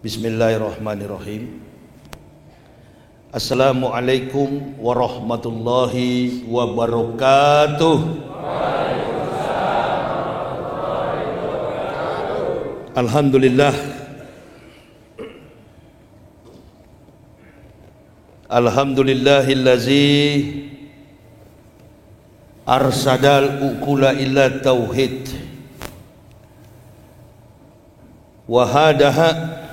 Bismillahirrahmanirrahim. Assalamualaikum warahmatullahi wabarakatuh. Alhamdulillah. Alhamdulillahillazi arsadal ukula illa tauhid wa hadaha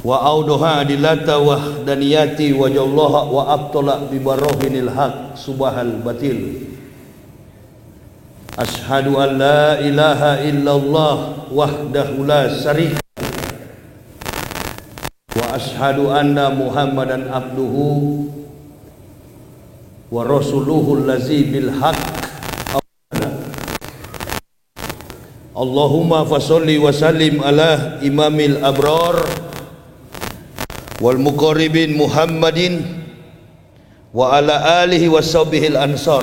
wa auduha adilata wahdaniyati wa jallaha wa abtala bibarahinil haq subahal batil. Ashhadu an la ilaha illallah wahdahu la syarika wa ashhadu anna muhammadan abduhu wa rasuluhu allazi bil haq. Allahumma fasalli wa sallim ala imamil abrar wal muqarribin Muhammadin wa ala alihi wa sahbihil ansar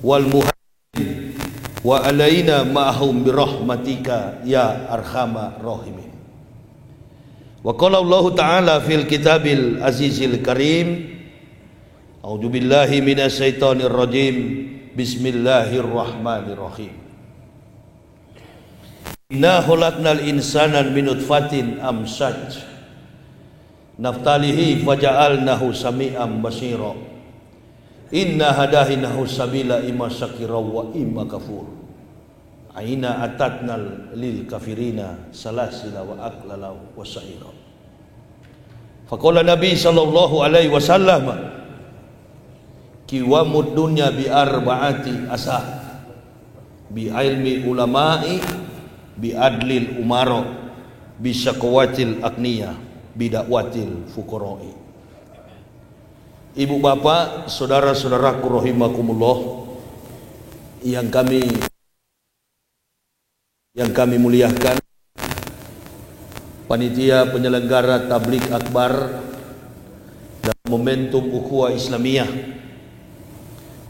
wal muhajirin wa alaina ma'ahum birahmatika ya arhamar rahimin. Wa qala Allah ta'ala fil kitabil azizil karim, a'udzu billahi minasyaitonir rajim, bismillahirrahmanirrahim. Inna khalaqnal insana min nutfatin amsaj naftalihi faja'alnahu sami'an basira. Inna hadahinahu sabila imma syakira wa imma kafur. Aina atatnal lil kafirina salasila wa aklala wa sa'ira. Faqala Nabi sallallahu alaihi wasallam, kiwamud dunya bi arba'ati asa, bi ilmi ulama'i, bi adlil umara, bi syaqwatil agniya, bidakwatil fuqara'i. Ibu bapak, saudara-saudaraku rahimakumullah yang kami muliakan, panitia penyelenggara tabligh akbar dan momentum ukhuwah Islamiyah,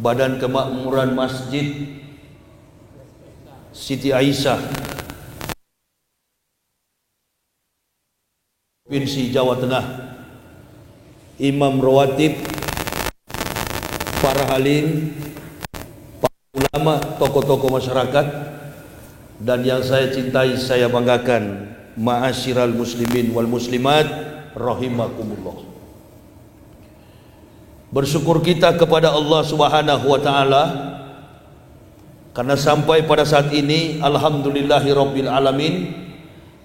Badan Kemakmuran Masjid Siti Aisyah Provinsi Jawa Tengah, imam rawatib, para halim, para ulama, tokoh-tokoh masyarakat, dan yang saya cintai, saya banggakan, ma'asyiral muslimin wal muslimat rahimakumullah. Bersyukur kita kepada Allah Subhanahu wa taala karena sampai pada saat ini alhamdulillahirabbil alamin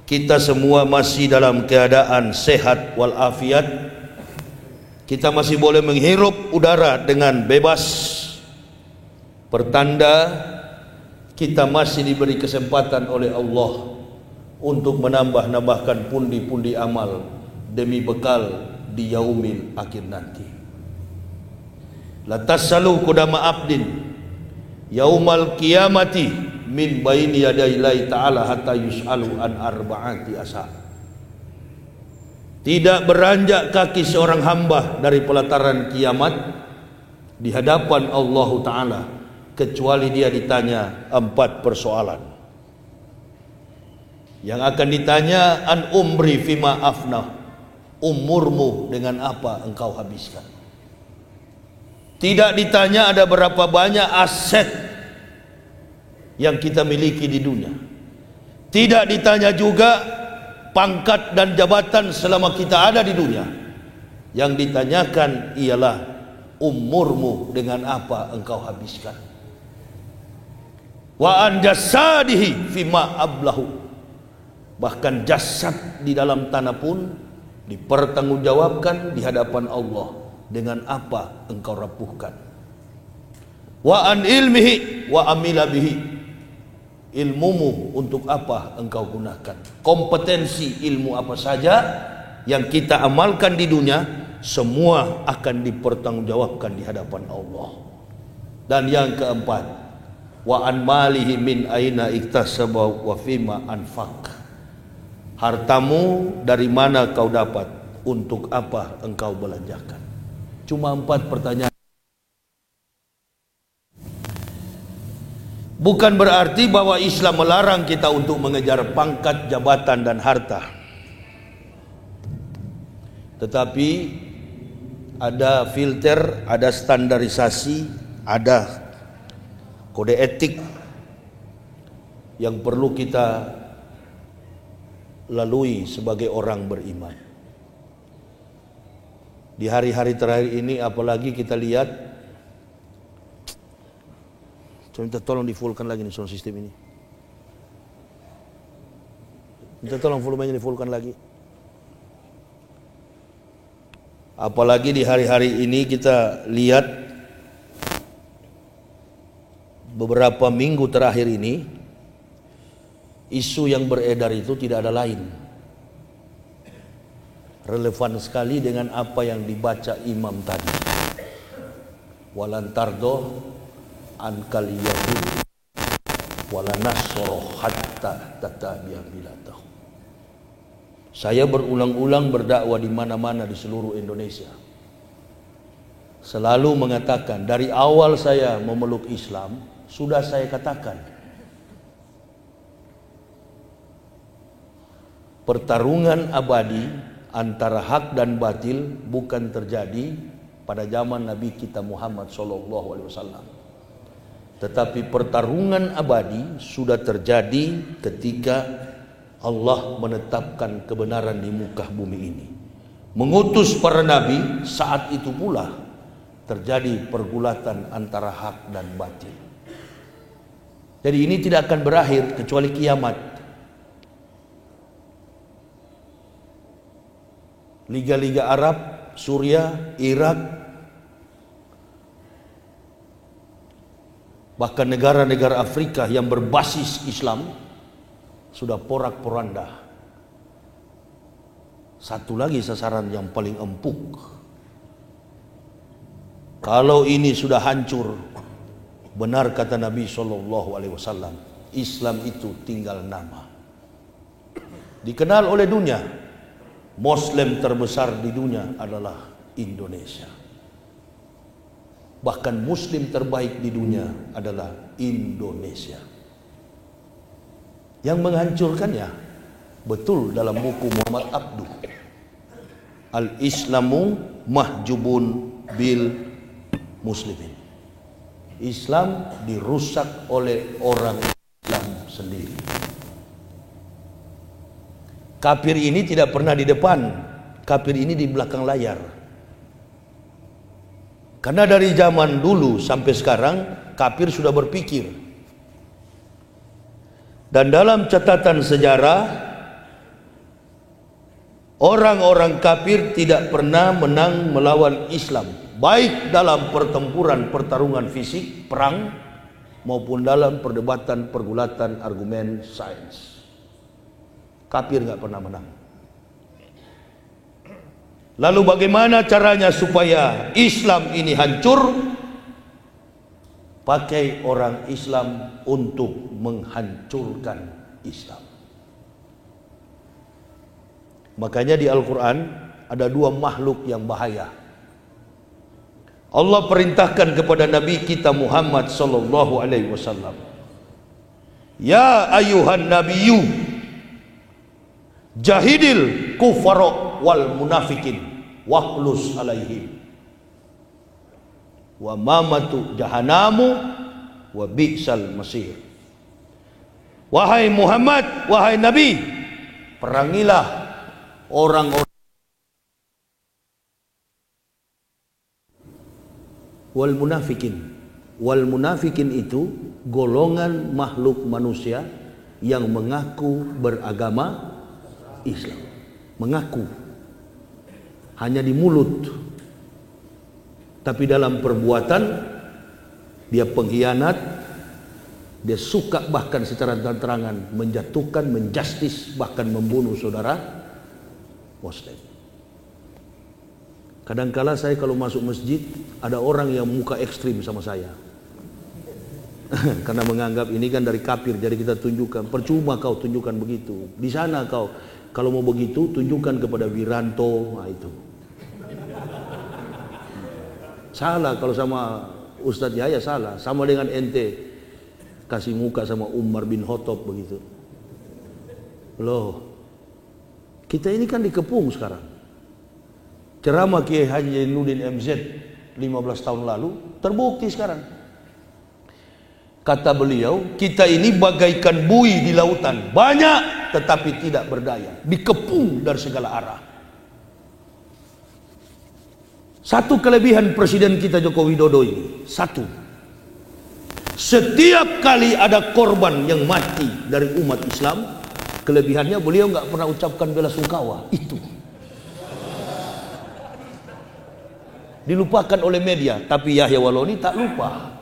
kita semua masih dalam keadaan sehat walafiat. Kita masih boleh menghirup udara dengan bebas. Pertanda kita masih diberi kesempatan oleh Allah untuk menambahkan pundi-pundi amal demi bekal di yaumil akhir nanti. La tasalu qudama abdin yaumal qiyamati min baini yadayillahi ta'ala hatta yus'alu an arba'ati asa. Tidak beranjak kaki seorang hamba dari pelataran kiamat di hadapan Allah Ta'ala kecuali dia ditanya 4 persoalan. Yang akan ditanya, an umri fima afnah, umurmu dengan apa engkau habiskan. Tidak ditanya ada berapa banyak aset yang kita miliki di dunia. Tidak ditanya juga pangkat dan jabatan selama kita ada di dunia. Yang ditanyakan ialah umurmu dengan apa engkau habiskan. Wa an jasadihi fima ablahu, bahkan jasad di dalam tanah pun dipertanggungjawabkan di hadapan Allah dengan apa engkau rapuhkan. Wa an ilmihi wa amila bihi, ilmumu untuk apa engkau gunakan. Kompetensi ilmu apa saja yang kita amalkan di dunia, semua akan dipertanggungjawabkan di hadapan Allah. Dan yang keempat, wa an malihi min aina iktasaba wa fima anfaq, hartamu dari mana kau dapat, untuk apa engkau belanjakan. Cuma 4 pertanyaan. Bukan berarti bahwa Islam melarang kita untuk mengejar pangkat, jabatan dan harta. Tetapi ada filter, ada standarisasi, ada kode etik yang perlu kita lalui sebagai orang beriman. Di hari-hari terakhir ini apalagi kita lihat, minta tolong di fullkan lagi nih sound system ini. Minta tolong volumenya di fullkan lagi. Apalagi di hari-hari ini kita lihat beberapa minggu terakhir ini, isu yang beredar itu tidak ada lain, relevan sekali dengan apa yang dibaca imam tadi. Walantardo ankal yahud walanasro hatta tatabi'a milatahu. Saya berulang-ulang berdakwah di mana-mana di seluruh Indonesia, selalu mengatakan, dari awal saya memeluk Islam sudah saya katakan, pertarungan abadi antara hak dan batil bukan terjadi pada zaman Nabi kita Muhammad SAW, tetapi pertarungan abadi sudah terjadi ketika Allah menetapkan kebenaran di muka bumi ini, mengutus para nabi. Saat itu pula terjadi pergulatan antara hak dan batil. Jadi ini tidak akan berakhir kecuali kiamat. Liga-liga Arab, Suriah, Irak, bahkan negara-negara Afrika yang berbasis Islam sudah porak-poranda. Satu lagi sasaran yang paling empuk. Kalau ini sudah hancur, benar kata Nabi SAW, Islam itu tinggal nama. Dikenal oleh dunia, Muslim terbesar di dunia adalah Indonesia. Bahkan Muslim terbaik di dunia adalah Indonesia. Yang menghancurkannya betul dalam buku Muhammad Abduh, Al-Islamu mahjubun bil muslimin. Islam dirusak oleh orang Islam sendiri. Kafir ini tidak pernah di depan, kafir ini di belakang layar. Karena dari zaman dulu sampai sekarang kafir sudah berpikir. Dan dalam catatan sejarah, orang-orang kafir tidak pernah menang melawan Islam, baik dalam pertempuran fisik, perang, maupun dalam perdebatan, pergulatan, argumen sains. Kafir nggak pernah menang. Lalu bagaimana caranya supaya Islam ini hancur? Pakai orang Islam untuk menghancurkan Islam. Makanya di Al-Quran ada dua makhluk yang bahaya. Allah perintahkan kepada Nabi kita Muhammad SAW, ya ayuhan nabiyyu jahidil kufara wal munafikin waqlus alaihim wa mamatu jahanamu wa bi'sal masir. Wahai Muhammad, wahai Nabi, perangilah orang-orang wal munafikin. Wal munafikin itu golongan makhluk manusia yang mengaku beragama Islam. Mengaku hanya di mulut, tapi dalam perbuatan dia pengkhianat. Dia suka bahkan secara terang-terangan menjatuhkan, menjustis, bahkan membunuh saudara Muslim. Kadangkala saya kalau masuk masjid ada orang yang muka ekstrim sama saya karena menganggap ini kan dari kafir, jadi kita tunjukkan. Percuma kau tunjukkan begitu. Di sana kau kalau mau begitu tunjukkan kepada Wiranto. Nah itu salah. Kalau sama Ustadz Yahya salah. Sama dengan ente kasih muka sama Umar bin Khattab begitu. Loh, kita ini kan dikepung sekarang. Ceramah Kiai Haji Zainuddin MZ 15 tahun lalu terbukti sekarang. Kata beliau, kita ini bagaikan buih di lautan, banyak tetapi tidak berdaya, dikepung dari segala arah. Satu kelebihan Presiden kita Joko Widodo ini, satu, setiap kali ada korban yang mati dari umat Islam, kelebihannya beliau nggak pernah ucapkan bela sungkawa. Itu dilupakan oleh media, tapi Yahya Waloni tak lupa.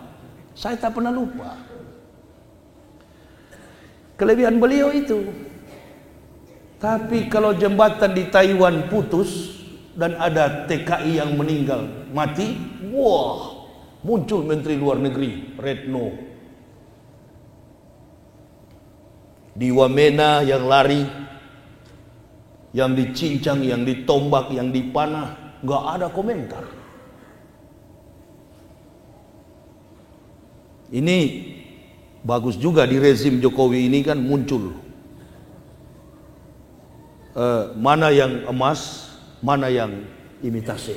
Saya tak pernah lupa. Kelebihan beliau itu. Tapi kalau jembatan di Taiwan putus dan ada TKI yang meninggal mati, wah, muncul Menteri Luar Negeri Retno. Di Wamena yang lari, yang dicincang, yang ditombak, yang dipanah, nggak ada komentar. Ini bagus juga di rezim Jokowi ini kan muncul mana yang emas, mana yang imitasi,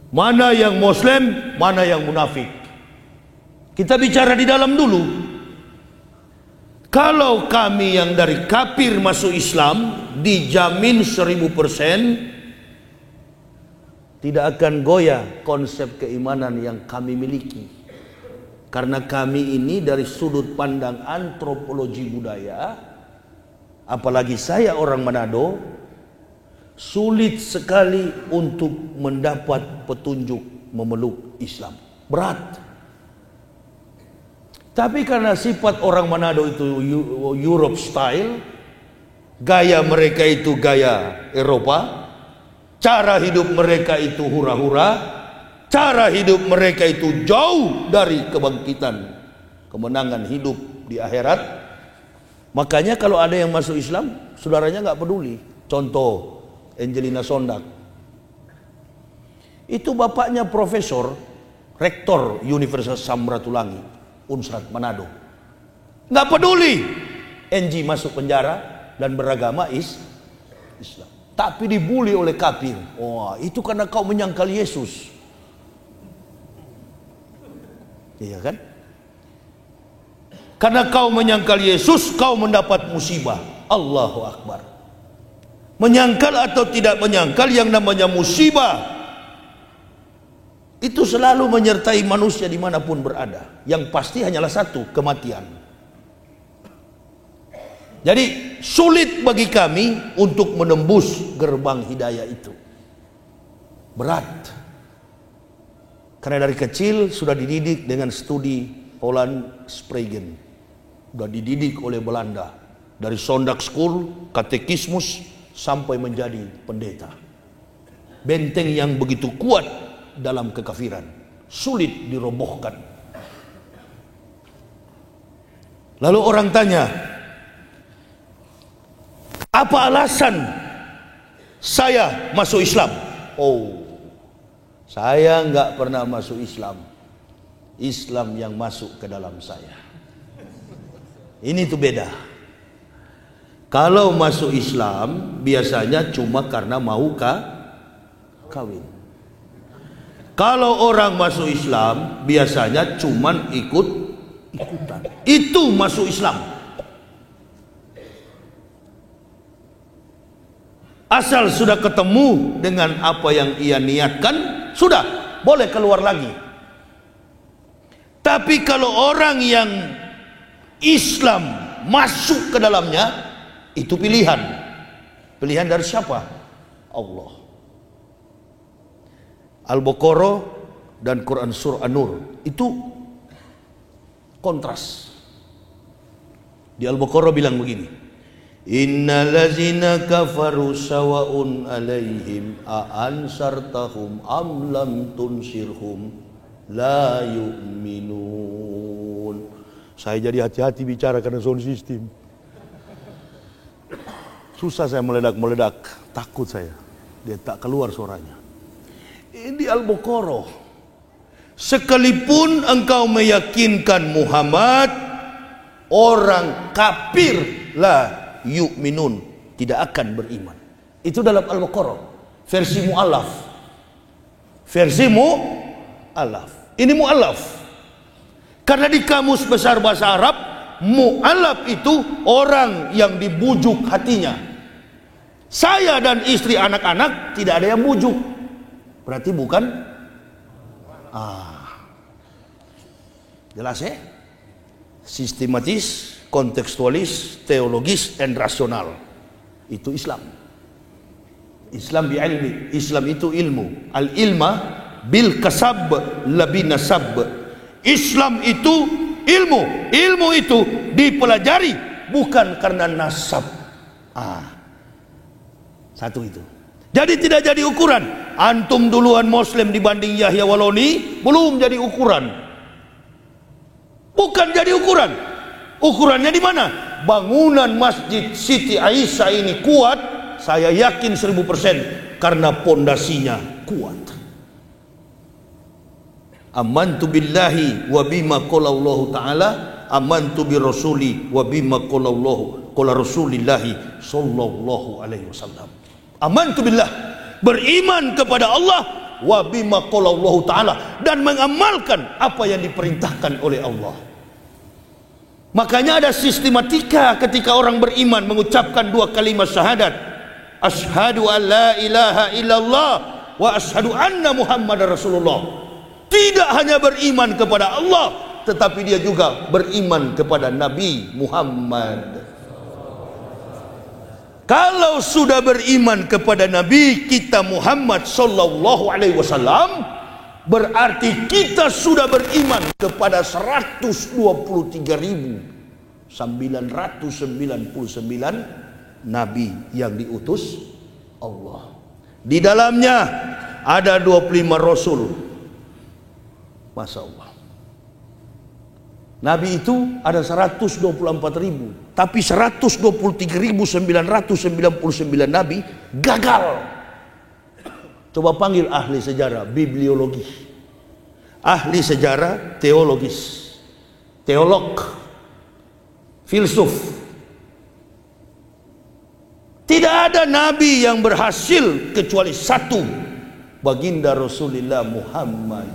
mana yang Muslim, mana yang munafik. Kita bicara di dalam dulu. Kalau kami yang dari kafir masuk Islam dijamin 1000% tidak akan goyah konsep keimanan yang kami miliki. Karena kami ini dari sudut pandang antropologi budaya, apalagi saya orang Manado, sulit sekali untuk mendapat petunjuk memeluk Islam. Berat. Tapi karena sifat orang Manado itu Europe style, gaya mereka itu gaya Eropa, cara hidup mereka itu hura-hura, cara hidup mereka itu jauh dari kebangkitan, kemenangan hidup di akhirat. Makanya kalau ada yang masuk Islam, saudaranya nggak peduli. Contoh Angelina Sondak, itu bapaknya profesor, rektor Universitas Samratulangi, Unsrat Manado. Nggak peduli Angie masuk penjara dan beragama Islam, tapi dibully oleh kafir. Wah, itu karena kau menyangkal Yesus. Iya kan? Karena kau menyangkal Yesus, kau mendapat musibah. Allahu Akbar. Menyangkal atau tidak menyangkal, yang namanya musibah itu selalu menyertai manusia dimanapun berada. Yang pasti hanyalah satu, kematian. Jadi sulit bagi kami untuk menembus gerbang hidayah itu. Berat. Karena dari kecil sudah dididik dengan studi Holland Spragen. Sudah dididik oleh Belanda. Dari Sondag School, katekismus, sampai menjadi pendeta. Benteng yang begitu kuat dalam kekafiran, sulit dirobohkan. Lalu orang tanya, apa alasan saya masuk Islam? Oh, saya nggak pernah masuk Islam. Islam yang masuk ke dalam saya. Ini tuh beda. Kalau masuk Islam biasanya cuma karena mau kawin. Kalau orang masuk Islam biasanya cuma ikut-ikutan. Itu masuk Islam. Asal sudah ketemu dengan apa yang ia niatkan, sudah boleh keluar lagi. Tapi kalau orang yang Islam masuk ke dalamnya, itu pilihan. Pilihan dari siapa? Allah. Al-Baqarah dan Quran Surah An-Nur itu kontras. Di Al-Baqarah bilang begini, innal ladzina kafaru sawa'un alaihim a ansartahum am lam tunsirhum la yu'minun. Saya jadi hati-hati bicara karena sound system. Susah saya meledak-meledak, takut saya. Dia tak keluar suaranya. Ini Al-Baqarah. Sekalipun engkau meyakinkan Muhammad orang kafir la yu'minun, tidak akan beriman. Itu dalam Al-Baqarah versi mu'allaf. Versi mu'allaf. Ini mu'allaf. Karena di kamus besar bahasa Arab, mu'allaf itu orang yang dibujuk hatinya. Saya dan istri anak-anak tidak ada yang bujuk. Berarti bukan jelas ya? Sistematis, kontekstualis, teologis, dan rasional. Itu Islam. Islam bi ilmi. Islam itu ilmu. Al ilma bil kasab labi nasab. Islam itu ilmu. Ilmu itu dipelajari bukan karena nasab. Satu itu. Jadi tidak jadi ukuran. Antum duluan Muslim dibanding Yahya Waloni, belum jadi ukuran. Bukan jadi ukuran. Ukurannya di mana? Bangunan Masjid Siti Aisyah ini kuat, saya yakin 1000% karena pondasinya kuat. Amantu billahi wa bima qala Allah taala, amantu bi rasuli wa bima qala Allah qala rasulillahi sallallahu alaihi wasallam. Amantu billah, beriman kepada Allah, wa bima qala Allah taala, dan mengamalkan apa yang diperintahkan oleh Allah. Makanya ada sistematika ketika orang beriman mengucapkan dua kalimat syahadat. Asyhadu an la ilaha illallah wa asyhadu anna Muhammadar Rasulullah. Tidak hanya beriman kepada Allah, tetapi dia juga beriman kepada Nabi Muhammad. Kalau sudah beriman kepada Nabi kita Muhammad sallallahu alaihi wasallam, berarti kita sudah beriman kepada 123.999 Nabi yang diutus Allah. Di dalamnya ada 25 Rasul. Masya Allah. Nabi itu ada 124.000, tapi 123.999 Nabi gagal. Coba panggil ahli sejarah, bibliologi, ahli sejarah, teologis, teolog, filsuf. Tidak ada nabi yang berhasil kecuali satu, baginda Rasulullah Muhammad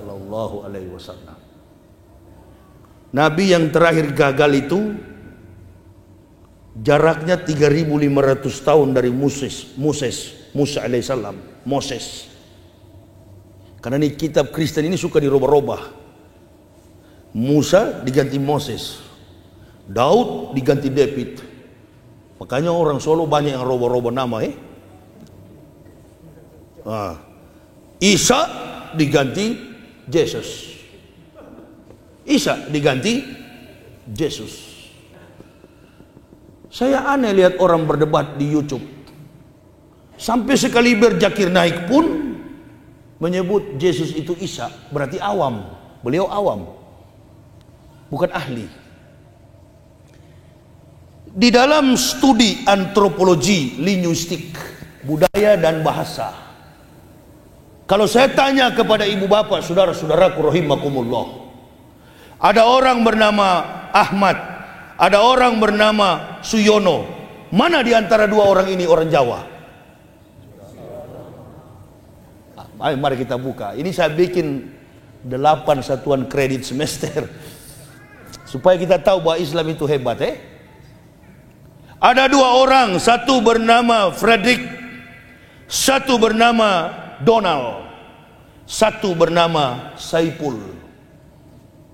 sallallahu alaihi wasallam. Nabi yang terakhir gagal itu jaraknya 3.500 tahun dari Musa alaihissalam, Moses. Karena ini kitab Kristen ini suka dirubah-rubah. Musa diganti Moses, Daud diganti David. Makanya orang Solo banyak yang rubah-rubah nama. Isa diganti Yesus. Isa diganti Yesus. Saya aneh lihat orang berdebat di YouTube. Sampai sekali Zakir Naik pun menyebut Yesus itu Isa, berarti awam. Beliau awam, bukan ahli. Di dalam studi antropologi linguistik, budaya dan bahasa, kalau saya tanya kepada ibu bapak, saudara-saudaraku rahimakumullah, ada orang bernama Ahmad, ada orang bernama Suyono, mana di antara dua orang ini orang Jawa? Ayo mari kita buka. Ini saya bikin 8 satuan kredit semester supaya kita tahu bahwa Islam itu hebat. Ada dua orang, satu bernama Frederick, satu bernama Donald, satu bernama Saipul.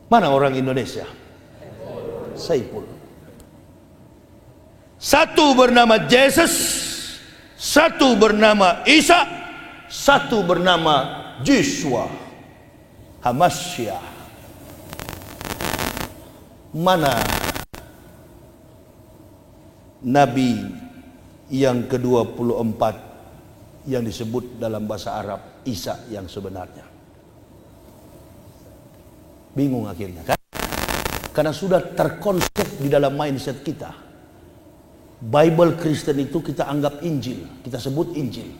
Mana orang Indonesia? Saipul. Satu bernama Jesus, satu bernama Isa, satu bernama Joshua Hamasya. Mana Nabi yang ke-24 yang disebut dalam bahasa Arab Isa yang sebenarnya? Bingung akhirnya kan? Karena sudah terkonsep di dalam mindset kita. Bible Kristen itu kita anggap Injil, kita sebut Injil.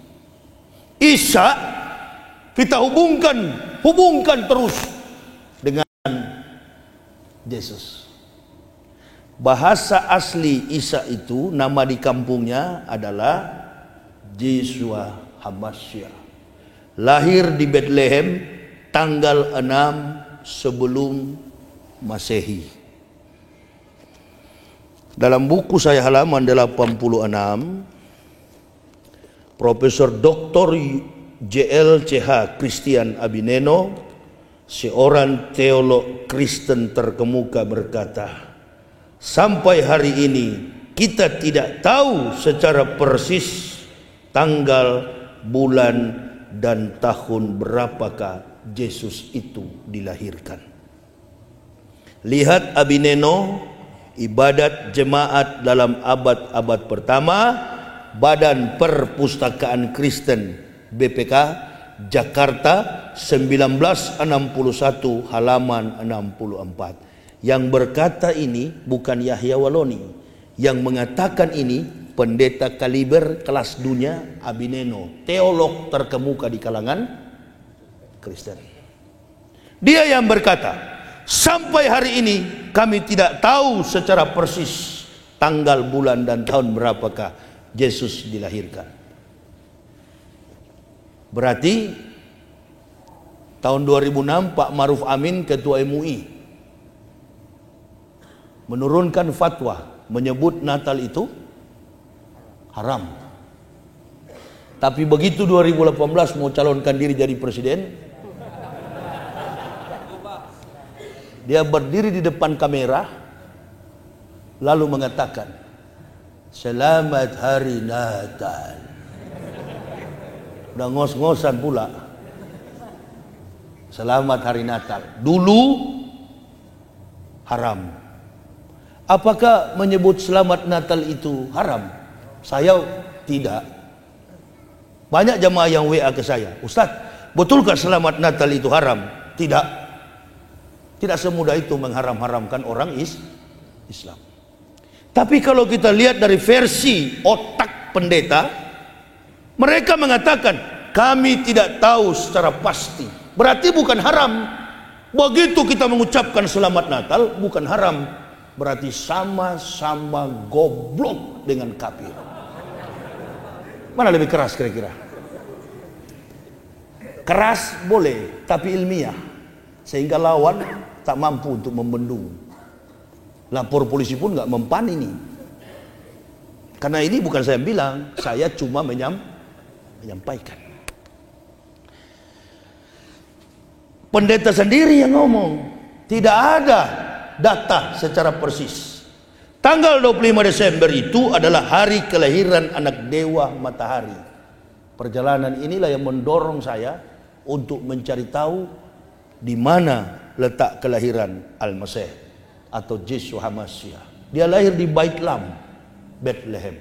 Isa kita hubungkan terus dengan Yesus. Bahasa asli Isa itu, nama di kampungnya adalah Yeshua Hamashiach. Lahir di Bethlehem tanggal 6 sebelum Masehi. Dalam buku saya halaman 86, Profesor Dr. JLCH Christian Abineno, seorang teolog Kristen terkemuka, berkata, sampai hari ini kita tidak tahu secara persis tanggal, bulan, dan tahun berapakah Yesus itu dilahirkan. Lihat Abineno, ibadat jemaat dalam abad-abad pertama, Badan Perpustakaan Kristen BPK, Jakarta 1961 halaman 64. Yang berkata ini bukan Yahya Waloni. Yang mengatakan ini pendeta kaliber kelas dunia Abineno, teolog terkemuka di kalangan Kristen. Dia yang berkata, sampai hari ini kami tidak tahu secara persis tanggal, bulan, dan tahun berapakah Yesus dilahirkan. Berarti tahun 2006 Pak Maruf Amin, Ketua MUI, menurunkan fatwa menyebut Natal itu haram. Tapi begitu 2018 mau calonkan diri jadi presiden, dia berdiri di depan kamera lalu mengatakan, selamat hari Natal. Udah ngos-ngosan pula, selamat hari Natal. Dulu haram. Apakah menyebut selamat Natal itu haram? Saya tidak. Banyak jamaah yang WA ke saya, Ustaz, betulkah selamat Natal itu haram? Tidak. Tidak semudah itu mengharam-haramkan orang Islam. Tapi kalau kita lihat dari versi otak pendeta, mereka mengatakan kami tidak tahu secara pasti. Berarti bukan haram. Begitu kita mengucapkan selamat Natal bukan haram. Berarti sama-sama goblok dengan kafir. Mana lebih keras kira-kira? Keras boleh, tapi ilmiah, sehingga lawan tak mampu untuk membendung. Lapor polisi pun nggak mempan ini. Karena ini bukan saya bilang, saya cuma menyampaikan. Pendeta sendiri yang ngomong, tidak ada data secara persis. Tanggal 25 Desember itu adalah hari kelahiran anak dewa matahari. Perjalanan inilah yang mendorong saya untuk mencari tahu di mana letak kelahiran Al-Masih atau Yeshua Hamashiach. Dia lahir di Bait Lam, Bethlehem.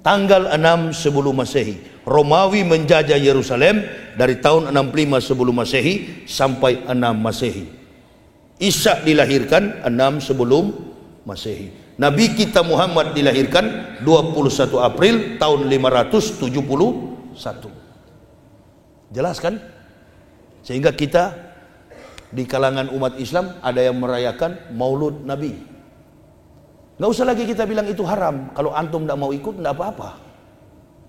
Tanggal 6 sebelum Masehi. Romawi menjajah Yerusalem dari tahun 65 sebelum Masehi sampai 6 Masehi. Isa dilahirkan 6 sebelum Masehi. Nabi kita Muhammad dilahirkan 21 April tahun 571. Jelas kan? Sehingga kita di kalangan umat Islam ada yang merayakan Maulud Nabi. Nggak usah lagi kita bilang itu haram. Kalau antum tidak mau ikut, tidak apa-apa.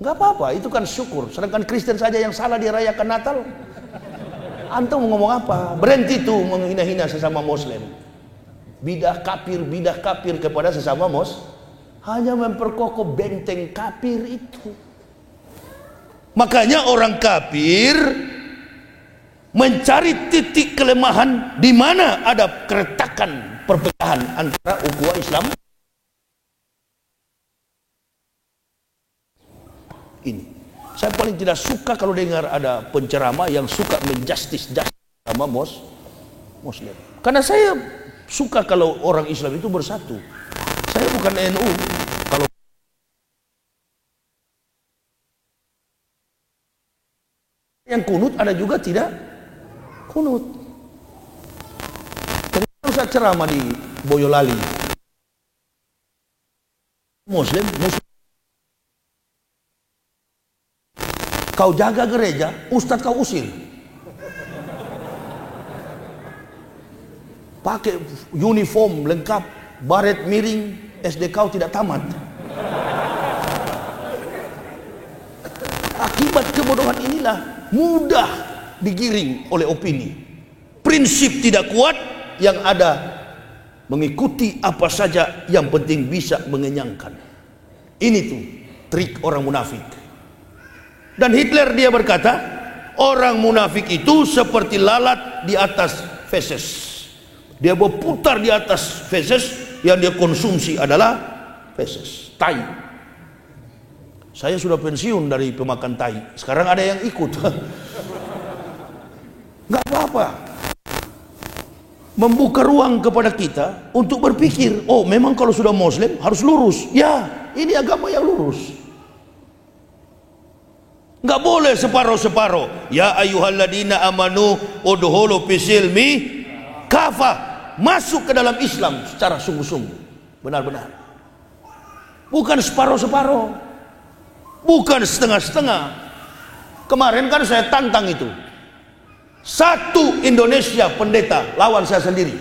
Nggak apa-apa, itu kan syukur. Sedangkan Kristen saja yang salah dia rayakan Natal. Antum mau ngomong apa? Berhenti tuh menghina-hina sesama Muslim. Bidah kafir kepada sesama hanya memperkokoh benteng kafir itu. Makanya orang kafir mencari titik kelemahan di mana ada keretakan perpecahan antara ukhuwah Islam ini. Saya paling tidak suka kalau dengar ada penceramah yang suka menjustis sama Muslim. Karena saya suka kalau orang Islam itu bersatu. Saya bukan NU. Kalau yang kunut ada juga tidak kunut. Kenapa Ustaz ceramah di Boyolali? Muslim. Kau jaga gereja, Ustadz kau usir. Pakai uniform lengkap, baret miring, SD kau tidak tamat. Akibat kebodohan inilah mudah digiring oleh opini. Prinsip tidak kuat, yang ada mengikuti apa saja yang penting bisa mengenyangkan. Ini tuh trik orang munafik. Dan Hitler dia berkata, orang munafik itu seperti lalat di atas feses. Dia berputar di atas feses, yang dia konsumsi adalah feses, tai. Saya sudah pensiun dari pemakan tai, sekarang ada yang ikut. Nggak apa-apa. Membuka ruang kepada kita untuk berpikir, oh memang kalau sudah Muslim harus lurus. Ya, ini agama yang lurus. Nggak boleh separuh-separuh. Ya ayyuhalladzina amanu udhulu fisilmi kafah. Masuk ke dalam Islam secara sungguh-sungguh, benar-benar. Bukan separuh-separuh, bukan setengah-setengah. Kemarin kan saya tantang itu. Satu Indonesia pendeta lawan saya sendiri.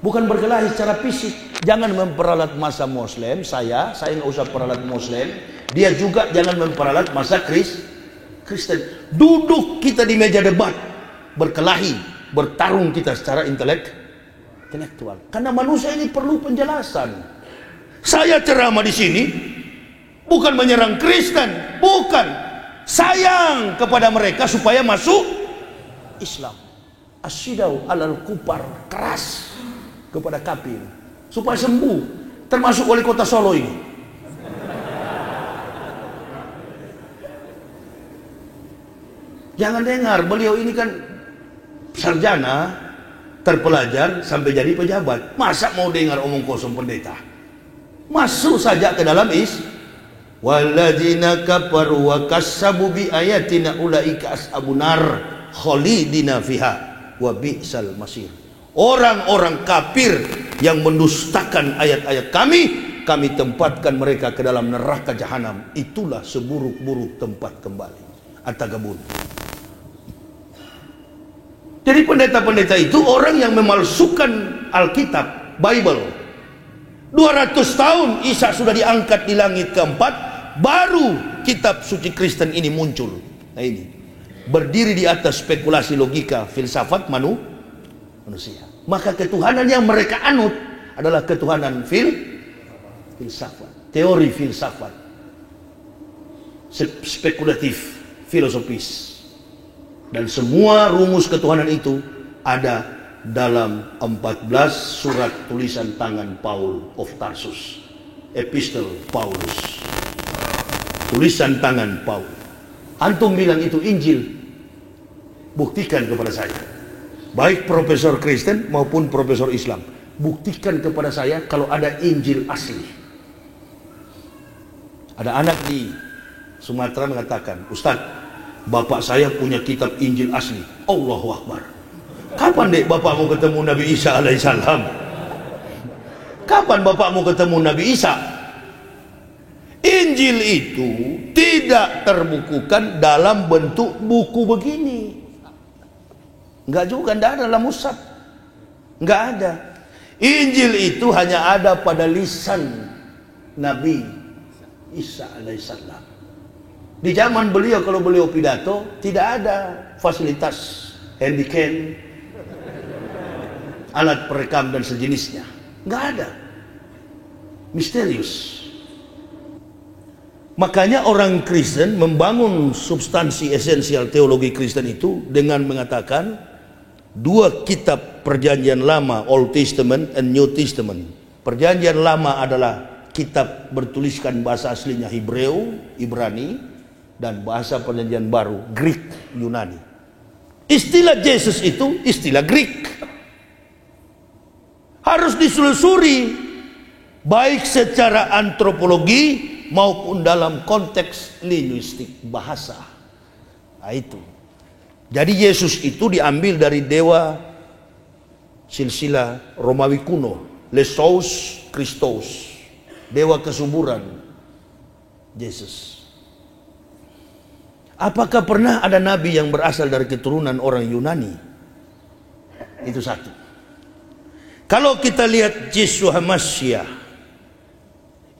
Bukan berkelahi secara fisik. Jangan memperalat masa Muslim. Saya nggak usah peralat Muslim. Dia juga jangan memperalat masa Kristen. Duduk kita di meja debat, berkelahi, bertarung kita secara intelektual. Karena manusia ini perlu penjelasan. Saya ceramah di sini bukan menyerang Kristen, bukan. Sayang kepada mereka supaya masuk Islam. Asyidau alal kupar, keras kepada kafir supaya sembuh, termasuk wali kota Solo ini. Jangan dengar, beliau ini kan sarjana, terpelajar sampai jadi pejabat. Masa mau dengar omong kosong pendeta? Masuk saja ke dalam walladzina kafaru wa kassabu bi ayatina ulaika ashabun nar khalidina fiha wa bi'sal masir. Orang-orang kafir yang mendustakan ayat-ayat kami tempatkan mereka ke dalam neraka jahanam. Itulah seburuk-buruk tempat kembali. At-Tagabun. Jadi pendeta-pendeta itu orang yang memalsukan Alkitab, Bible. 200 tahun Isa sudah diangkat di langit keempat, baru kitab suci Kristen ini muncul. Nah ini, berdiri di atas spekulasi logika filsafat manusia. Maka ketuhanan yang mereka anut adalah ketuhanan filsafat, teori filsafat, spekulatif, filosofis. Dan semua rumus ketuhanan itu ada dalam 14 surat tulisan tangan Paul of Tarsus, Epistle Paulus, tulisan tangan Paul. Antum bilang itu Injil, buktikan kepada saya. Baik profesor Kristen maupun profesor Islam, buktikan kepada saya kalau ada Injil asli. Ada anak di Sumatera mengatakan, Ustadz, bapak saya punya kitab Injil asli. Allahu Akbar. Kapan dek bapakmu ketemu Nabi Isa alaihissalam? Kapan bapakmu ketemu Nabi Isa? Injil itu tidak terbukukan dalam bentuk buku begini. Enggak juga, enggak ada dalam mushaf. Enggak ada. Injil itu hanya ada pada lisan Nabi Isa alaihissalam. Di zaman beliau, kalau beliau pidato, tidak ada fasilitas handycam, alat perekam dan sejenisnya. Nggak ada. Misterius. Makanya orang Kristen membangun substansi esensial teologi Kristen itu dengan mengatakan dua kitab perjanjian lama, Old Testament and New Testament. Perjanjian lama adalah kitab bertuliskan bahasa aslinya Hebreu, Ibrani, dan bahasa perjanjian baru Greek, Yunani. Istilah Yesus itu istilah Greek. Harus ditelusuri baik secara antropologi maupun dalam konteks linguistik bahasa. Nah itu. Jadi Yesus itu diambil dari dewa silsilah Romawi kuno, Lesos Christos, dewa kesuburan Yesus. Apakah pernah ada nabi yang berasal dari keturunan orang Yunani? Itu satu. Kalau kita lihat Yeshua Hamasyah,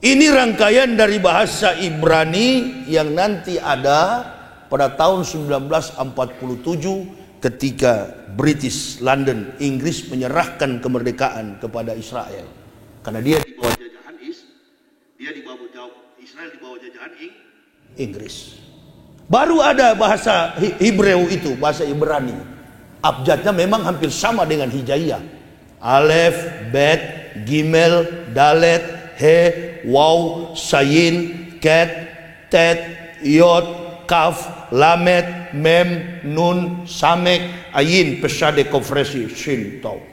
ini rangkaian dari bahasa Ibrani yang nanti ada pada tahun 1947 ketika British London, Inggris menyerahkan kemerdekaan kepada Israel. Karena dia di bawah jajahan Israel di bawah jajahan Inggris. Baru ada bahasa Hebreu itu, bahasa Ibrani. Abjadnya memang hampir sama dengan Hijaiyah. Alef, Bet, Gimel, Dalet, He, Waw, Sayin, Ket, Tet, Yod, Kaf, Lamet, Mem, Nun, Samek, Ayin, Pesade, Kofresi, Shin, Tau.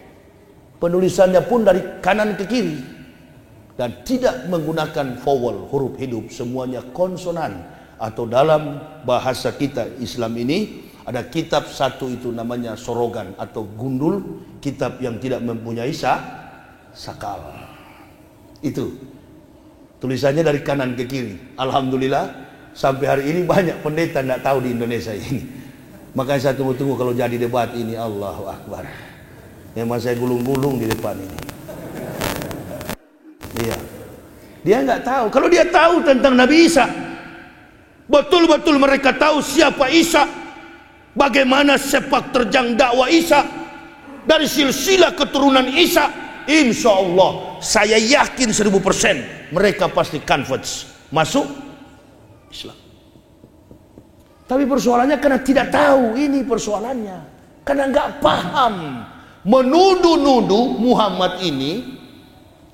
Penulisannya pun dari kanan ke kiri dan tidak menggunakan vowel, huruf hidup, semuanya konsonan. Atau dalam bahasa kita Islam ini ada kitab satu itu namanya sorogan atau gundul, kitab yang tidak mempunyai sakal. Itu tulisannya dari kanan ke kiri. Alhamdulillah sampai hari ini banyak pendeta tidak tahu di Indonesia ini. Makanya saya tunggu-tunggu kalau jadi debat ini. Allahu Akbar. Memang saya gulung-gulung di depan ini. Iya. Dia nggak tahu. Kalau dia tahu tentang Nabi Isa, betul-betul mereka tahu siapa Isa, bagaimana sepak terjang dakwah Isa, dari silsilah keturunan Isa, insya Allah saya yakin 1000% mereka pasti convert, masuk Islam. Tapi persoalannya karena tidak tahu, ini persoalannya, karena nggak paham. Menuduh-nuduh Muhammad ini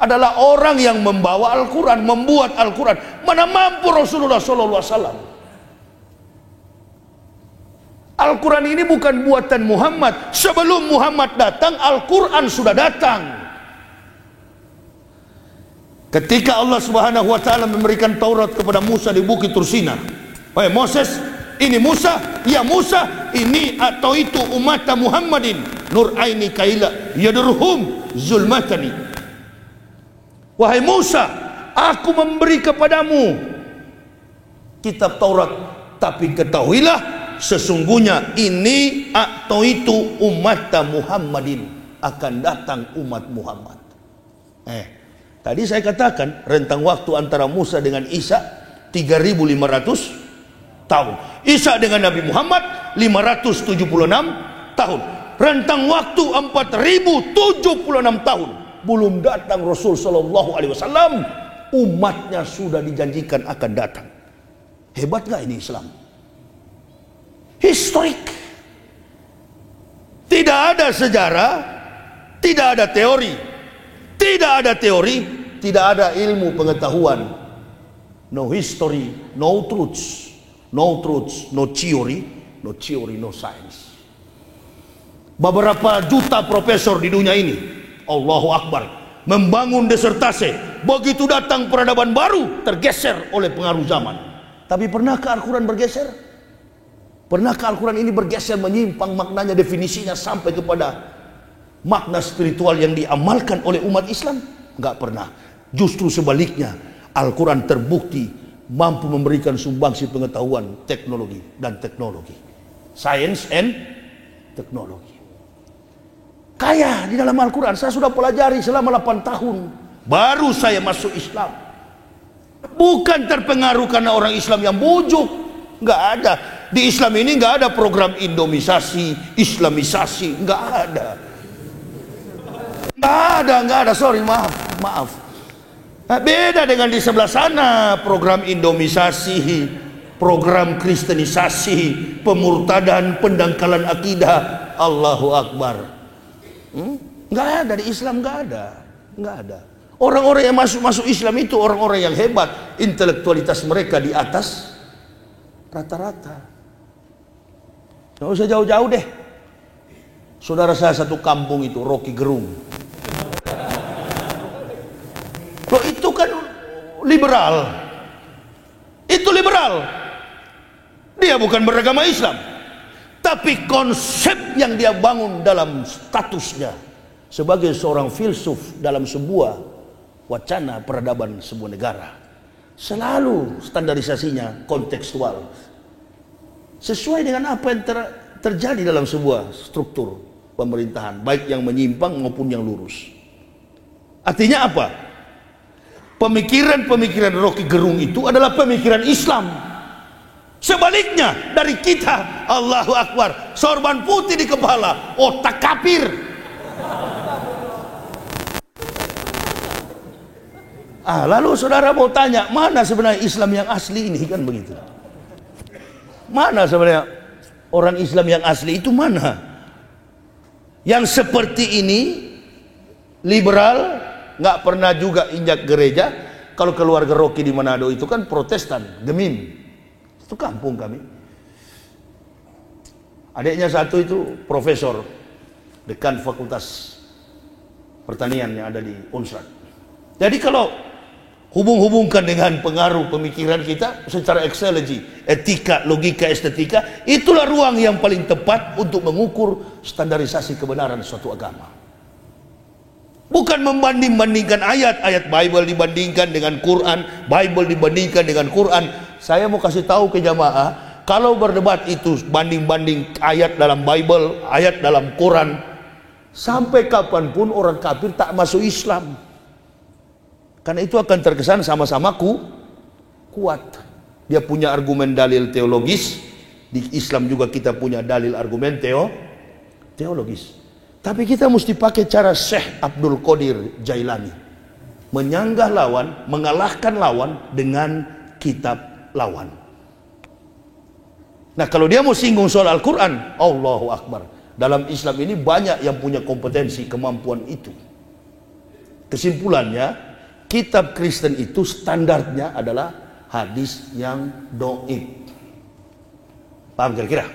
adalah orang yang membawa Al-Quran, membuat Al-Quran. Mana mampu Rasulullah SAW. Al-Quran ini bukan buatan Muhammad. Sebelum Muhammad datang, Al-Quran sudah datang. Ketika Allah Subhanahu wa Ta'ala memberikan Taurat kepada Musa di Bukit Tursina, "Wahai Moses, ini Musa, ya Musa, ini atau itu umat Muhammadin, nur aini kaila yadurhum zulmatani." Wahai Musa, aku memberi kepadamu kitab Taurat, tapi ketahuilah sesungguhnya ini atau itu umat Muhammadin, akan datang umat Muhammad. Tadi saya katakan rentang waktu antara Musa dengan Isa 3500 tahun. Isa dengan Nabi Muhammad 576 tahun. Rentang waktu 4076 tahun. Belum datang Rasul Sallallahu Alaihi Wasallam, umatnya sudah dijanjikan akan datang. Hebat gak ini Islam? Historik. Tidak ada sejarah, tidak ada teori, tidak ada ilmu pengetahuan. No history, no truths, no theory, no science. Beberapa juta profesor di dunia ini, Allahu Akbar, membangun disertasi. Begitu datang peradaban baru, tergeser oleh pengaruh zaman. Tapi pernahkah Al-Quran bergeser? Pernahkah Al-Quran ini bergeser, menyimpang maknanya, definisinya sampai kepada makna spiritual yang diamalkan oleh umat Islam? Enggak pernah. Justru sebaliknya, Al-Quran terbukti mampu memberikan sumbangsi pengetahuan, teknologi dan teknologi. Science and teknologi. Kaya di dalam Al-Quran. Saya sudah pelajari selama 8 tahun. Baru saya masuk Islam. Bukan terpengaruh karena orang Islam yang bujuk. Enggak ada. Di Islam ini enggak ada program Indomisasi, Islamisasi. Enggak ada. Enggak ada. Sorry, maaf. Beda dengan di sebelah sana. Program Indomisasi, program Kristenisasi, pemurtadan, pendangkalan akidah. Allahu Akbar. Enggak ada di Islam, enggak ada. Orang-orang yang masuk Islam itu orang-orang yang hebat, intelektualitas mereka di atas rata-rata. Nggak usah jauh-jauh deh. Saudara saya satu kampung itu, Rocky Gerung. Loh, itu kan liberal. Itu liberal. Dia bukan beragama Islam. Tapi konsep yang dia bangun dalam statusnya sebagai seorang filsuf dalam sebuah wacana peradaban sebuah negara, selalu standarisasinya kontekstual, sesuai dengan apa yang terjadi dalam sebuah struktur pemerintahan, baik yang menyimpang maupun yang lurus. Artinya apa? Pemikiran-pemikiran Rocky Gerung itu adalah pemikiran Islam. Sebaliknya dari kita, Allahu Akbar, sorban putih di kepala, otak kafir. Lalu saudara mau tanya, mana sebenarnya Islam yang asli ini, kan begitu? Mana sebenarnya orang Islam yang asli itu mana? Yang seperti ini, liberal, nggak pernah juga injak gereja. Kalau keluarga Rocky di Manado itu kan Protestan, Gemim. Itu kampung kami. Adiknya satu itu profesor, dekan Fakultas Pertanian yang ada di Unsrat. Jadi kalau hubung-hubungkan dengan pengaruh pemikiran kita secara eksologi, etika, logika, estetika, itulah ruang yang paling tepat untuk mengukur standarisasi kebenaran suatu agama. Bukan membanding-bandingkan ayat-ayat Bible dibandingkan dengan Quran, Bible dibandingkan dengan Quran. Saya mau kasih tahu ke jamaah, kalau berdebat itu banding-banding ayat dalam Bible, ayat dalam Quran, sampai kapanpun orang kafir tak masuk Islam. Karena itu akan terkesan sama-sama kuat. Dia punya argumen dalil teologis. Di Islam juga kita punya dalil argumen teologis. Tapi kita mesti pakai cara Syekh Abdul Qadir Jailani. Menyanggah lawan, mengalahkan lawan dengan kitab lawan. Nah, kalau dia mau singgung soal Al-Quran, Allahu Akbar. Dalam Islam ini banyak yang punya kompetensi, kemampuan itu. Kesimpulannya, kitab Kristen itu standarnya adalah hadis yang dhaif. Paham kira-kira?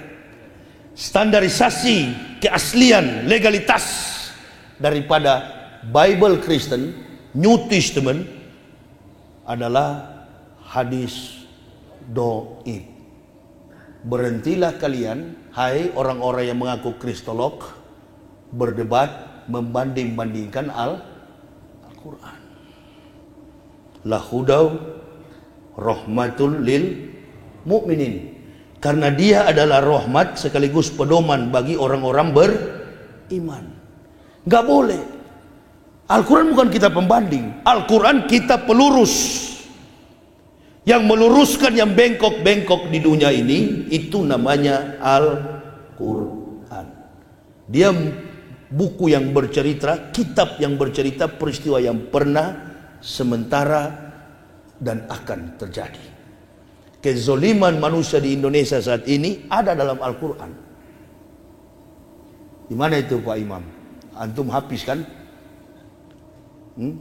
Standarisasi, keaslian, legalitas daripada Bible Kristen, New Testament adalah hadis dhaif. Berhentilah kalian, hai orang-orang yang mengaku kristolog, berdebat, membanding-bandingkan Al-Quran. Lahudau rahmatul lil mu'minin, karena dia adalah rahmat sekaligus pedoman bagi orang-orang beriman. Gak boleh. Al-Quran bukan kitab pembanding, Al-Quran kitab pelurus. Yang meluruskan yang bengkok-bengkok di dunia ini, itu namanya Al-Quran. Dia buku yang bercerita, kitab yang bercerita peristiwa yang pernah, sementara, dan akan terjadi. Kezoliman manusia di Indonesia saat ini ada dalam Al-Quran. Di mana itu Pak Imam? Antum hafiz kan?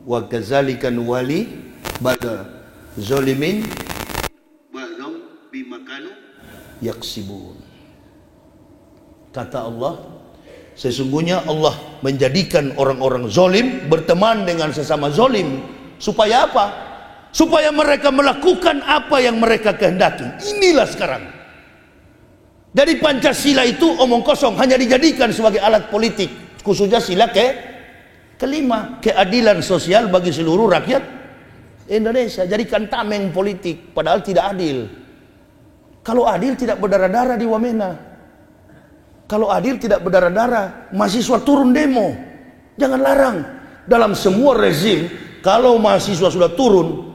Wa kadzalikan wali bada zolimin ba'dhum bimakanu yaksibun. Kata Allah, sesungguhnya Allah menjadikan orang-orang zolim berteman dengan sesama zolim. Supaya apa? Supaya mereka melakukan apa yang mereka kehendaki. Inilah sekarang. Dari Pancasila itu omong kosong, hanya dijadikan sebagai alat politik. Khususnya sila kelima, keadilan sosial bagi seluruh rakyat Indonesia. Jadikan tameng politik, padahal tidak adil. Kalau adil tidak berdarah-darah di Wamena. Kalau adil tidak berdarah-darah, mahasiswa turun demo. Jangan larang. Dalam semua rezim, kalau mahasiswa sudah turun,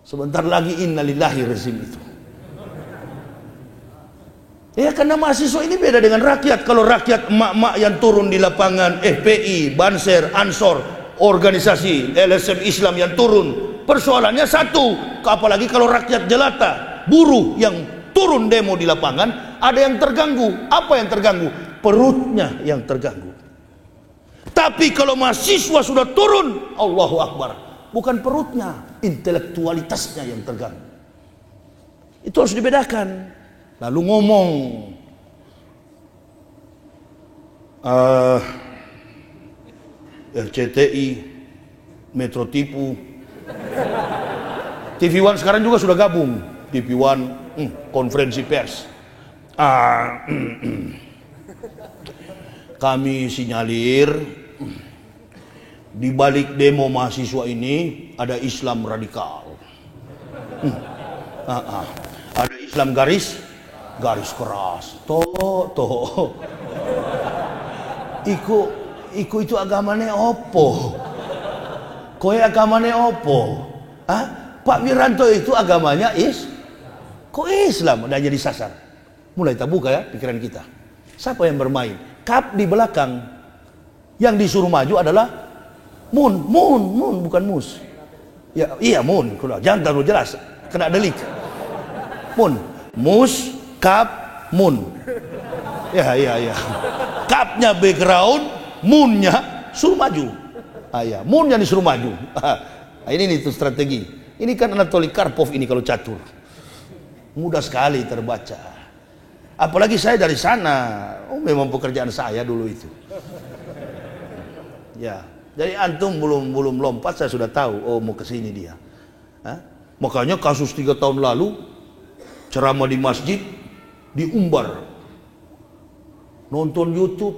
sebentar lagi innalillahi rezim itu. Ya, karena mahasiswa ini beda dengan rakyat. Kalau rakyat emak-emak yang turun di lapangan, FPI, Banser, Ansor, organisasi LSM Islam yang turun, persoalannya satu. Apalagi kalau rakyat jelata, buruh yang turun demo di lapangan, ada yang terganggu. Apa yang terganggu? Perutnya yang terganggu. Tapi kalau mahasiswa sudah turun, Allahu Akbar, bukan perutnya, intelektualitasnya yang terganggu. Itu harus dibedakan. Lalu ngomong RCTI, Metro Tipu, TV One sekarang juga sudah gabung. TV One konferensi pers. Kami sinyalir di balik demo mahasiswa ini ada Islam radikal. Ada Islam garis keras. Iku itu agamanya opo? Kowe agamane opo? Hah? Pak Wiranto itu agamanya kok Islam dan jadi sasar. Mulai terbuka ya pikiran kita. Siapa yang bermain? Kap di belakang. Yang disuruh maju adalah Mun bukan Mus. Ya, iya Mun. Jangan terlalu jelas, kena delik. Mun, Mus, Kap, Mun. Ya. Kapnya background, Munnya suruh maju. Ya, Munnya disuruh maju. Ini tuh strategi. Ini kan Anatoly Karpov ini kalau catur. Mudah sekali terbaca. Apalagi saya dari sana. Memang pekerjaan saya dulu itu. Ya, jadi antum belum lompat saya sudah tahu. Mau kesini dia. Makanya kasus 3 tahun lalu ceramah di masjid diumbar. Nonton YouTube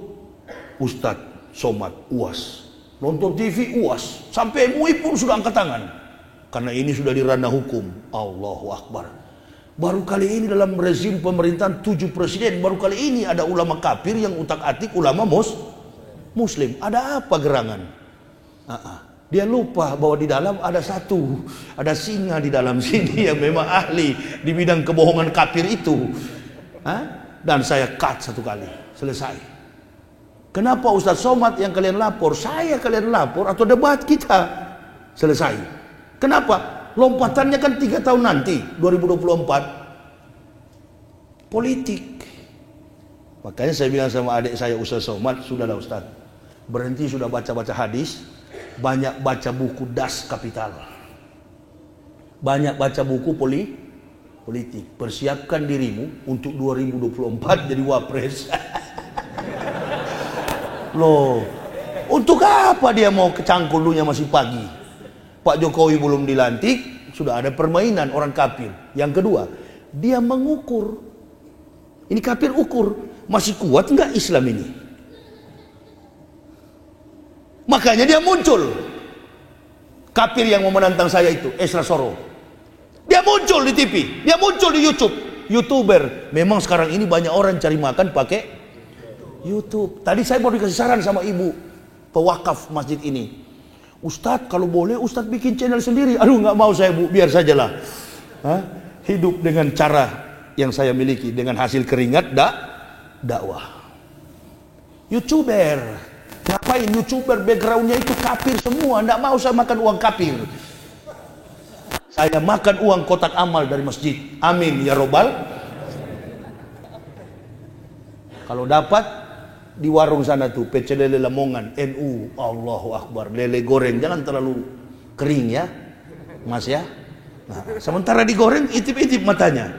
Ustadz Somad UAS. Nonton TV UAS. Sampai MUI pun sudah angkat tangan. Karena ini sudah di ranah hukum. Allahu Akbar. Baru kali ini dalam rezim pemerintahan 7 presiden, baru kali ini ada ulama kafir yang utak-atik ulama Muslim. Ada apa gerangan? Dia lupa bahwa di dalam ada singa di dalam sini yang memang ahli di bidang kebohongan kafir itu. Dan saya cut 1 kali, selesai. Kenapa Ustadz Somad yang kalian lapor, saya kalian lapor atau debat kita? Selesai. Kenapa? Lompatannya kan 3 tahun nanti, 2024. Politik. Makanya saya bilang sama adik saya Ustadz Somad, sudahlah Ustadz, berhenti sudah baca-baca hadis, banyak baca buku Das Kapital, banyak baca buku politik. Persiapkan dirimu untuk 2024 jadi wapres. Loh, untuk apa dia mau kecangkul dulunya masih pagi? Pak Jokowi belum dilantik, sudah ada permainan orang kafir. Yang kedua, dia mengukur. Ini kafir ukur, masih kuat enggak Islam ini? Makanya dia muncul. Kafir yang mau menantang saya itu, Esra Soro. Dia muncul di TV, dia muncul di YouTube. YouTuber. Memang sekarang ini banyak orang cari makan pakai YouTube. Tadi saya mau dikasih saran sama ibu pewakaf masjid ini. Ustadz kalau boleh Ustadz bikin channel sendiri. Aduh nggak mau saya Bu, biar sajalah. Hidup dengan cara yang saya miliki, dengan hasil keringat dakwah. YouTuber. Ngapain YouTuber backgroundnya itu kafir semua. Nggak mau saya makan uang kafir. Saya makan uang kotak amal dari masjid. Amin ya robbal. Kalau dapat di warung sana tuh pecel lele Lamongan NU, Allahu Akbar, lele goreng jangan terlalu kering ya Mas ya. Sementara digoreng itip-itip matanya,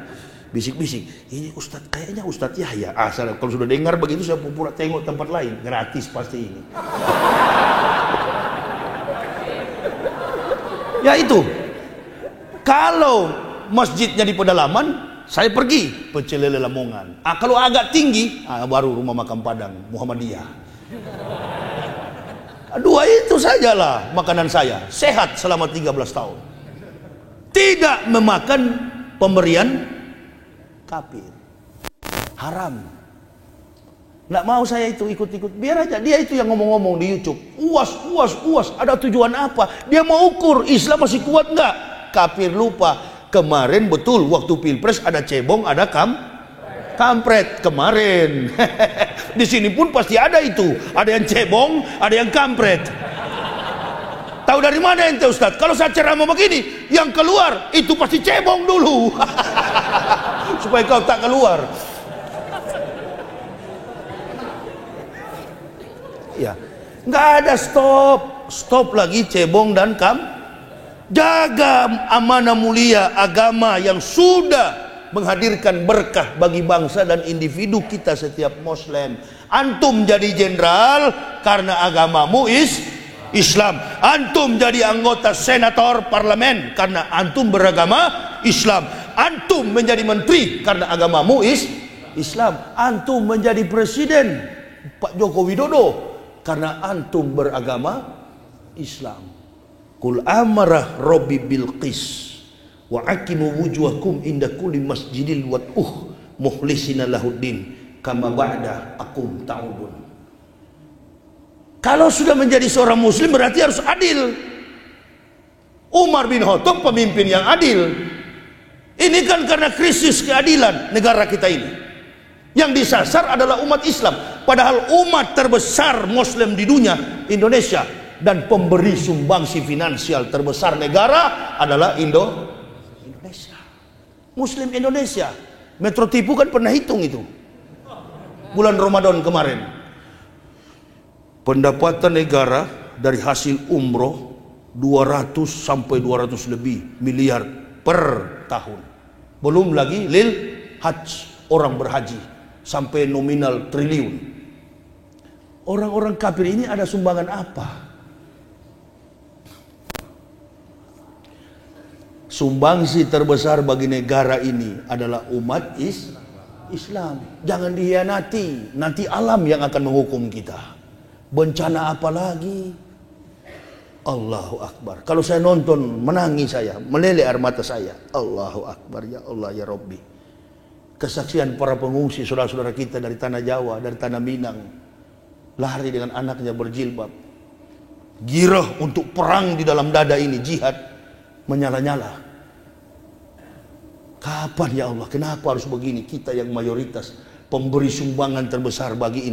bisik-bisik, ini Ustadz kayaknya Ustadz Yahya. Kalau sudah dengar begitu saya pura tengok tempat lain, gratis pasti ini. Ya itu, kalau masjidnya di pedalaman, saya pergi pecel lele Lamongan. Kalau agak tinggi, baru rumah makan Padang Muhammadiyah. 2 itu sajalah makanan saya. Sehat selama 13 tahun. Tidak memakan pemberian kafir. Haram. Nggak mau saya itu ikut-ikut. Biar aja dia itu yang ngomong-ngomong di YouTube. UAS. Ada tujuan apa? Dia mau ukur Islam masih kuat nggak? Kafir lupa. Kemarin betul waktu pilpres ada cebong, ada kampret kemarin. Di sini pun pasti ada itu. Ada yang cebong, ada yang kampret. Tahu dari mana ente Ustadz? Kalau saya ceramah begini, yang keluar itu pasti cebong dulu. Supaya kau tak keluar. Ya, nggak ada stop lagi cebong dan Jaga amanah mulia agama yang sudah menghadirkan berkah bagi bangsa dan individu kita setiap Muslim. Antum jadi jenderal karena agamamu Islam. Antum jadi anggota senator parlemen karena antum beragama Islam. Antum menjadi menteri karena agamamu Islam. Antum menjadi presiden Pak Joko Widodo karena antum beragama Islam. Qul amarah Rabbi bil qis wa aqimu wujuhakum inda kulli masjidil wad'uh mukhlisina lahuddin kama ba'da akum ta'udun. Kalau sudah menjadi seorang muslim berarti harus adil. Umar bin Khattab pemimpin yang adil. Ini kan karena krisis keadilan negara kita ini. Yang disasar adalah umat Islam. Padahal umat terbesar Muslim di dunia, Indonesia, dan pemberi sumbangsi finansial terbesar negara adalah Indonesia. Muslim Indonesia. Metro TV kan pernah hitung itu. Bulan Ramadan kemarin. Pendapatan negara dari hasil umroh 200 sampai 200 lebih miliar per tahun. Belum lagi lil hajj, orang berhaji sampai nominal triliun. Orang-orang kafir ini ada sumbangan apa? Sumbangsi terbesar bagi negara ini adalah umat Islam. Jangan dihianati, nanti alam yang akan menghukum kita. Bencana apa lagi? Allahu Akbar. Kalau saya nonton, menangis saya, meleleh air mata saya. Allahu Akbar, ya Allah, ya Rabbi. Kesaksian para pengungsi, saudara-saudara kita dari tanah Jawa, dari tanah Minang, lari dengan anaknya berjilbab, girah untuk perang di dalam dada ini, jihad, menyala-nyala. Kapan ya Allah, kenapa harus begini? Kita yang mayoritas pemberi sumbangan terbesar bagi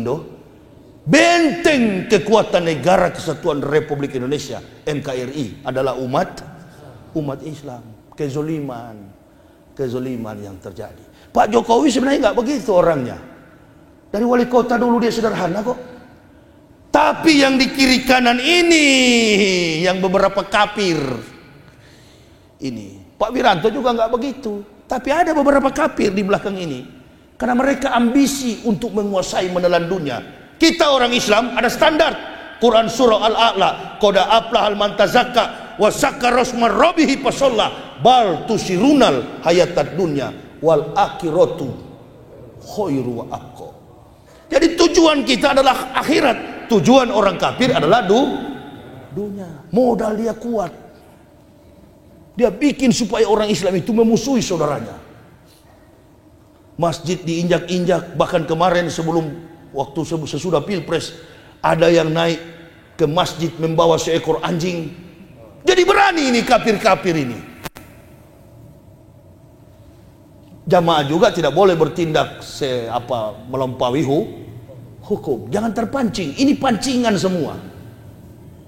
benteng kekuatan negara kesatuan Republik Indonesia, NKRI, adalah umat Islam. Kezoliman yang terjadi. Pak Jokowi sebenarnya nggak begitu orangnya. Dari wali kota dulu dia sederhana kok. Tapi yang di kiri kanan ini, yang beberapa kafir ini, Pak Wiranto juga nggak begitu. Tapi ada beberapa kafir di belakang ini, karena mereka ambisi untuk menguasai, menelan dunia. Kita orang Islam ada standar. Quran surah Al-A'la, qad aflahal man tazakka wa sakkara rasma rabbih fasalla bal tusirunal hayatad dunya wal akhiratu khairu wa abqa. Jadi tujuan kita adalah akhirat. Tujuan orang kafir adalah dunia. Modal dia kuat. Dia bikin supaya orang Islam itu memusuhi saudaranya. Masjid diinjak-injak. Bahkan kemarin sesudah Pilpres, ada yang naik ke masjid membawa seekor anjing. Jadi berani ini kafir-kafir ini. Jamaah juga tidak boleh bertindak melampaui hukum. Jangan terpancing. Ini pancingan semua.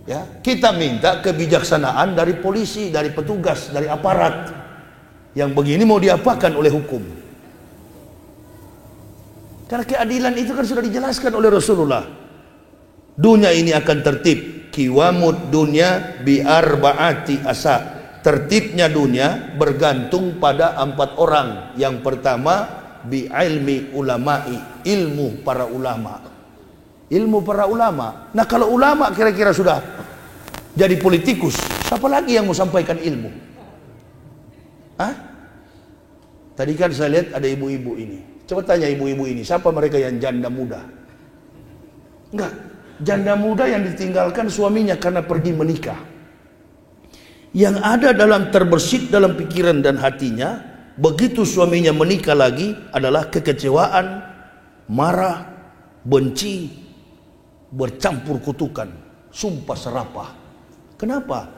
Ya, kita minta kebijaksanaan dari polisi, dari petugas, dari aparat. Yang begini mau diapakan oleh hukum? Karena keadilan itu kan sudah dijelaskan oleh Rasulullah. Dunia ini akan tertib. Kiwamud dunia bi'arba'ati asa. Tertibnya dunia bergantung pada 4 orang. Yang pertama, bi'ilmi ulama'i, ilmu para ulama. Ilmu para ulama. Nah, kalau ulama kira-kira sudah jadi politikus, siapa lagi yang mau sampaikan ilmu? Tadi kan saya lihat ada ibu-ibu ini. Coba tanya ibu-ibu ini, siapa mereka yang janda muda? Enggak, janda muda yang ditinggalkan suaminya karena pergi menikah. Yang ada terbersit dalam pikiran dan hatinya, begitu suaminya menikah lagi adalah kekecewaan, marah, benci, bercampur kutukan, sumpah serapah. Kenapa?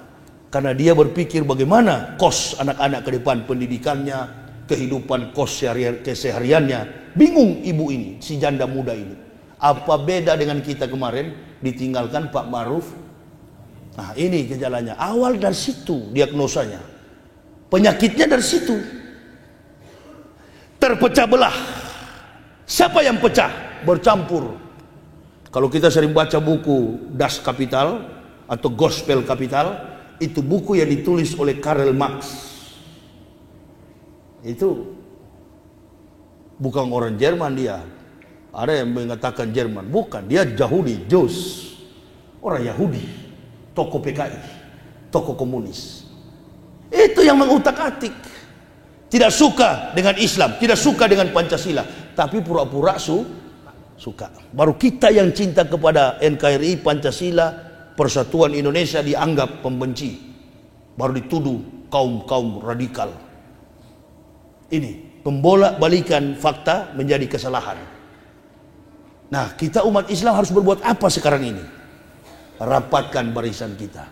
Karena dia berpikir bagaimana kos anak-anak ke depan, pendidikannya, kehidupan kos kesehariannya. Bingung ibu ini, si janda muda ini. Apa beda dengan kita kemarin ditinggalkan Pak Maruf? Nah, ini gejalanya. Awal dari situ diagnosanya. Penyakitnya dari situ. Terpecah belah. Siapa yang pecah? Bercampur. Kalau kita sering baca buku Das Kapital atau Gospel Kapital, itu buku yang ditulis oleh Karl Marx. Itu bukan orang Jerman dia. Ada yang mengatakan Jerman, bukan, dia Yahudi, Jews. Orang Yahudi, tokoh PKI, tokoh komunis. Itu yang mengutak-atik. Tidak suka dengan Islam, tidak suka dengan Pancasila, tapi pura-pura suka. Baru kita yang cinta kepada NKRI, Pancasila, Persatuan Indonesia dianggap pembenci. Baru dituduh kaum radikal. Ini pembolak-balikan fakta menjadi kesalahan. Nah, kita umat Islam harus berbuat apa sekarang ini? Rapatkan barisan kita.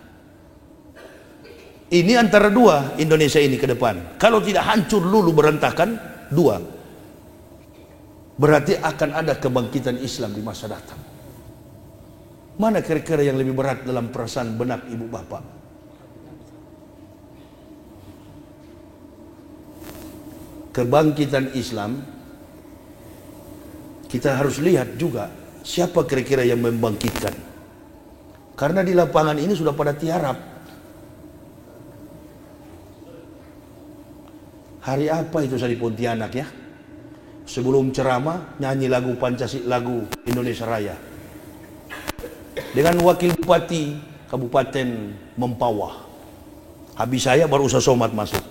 Ini antara dua Indonesia ini ke depan. Kalau tidak hancur lulu berantakan, dua. Berarti akan ada kebangkitan Islam di masa datang. Mana kira-kira yang lebih berat dalam perasaan benak ibu bapak? Kebangkitan Islam, kita harus lihat juga siapa kira-kira yang membangkitkan. Karena di lapangan ini sudah pada tiarap. Hari apa itu saya di Pontianak ya? Sebelum ceramah nyanyi lagu Pancasila, lagu Indonesia Raya. Dengan wakil bupati Kabupaten Mempawah. Habis saya baru usah somat masuk.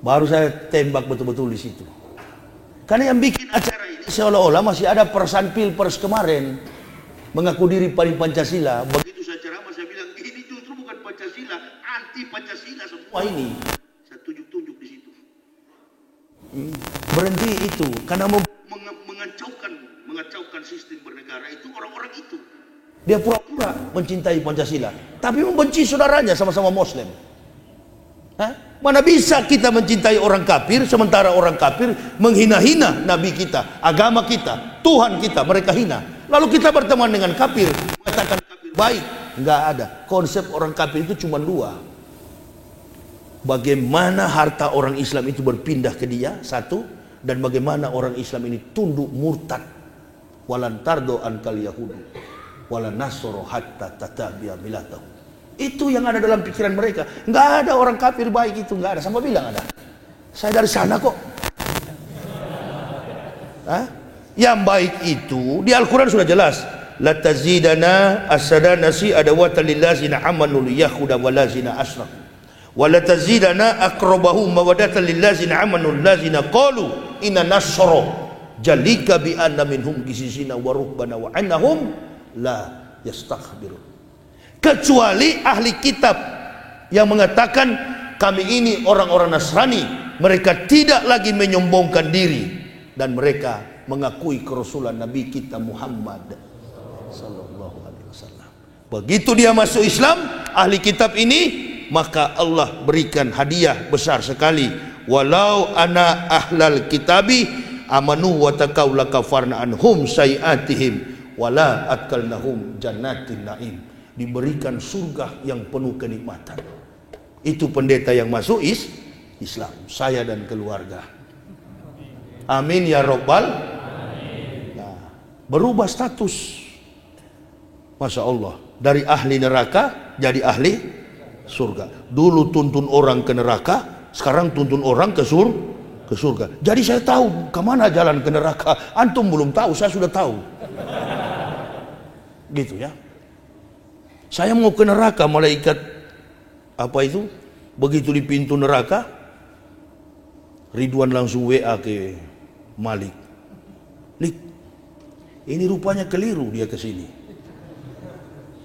Baru saya tembak betul-betul di situ. Karena yang bikin acara ini seolah-olah masih ada perasaan pilpres kemarin. Mengaku diri paling Pancasila. Begitu saya ceramah saya bilang ini justru bukan Pancasila, anti Pancasila semua ini. Tunjuk-tunjuk di situ. Berhenti itu karena mengacaukan sistem bernegara itu orang-orang itu. Dia pura-pura mencintai Pancasila, tapi membenci saudaranya sama-sama Muslim. Hah? Mana bisa kita mencintai orang kafir sementara orang kafir menghina-hina nabi kita, agama kita, Tuhan kita, mereka hina. Lalu kita berteman dengan kafir, mengatakan kafir baik. Enggak ada. Konsep orang kafir itu cuma dua. Bagaimana harta orang Islam itu berpindah ke dia, satu, dan bagaimana orang Islam ini tunduk murtad. Walan tardo ankal yahudu walan nasoro hatta tatabi'a milatahu. Itu yang ada dalam pikiran mereka. Enggak ada orang kafir baik itu, enggak ada. Sama bilang ada. Saya dari sana kok. Hah? Yang baik itu di Al-Quran sudah jelas. La tazidana as-sadanasi adawatan lillazina amanu liyahuda walazina asraku. Wala tazidana aqrabahum mawaddatan lillazina amanu allazina qalu inna nasra jalika bi anna minhum qisisina wa rubbana wa annahum la yastakhbirun. Kecuali ahli kitab yang mengatakan kami ini orang-orang Nasrani, mereka tidak lagi menyombongkan diri dan mereka mengakui kerasulan Nabi kita Muhammad sallallahu alaihi wasallam. Begitu dia masuk Islam, ahli kitab ini, maka Allah berikan hadiah besar sekali. Walau ana ahlal kitabi amanu wa taqaw lakafarna anhum sayiatihim wala adkalnahum jannatin naim. Diberikan surga yang penuh kenikmatan. Itu pendeta yang masuk Islam, saya dan keluarga. Amin ya robbal. Nah, berubah status. Masya Allah, dari ahli neraka jadi ahli surga. Dulu tuntun orang ke neraka, sekarang tuntun orang ke surga. Jadi saya tahu kemana jalan ke neraka. Antum belum tahu, saya sudah tahu. Gitu ya. Saya mau ke neraka, malaikat apa itu? Begitu di pintu neraka, Ridwan langsung WA ke Malik. Lik, ini rupanya keliru dia ke sini.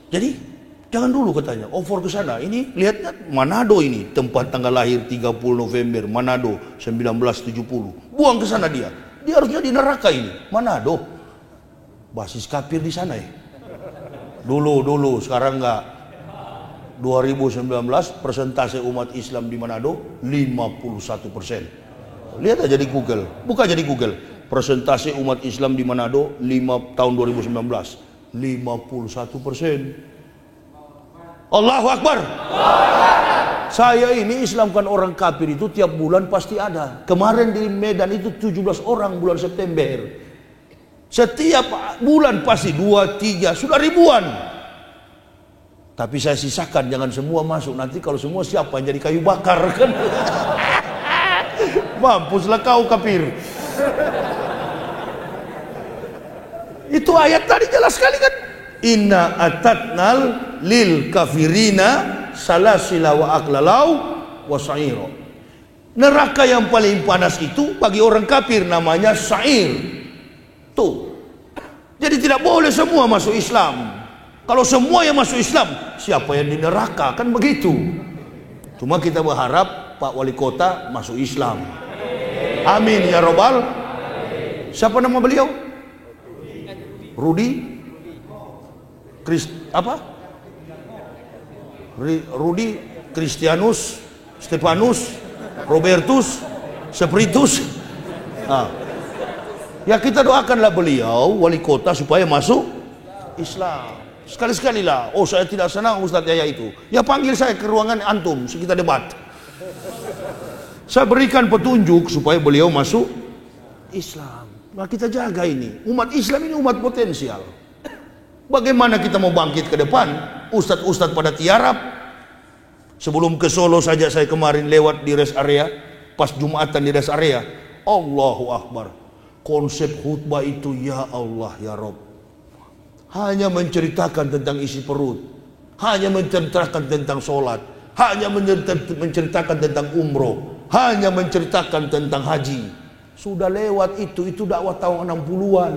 Jadi jangan dulu katanya, over ke sana. Ini lihatnya Manado ini, tempat tanggal lahir 30 November, Manado 1970. Buang ke sana dia. Dia harusnya di neraka ini, Manado. Basis kafir di sana ya. Dulu, sekarang enggak. 2019 persentase umat Islam di Manado 51%. Lihat aja di Google, buka aja di Google. Persentase umat Islam di Manado tahun 2019 51%. Allahu Akbar. Saya ini Islamkan orang kafir itu tiap bulan pasti ada. Kemarin di Medan itu 17 orang bulan September. Setiap bulan pasti 2, 3, sudah ribuan. Tapi saya sisakan, jangan semua masuk. Nanti kalau semua siapa yang jadi kayu bakar kan? Mampuslah kau kafir. Itu ayat tadi jelas sekali kan? Inna atatnal lil kafirina salasila wa aklalau wa sa'iro. Neraka yang paling panas itu bagi orang kafir namanya sa'ir. Tuh. Jadi tidak boleh semua masuk Islam. Kalau semua yang masuk Islam, siapa yang di neraka? Kan begitu. Cuma kita berharap Pak Wali Kota masuk Islam. Amin ya robbal. Siapa nama beliau? Rudi Rudi Christianus, Stefanus, Robertus, Spiritus. Nah, ya kita doakanlah beliau wali kota supaya masuk Islam. Sekali-sekali lah. Oh, saya tidak senang Ustadz Yahya itu. Ya panggil saya ke ruangan antum, kita debat. Saya berikan petunjuk supaya beliau masuk Islam. Nah, kita jaga ini. Umat Islam ini umat potensial. Bagaimana kita mau bangkit ke depan? Ustadz-ustadz pada tiarap. Sebelum ke Solo saja saya kemarin lewat di rest area, pas Jumatan di rest area. Allahu Akbar. Konsep khutbah itu ya Allah ya Rob. Hanya menceritakan tentang isi perut, hanya menceritakan tentang sholat, hanya menceritakan tentang umroh, hanya menceritakan tentang haji. Sudah lewat itu dakwah tahun 60-an.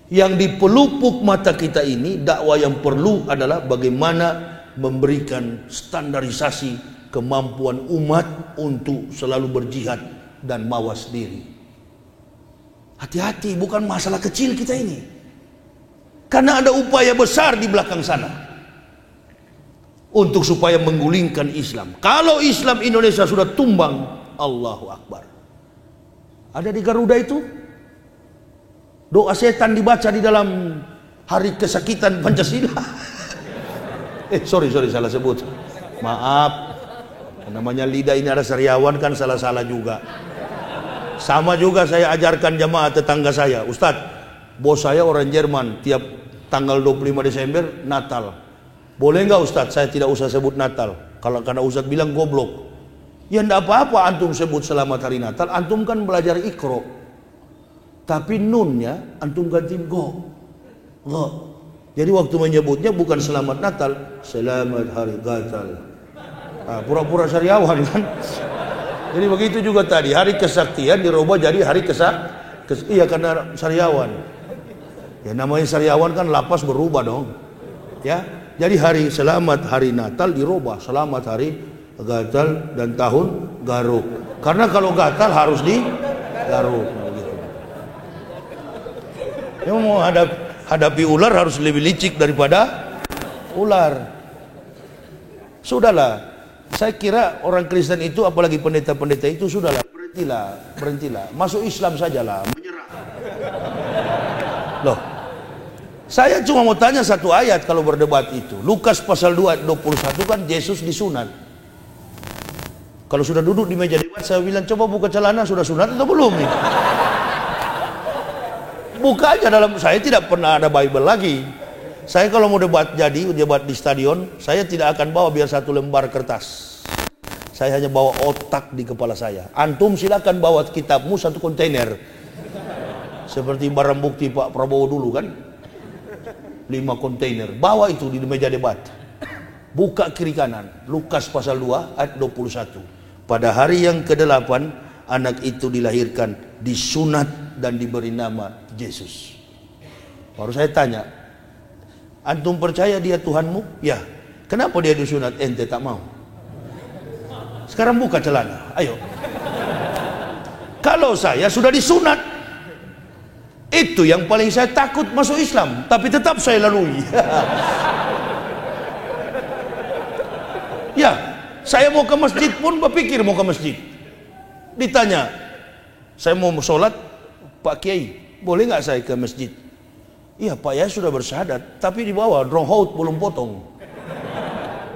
Yang di pelupuk mata kita ini, dakwah yang perlu adalah bagaimana memberikan standarisasi kemampuan umat untuk selalu berjihad dan mawas diri. Hati-hati, bukan masalah kecil kita ini. Karena ada upaya besar di belakang sana untuk supaya menggulingkan Islam. Kalau Islam Indonesia sudah tumbang, Allahu Akbar. Ada di Garuda itu doa setan dibaca di dalam hari kesakitan Pancasila. Sorry salah sebut. Maaf. Namanya lidah ini ada sariawan kan salah-salah juga. Sama juga saya ajarkan jamaah tetangga saya. Ustadz, bos saya orang Jerman, tiap tanggal 25 Desember Natal. Boleh nggak Ustadz saya tidak usah sebut Natal? Karena Ustadz bilang goblok. Ya enggak apa-apa antum sebut selamat hari Natal, antum kan belajar Iqra. Tapi nunnya antum ganti go. Jadi waktu menyebutnya bukan selamat Natal, selamat hari Natal. Nah, pura-pura sariawan kan. Jadi begitu juga tadi, hari kesaktian dirubah jadi hari iya karena sariawan. Ya namanya sariawan kan lapas berubah dong. Ya, jadi hari selamat hari Natal dirubah selamat hari Gatal dan tahun Garuk. Karena kalau Gatal harus di Garuk begitu. Yang mau hadapi ular harus lebih licik daripada ular. Sudahlah. Saya kira orang Kristen itu, apalagi pendeta-pendeta itu, sudahlah, berhentilah. Masuk Islam sajalah, menyerah. Loh, saya cuma mau tanya satu ayat kalau berdebat itu. Lukas pasal 2 ayat 21 kan Yesus disunat. Kalau sudah duduk di meja debat, saya bilang coba buka celana, sudah sunat atau belum nih? Buka aja dalam, saya tidak pernah ada Bible lagi. Saya kalau mau debat di stadion, saya tidak akan bawa biar satu lembar kertas. Saya hanya bawa otak di kepala saya. Antum silakan bawa kitabmu satu kontainer. Seperti barang bukti Pak Prabowo dulu kan. 5 kontainer. Bawa itu di meja debat. Buka kiri kanan. Lukas pasal 2 ayat 21. Pada hari yang ke-8, anak itu dilahirkan, disunat dan diberi nama Yesus. Baru saya tanya, antum percaya dia Tuhanmu? Ya. Kenapa dia disunat? Ente tak mau. Sekarang buka celana. Ayo. Kalau saya sudah disunat, itu yang paling saya takut masuk Islam. Tapi tetap saya lalui. Ya. Saya mau ke masjid pun berpikir mau ke masjid. Ditanya, saya mau sholat, Pak Kiai, boleh nggak saya ke masjid? Iya Pak ya sudah bersyahadat, tapi di bawah rohaut belum potong.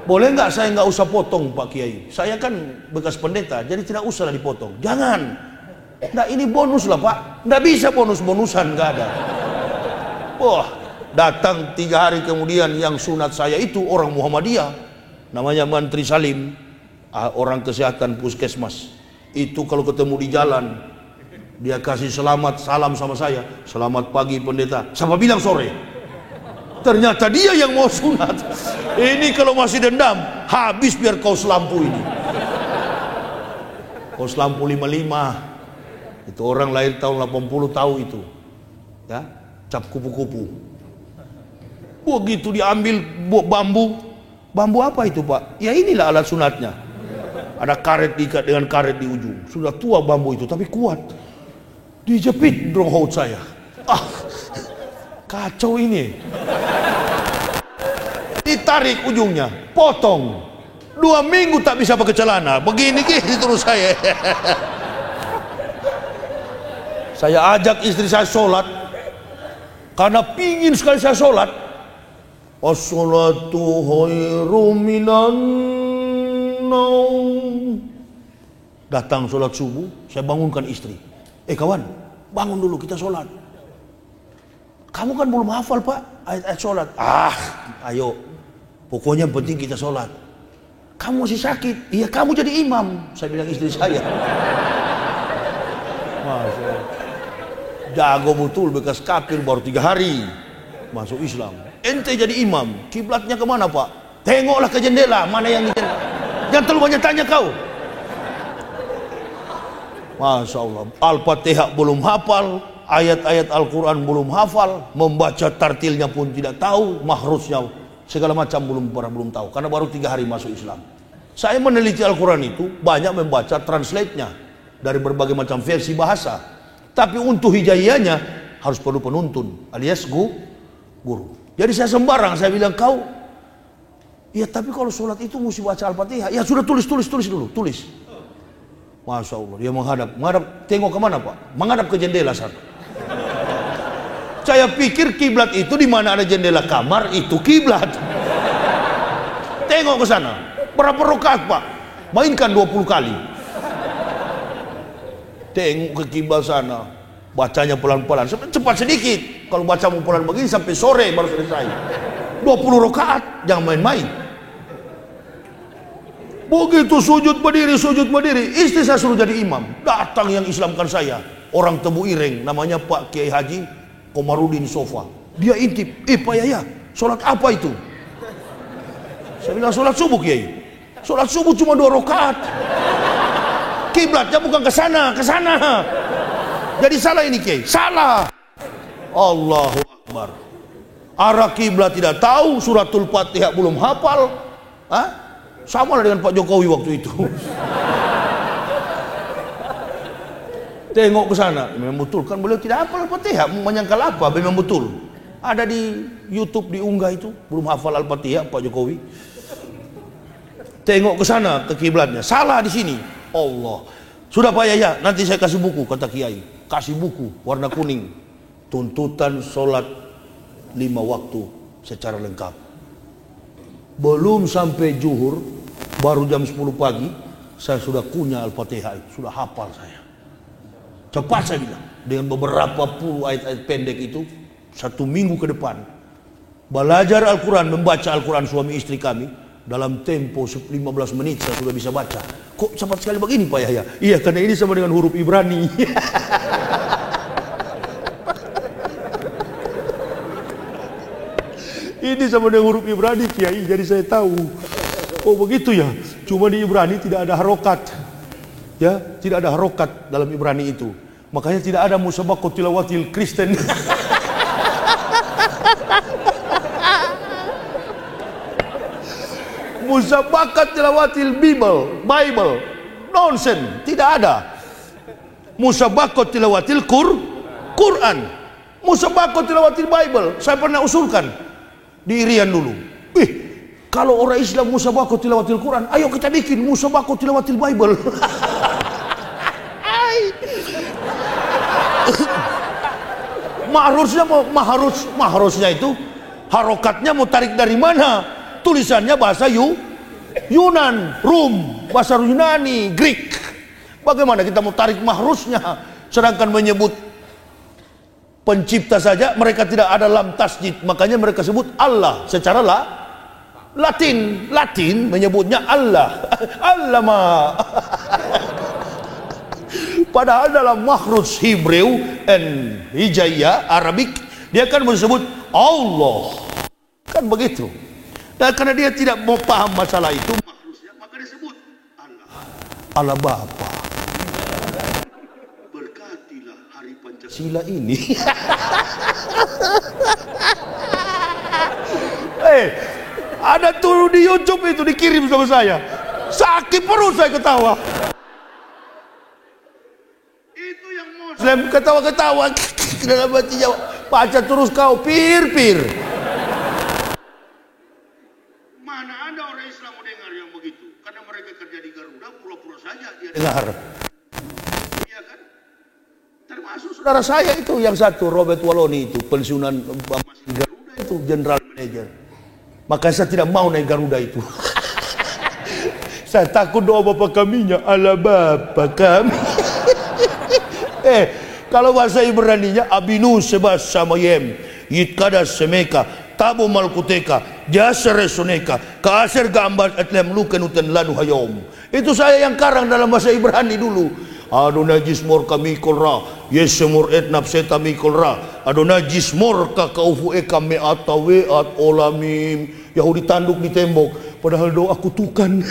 Boleh nggak saya nggak usah potong Pak Kiai? Saya kan bekas pendeta, jadi tidak usah dipotong. Jangan. Nah ini bonus lah Pak. Nggak bisa bonus-bonusan, nggak ada. Wah, datang 3 hari kemudian yang sunat saya itu orang Muhammadiyah, namanya Mantri Salim, orang kesehatan puskesmas. Itu kalau ketemu di jalan, dia kasih selamat salam sama saya. Selamat pagi pendeta. Sama bilang sore. Ternyata dia yang mau sunat. Ini kalau masih dendam, habis biar kaos lampu ini. Kaos lampu 55. Itu orang lahir tahun 80 tahu itu. Ya, cap kupu-kupu. Begitu diambil bambu. Bambu apa itu Pak? Ya inilah alat sunatnya. Ada karet diikat dengan karet di ujung. Sudah tua bambu itu tapi kuat. Dijepit rohaut saya. Kacau ini. ditarik ujungnya, potong. 2 minggu tak bisa pakai celana, begini terus saya. Saya ajak istri saya sholat, karena pingin sekali saya sholat. As-sholatu khairum minan naum. Datang sholat subuh, saya bangunkan istri. Kawan, bangun dulu kita sholat. Kamu kan belum hafal pak ayat-ayat sholat. Ayo, pokoknya yang penting kita sholat. Kamu masih sakit, iya kamu jadi imam. Saya bilang istri saya. Masya Allah. Jago betul, bekas kafir baru 3 hari masuk Islam. Ente jadi imam, kiblatnya kemana pak? Tengoklah ke jendela, mana yang di jendela. Jangan terlalu banyak tanya kau. Masya Allah, Al-Fatihah belum hafal, ayat-ayat Al-Quran belum hafal, membaca tartilnya pun tidak tahu, mahrusnya segala macam belum tahu, karena baru 3 hari masuk Islam. Saya meneliti Al-Quran itu banyak membaca translate-nya dari berbagai macam versi bahasa, tapi untuk hijayahnya harus perlu penuntun alias guru. Jadi saya sembarang, saya bilang kau, ya tapi kalau sholat itu mesti baca Al-Fatihah. Ya sudah tulis dulu, tulis. Masya Allah, dia menghadap, tengok kemana pak? Menghadap ke jendela sana. Saya pikir kiblat itu di mana ada jendela kamar itu kiblat. Tengok ke sana. Berapa rakaat pak? Mainkan 20 kali. Tengok ke kiblat sana. Bacanya pelan-pelan, cepat sedikit. Kalau baca pelan begini sampai sore baru selesai. 20 rakaat, jangan main-main. Begitu sujud berdiri, istri saya suruh jadi imam. Datang yang Islamkan saya, orang Tebu Ireng, namanya Pak Kiai Haji Komarudin Sofa. Dia intip, Pak Yaya, sholat apa itu? Saya bilang sholat subuh Kiai. Sholat subuh cuma 2 rakaat. Kiblatnya bukan ke sana. Jadi salah ini Kiai, salah. Allahu Akbar. Arah kiblat tidak tahu, suratul Fatihah belum hafal. Sama lah dengan Pak Jokowi waktu itu. Tengok ke sana, memang betul kan beliau tidak hafal Al-Fatihah, menyangkal apa? Memang betul. Ada di YouTube diunggah itu, belum hafal Al-Fatihah Pak Jokowi. Tengok ke sana ke kiblatnya, salah di sini. Allah. Sudah Pak Yaya, nanti saya kasih buku, kata Kiai. Kasih buku warna kuning. Tuntutan sholat 5 waktu secara lengkap. Belum sampai zuhur, baru jam 10 pagi, saya sudah kunyah Al-Fatihah, sudah hafal saya. Cepat saya bilang, dengan beberapa puluh ayat-ayat pendek itu, 1 minggu ke depan, belajar Al-Quran, membaca Al-Quran suami istri kami, dalam tempo 15 menit saya sudah bisa baca. Kok cepat sekali begini Pak Yahya? Iya, karena ini sama dengan huruf Ibrani. Ini sama dengan huruf Ibrani Kiai, jadi saya tahu. Oh begitu ya, cuma di Ibrani tidak ada harokat. Ya, tidak ada harokat dalam Ibrani itu. Makanya tidak ada musabaqah tilawatil Kristen. Musabaqah tilawatil Bible, nonsense, tidak ada. Musabaqah tilawatil Quran. Musabaqah tilawatil Bible, saya pernah usulkan di Irian dulu. Kalau orang Islam musabaqah tilawatil Quran, ayo kita bikin musabaqah tilawatil Bible. Maharusnya itu harokatnya mau tarik dari mana? Tulisannya bahasa Yunan, Rum, bahasa Yunani, Greek. Bagaimana kita mau tarik mahrusnya? Sedangkan menyebut pencipta saja mereka tidak ada lam tasjid, makanya mereka sebut Allah secara Latin menyebutnya Allah. Allama. Padahal dalam makhrus Hebrew and Hijaiyah Arabik dia kan menyebut Allah. Kan begitu. Dan karena dia tidak mau paham masalah itu makhrusnya, maka disebut Allah. Allah Bapa. Berkatilah hari Pancasila ini. Ada tuh di YouTube itu dikirim sama saya. Sakit perut saya ketawa. Itu yang Muslim ketawa-ketawa dalam hatinya. Baca terus kau pir. Mana ada orang Islam mendengar yang begitu? Karena mereka kerja di Garuda, pura-pura saja dia dengar. Iya kan? Termasuk saudara saya itu yang satu, Robert Waloni itu, pensiunan Garuda itu, general manager. Maka saya tidak mau naik Garuda itu. Saya takut doa bapak kaminya, ala bapak kami. Kalau bahasa Ibraninya, abinu sebas samayem, yitkada semeka, tabu malkuteka, jasa resoneka, kaaser gambar atlem luken uten lanu hayom. Itu saya yang karang dalam bahasa Ibrani dulu. Adonai jismor kami kolra, yesemur et nafseta mi kolra, Adonai jismor ka kaufu eka me atawe at olamim. Yahudi tanduk di tembok, padahal doa kutukan.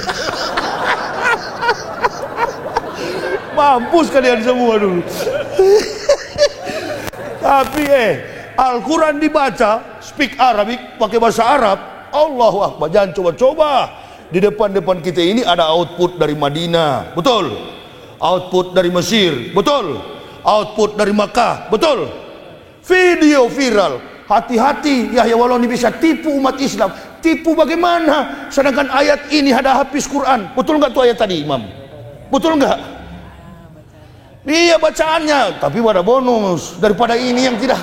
Mampus kalian semua dulu. Tapi Al-Quran dibaca, speak Arabic, pakai bahasa Arab. Allahu Akbar, jangan coba-coba. Di depan-depan kita ini ada output dari Madinah, betul. Output dari Mesir, betul. Output dari Makkah, betul. Video viral. Hati-hati, Yahya Waloni bisa tipu umat Islam. Tipu bagaimana? Sedangkan ayat ini ada hafiz Quran. Betul nggak tuh ayat tadi, Imam? Betul nggak? Iya bacaannya, tapi pada bonus daripada ini yang tidak.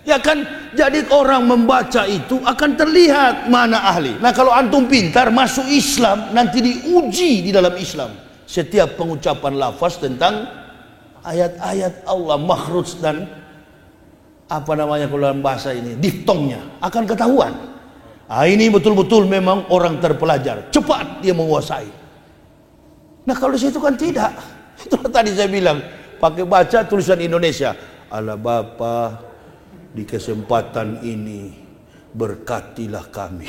Ya kan, jadi orang membaca itu akan terlihat mana ahli. Nah kalau antum pintar masuk Islam, nanti diuji di dalam Islam. Setiap pengucapan lafaz tentang ayat-ayat Allah, makhraj dan apa namanya kalau dalam bahasa ini, diftongnya akan ketahuan. Nah, ini betul-betul memang orang terpelajar, cepat dia menguasai. Nah kalau di situ kan tidak. Itulah tadi saya bilang, pakai baca tulisan Indonesia. Ala Bapa, di kesempatan ini berkatilah kami.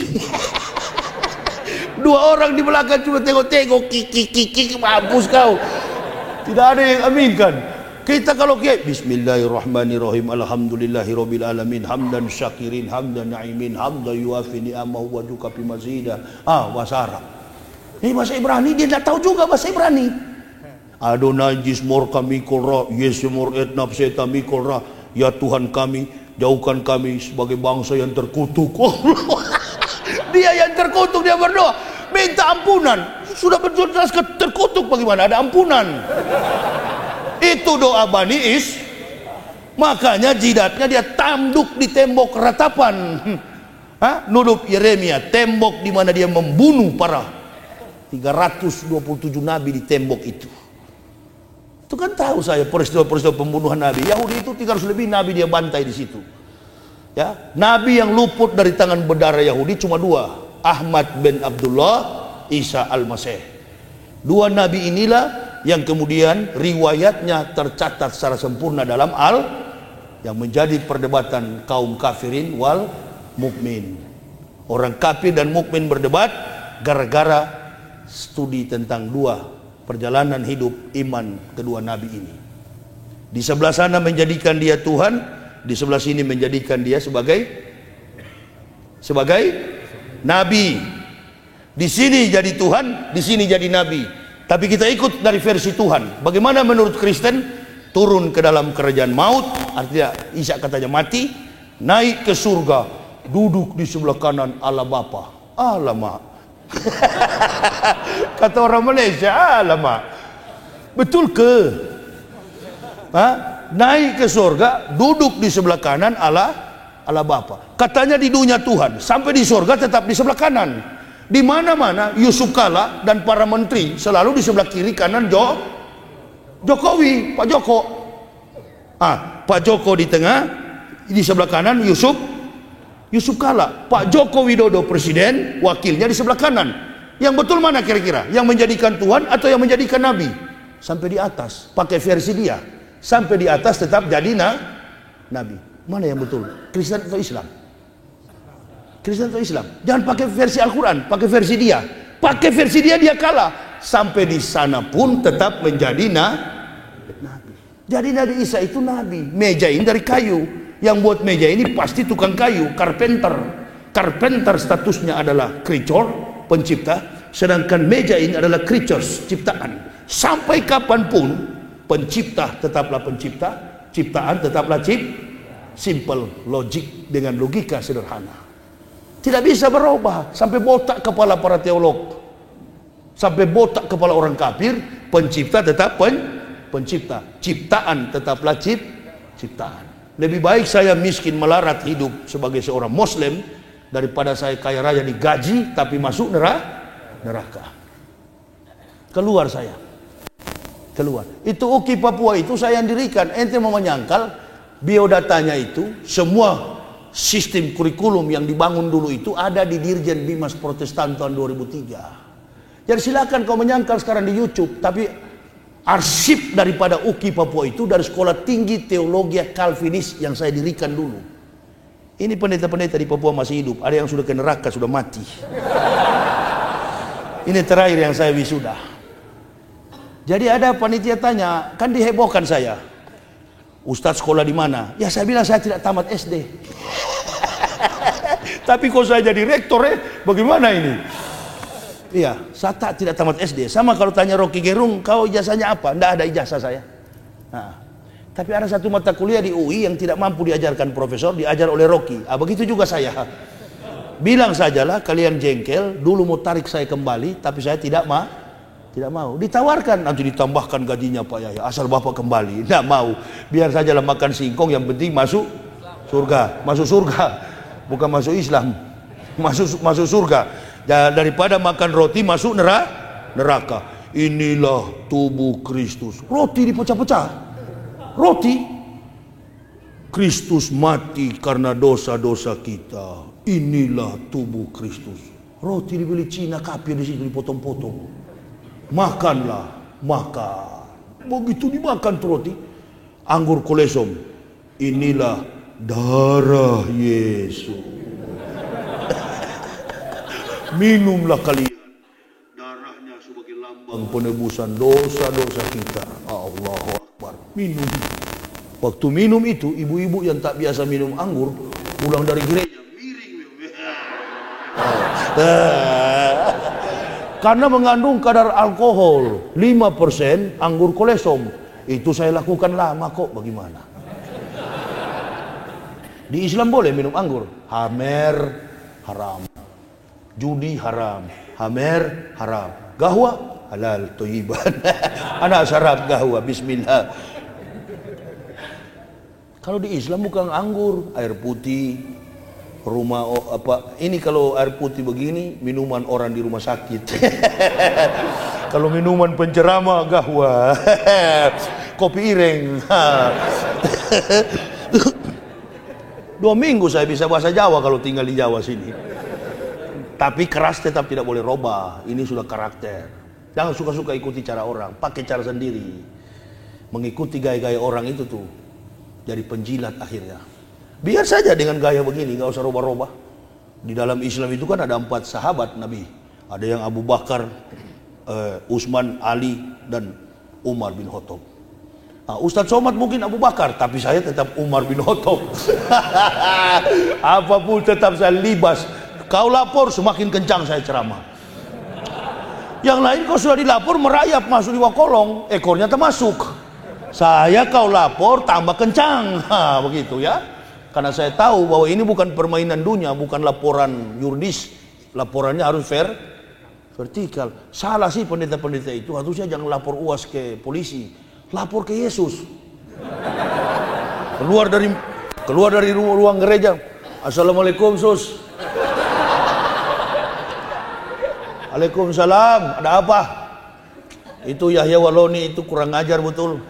Dua orang di belakang cuma tengok-tengok, kiki, mampus kau. Tidak ada yang aminkan. Kita kalau kayak Bismillahirrahmanirrahim, Alhamdulillahirabbil alamin, hamdan syakirin, hamdan na'imin, hamdan yuafi ni'amahu wa dukafi mazida. Bahasa Arab. Ini bahasa Ibrani, dia tidak tahu juga bahasa Ibrani. Adonai jismor kami kolra, yesemor et nafseta mi kolra. Ya Tuhan kami, jauhkan kami sebagai bangsa yang terkutuk. Dia yang terkutuk, dia berdoa minta ampunan. Sudah berjelas terkutuk, bagaimana ada ampunan? Itu doa Bani Is. Makanya jidatnya dia tanduk di tembok ratapan. Nudup Yeremia, tembok di mana dia membunuh para 327 nabi di tembok itu. Itu kan tahu saya peristiwa-peristiwa pembunuhan nabi. Yahudi itu 300 lebih nabi dia bantai di situ. Ya, nabi yang luput dari tangan berdarah Yahudi cuma dua, Ahmad bin Abdullah, Isa al-Masih. Dua nabi inilah yang kemudian riwayatnya tercatat secara sempurna dalam yang menjadi perdebatan kaum kafirin wal mukmin. Orang kafir dan mukmin berdebat gara-gara studi tentang dua perjalanan hidup iman kedua nabi ini. Di sebelah sana menjadikan dia Tuhan, di sebelah sini menjadikan dia sebagai nabi. Di sini jadi Tuhan, di sini jadi nabi. Tapi kita ikut dari versi Tuhan. Bagaimana menurut Kristen? Turun ke dalam kerajaan maut, artinya Isa katanya mati, naik ke surga, duduk di sebelah kanan Allah Bapa. Alamak. Kata orang Malaysia, alamak. Betul ke? Naik ke surga, duduk di sebelah kanan Allah Bapa. Katanya di dunia Tuhan, sampai di surga tetap di sebelah kanan. Di mana-mana Yusuf Kala dan para menteri selalu di sebelah kiri kanan Jokowi, Pak Joko. Pak Joko di tengah, di sebelah kanan Yusuf Kala. Pak Joko Widodo presiden, wakilnya di sebelah kanan. Yang betul mana kira-kira? Yang menjadikan Tuhan atau yang menjadikan nabi? Sampai di atas, pakai versi dia. Sampai di atas tetap jadi nabi. Mana yang betul? Kristen atau Islam? Kristen atau Islam? Jangan pakai versi Al-Quran, pakai versi dia. Pakai versi dia, dia kalah. Sampai di sana pun tetap menjadi nabi. Jadi Nabi Isa itu nabi. Meja ini dari kayu. Yang buat meja ini pasti tukang kayu, carpenter. Carpenter statusnya adalah creature, pencipta. Sedangkan meja ini adalah creatures, ciptaan. Sampai kapanpun pencipta tetaplah pencipta, ciptaan tetaplah simple, logik dengan logika sederhana. Tidak bisa berubah. Sampai botak kepala para teolog. Sampai botak kepala orang kafir. Pencipta tetap pencipta. Ciptaan tetaplah ciptaan. Lebih baik saya miskin melarat hidup sebagai seorang Muslim daripada saya kaya raya digaji tapi masuk neraka. Keluar saya. Keluar. Itu UKI Papua itu saya yang dirikan. Ente mau menyangkal biodatanya itu semua sistem kurikulum yang dibangun dulu itu ada di Dirjen Bimas Protestan tahun 2003. Jadi silakan kau menyangkal sekarang di YouTube, tapi arsip daripada UKI Papua itu dari Sekolah Tinggi Teologi Calvinis yang saya dirikan dulu. Ini pendeta-pendeta di Papua masih hidup, ada yang sudah ke neraka, sudah mati. Ini terakhir yang saya wisuda. Jadi ada panitia tanya, kan dihebohkan saya. Ustadz sekolah di mana? Ya saya bilang saya tidak tamat SD. Tapi kok saya jadi rektor bagaimana ini? Iya, saya tidak tamat SD. Sama kalau tanya Rocky Gerung, kau ijazahnya apa? Tidak ada ijazah saya. Nah, tapi ada satu mata kuliah di UI yang tidak mampu diajarkan profesor, diajar oleh Rocky. Begitu juga saya. Bilang sajalah kalian jengkel, dulu mau tarik saya kembali, tapi saya tidak mau. Ditawarkan, nanti ditambahkan gajinya Pak Yahya, asal Bapak kembali. Tidak mau. Biar sajalah makan singkong, yang penting masuk surga. Masuk surga. Bukan masuk Islam. Masuk surga. Daripada makan roti masuk neraka. Inilah tubuh Kristus. Roti dipecah-pecah. Roti. Kristus mati karena dosa-dosa kita. Inilah tubuh Kristus. Roti dibeli Cina, kafir di situ dipotong-potong. Makanlah, makan. Begitu dimakan roti, anggur kolesom. Inilah darah Yesus. Minumlah kalian. Darahnya sebagai lambang penebusan dosa-dosa kita. Allahu Akbar. Minum. Waktu minum itu, ibu-ibu yang tak biasa minum anggur, pulang dari gereja, miring. Karena mengandung kadar alkohol 5% anggur kolesom. Itu saya lakukan lama kok, bagaimana? Di Islam boleh minum anggur. Hamer haram. Judi haram. Hamer haram. Gahwa halal thayyiban. Anak syarab gahwa, bismillah. Kalau di Islam bukan anggur, air putih. Ini kalau air putih begini minuman orang di rumah sakit. Kalau minuman penceramah gahwa. Kopi ireng. 2 minggu saya bisa bahasa Jawa kalau tinggal di Jawa sini. Tapi keras tetap tidak boleh robah. Ini sudah karakter. Jangan suka-suka ikuti cara orang, pakai cara sendiri. Mengikuti gaya-gaya orang itu tuh jadi penjilat akhirnya. Biar saja dengan gaya begini, nggak usah robah-robah. Di dalam Islam itu kan ada 4 sahabat Nabi. Ada yang Abu Bakar, Utsman, Ali, dan Umar bin Khattab. Ustadz Somad mungkin Abu Bakar, tapi saya tetap Umar bin Khattab. Apapun tetap saya libas. Kau lapor, semakin kencang saya ceramah. Yang lain kau sudah dilapor merayap masuk di kolong, ekornya termasuk. Saya kau lapor tambah kencang, begitu ya. Karena saya tahu bahwa ini bukan permainan dunia, bukan laporan yuridis. Laporannya harus vertikal. Salah sih pendeta-pendeta itu, harusnya jangan lapor UAS ke polisi. Lapor ke Yesus. Keluar dari ruang gereja. Assalamualaikum sus. Waalaikumsalam. Ada apa? Itu Yahya Waloni itu kurang ajar betul.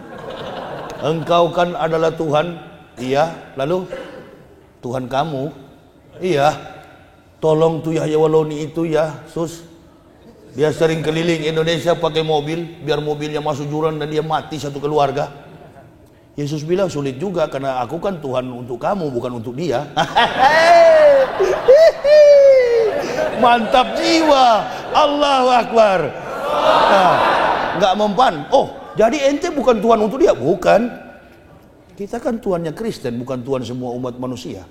Engkau kan adalah Tuhan. Iya. Lalu Tuhan kamu. Iya. Tolong tuh Yahya Waloni itu ya sus. Dia sering keliling Indonesia pakai mobil, biar mobilnya masuk jurang dan dia mati satu keluarga. Yesus bilang sulit juga karena aku kan Tuhan untuk kamu, bukan untuk dia. Mantap jiwa. Allahu Akbar. Nggak mempan. Oh, jadi ente bukan Tuhan untuk dia? Bukan. Kita kan Tuhannya Kristen, bukan Tuhan semua umat manusia.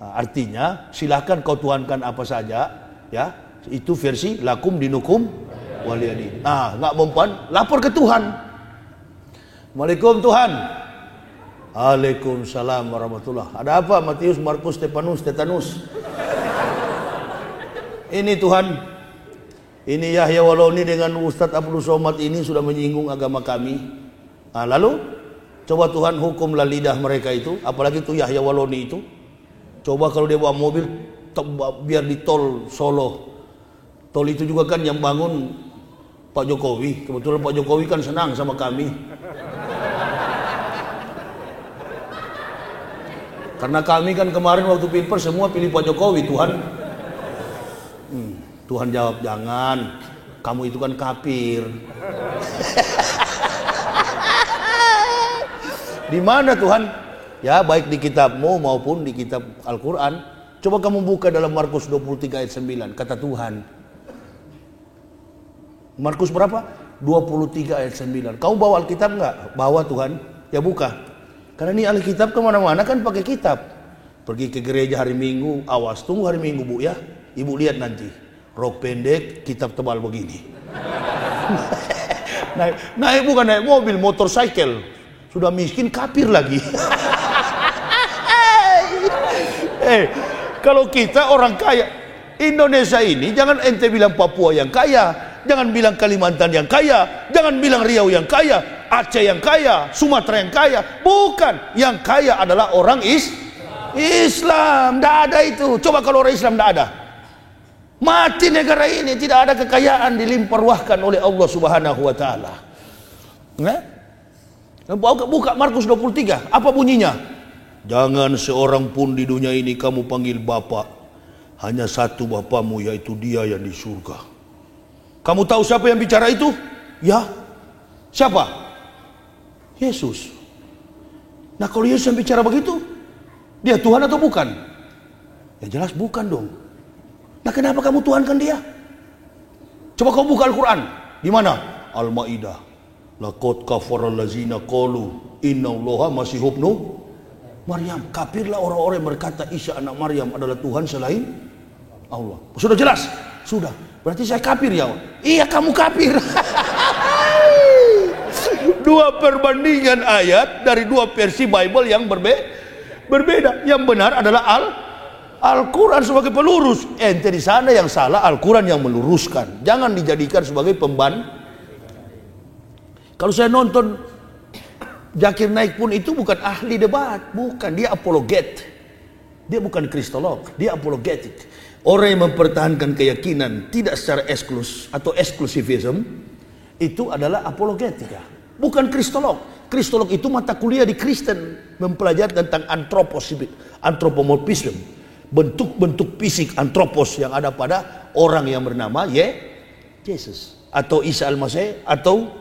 Artinya silahkan kau tuhankan apa saja, ya. Itu versi lakum dinukum waliyadin. Nggak mempan, lapor ke Tuhan. Waalaikumsalam Tuhan. Waalaikumsalam warahmatullah. Ada apa? Matius, Markus, Stefanus, Tetanus. Ini Tuhan, ini Yahya Waloni dengan Ustadz Abdul Somad ini sudah menyinggung agama kami. Nah, lalu coba Tuhan hukumlah lidah mereka itu, apalagi itu Yahya Waloni itu. Coba kalau dia bawa mobil biar di tol Solo. Tol itu juga kan yang bangun Pak Jokowi. Kebetulan Pak Jokowi kan senang sama kami. Karena kami kan kemarin waktu Pilpres semua pilih Pak Jokowi, Tuhan. Tuhan jawab, jangan. Kamu itu kan kafir. Di mana Tuhan? Ya, baik di kitabmu maupun di kitab Al-Quran. Coba kamu buka dalam Markus 23 ayat 9. Kata Tuhan. Markus berapa? 23 ayat 9. Kamu bawa Alkitab enggak? Bawa Tuhan. Ya buka. Karena ini Alkitab kemana-mana kan pakai kitab. Pergi ke gereja hari Minggu. Awas, tunggu hari Minggu Bu ya. Ibu lihat nanti. Rok pendek, kitab tebal begini. naik bukan naik mobil, motorcycle. Sudah miskin, kafir lagi. Kalau kita orang kaya, Indonesia ini jangan ente bilang Papua yang kaya, jangan bilang Kalimantan yang kaya, jangan bilang Riau yang kaya, Aceh yang kaya, Sumatera yang kaya. Bukan, yang kaya adalah orang Islam. Tidak ada itu. Coba kalau orang Islam tidak ada. Mati negara ini, tidak ada kekayaan dilimpah ruahkan oleh Allah Subhanahu wa taala. Buka Markus 23, apa bunyinya? Jangan seorang pun di dunia ini kamu panggil Bapak. Hanya satu Bapamu, yaitu Dia yang di surga. Kamu tahu siapa yang bicara itu? Ya. Siapa? Yesus. Nah, kalau Yesus yang bicara begitu, Dia Tuhan atau bukan? Ya jelas bukan dong. Nah, kenapa kamu tuhankan Dia? Coba kamu buka Al-Quran. Di mana? Al-Maidah. Laqad kafara allazina qalu innallaha masihun ibnu Maryam. Kafirlah orang-orang yang berkata Isa anak Maryam adalah Tuhan selain Allah. Sudah jelas? Sudah. Berarti saya kafir ya? Iya, kamu kafir. Dua perbandingan ayat dari dua versi Bible yang berbeda. Yang benar adalah Al-Quran sebagai pelurus. Ente di sana yang salah, Al-Quran yang meluruskan. Jangan dijadikan sebagai Kalau saya nonton Zakir Naik pun itu bukan ahli debat, bukan, dia apologet. Dia bukan kristolog, dia apologetik. Orang yang mempertahankan keyakinan tidak secara eksklusifisme itu adalah apologetika, bukan kristolog. Kristolog itu mata kuliah di Kristen, mempelajari tentang antropomorfisme, bentuk-bentuk fisik antropos yang ada pada orang yang bernama Yesus atau Isa Al-Masih atau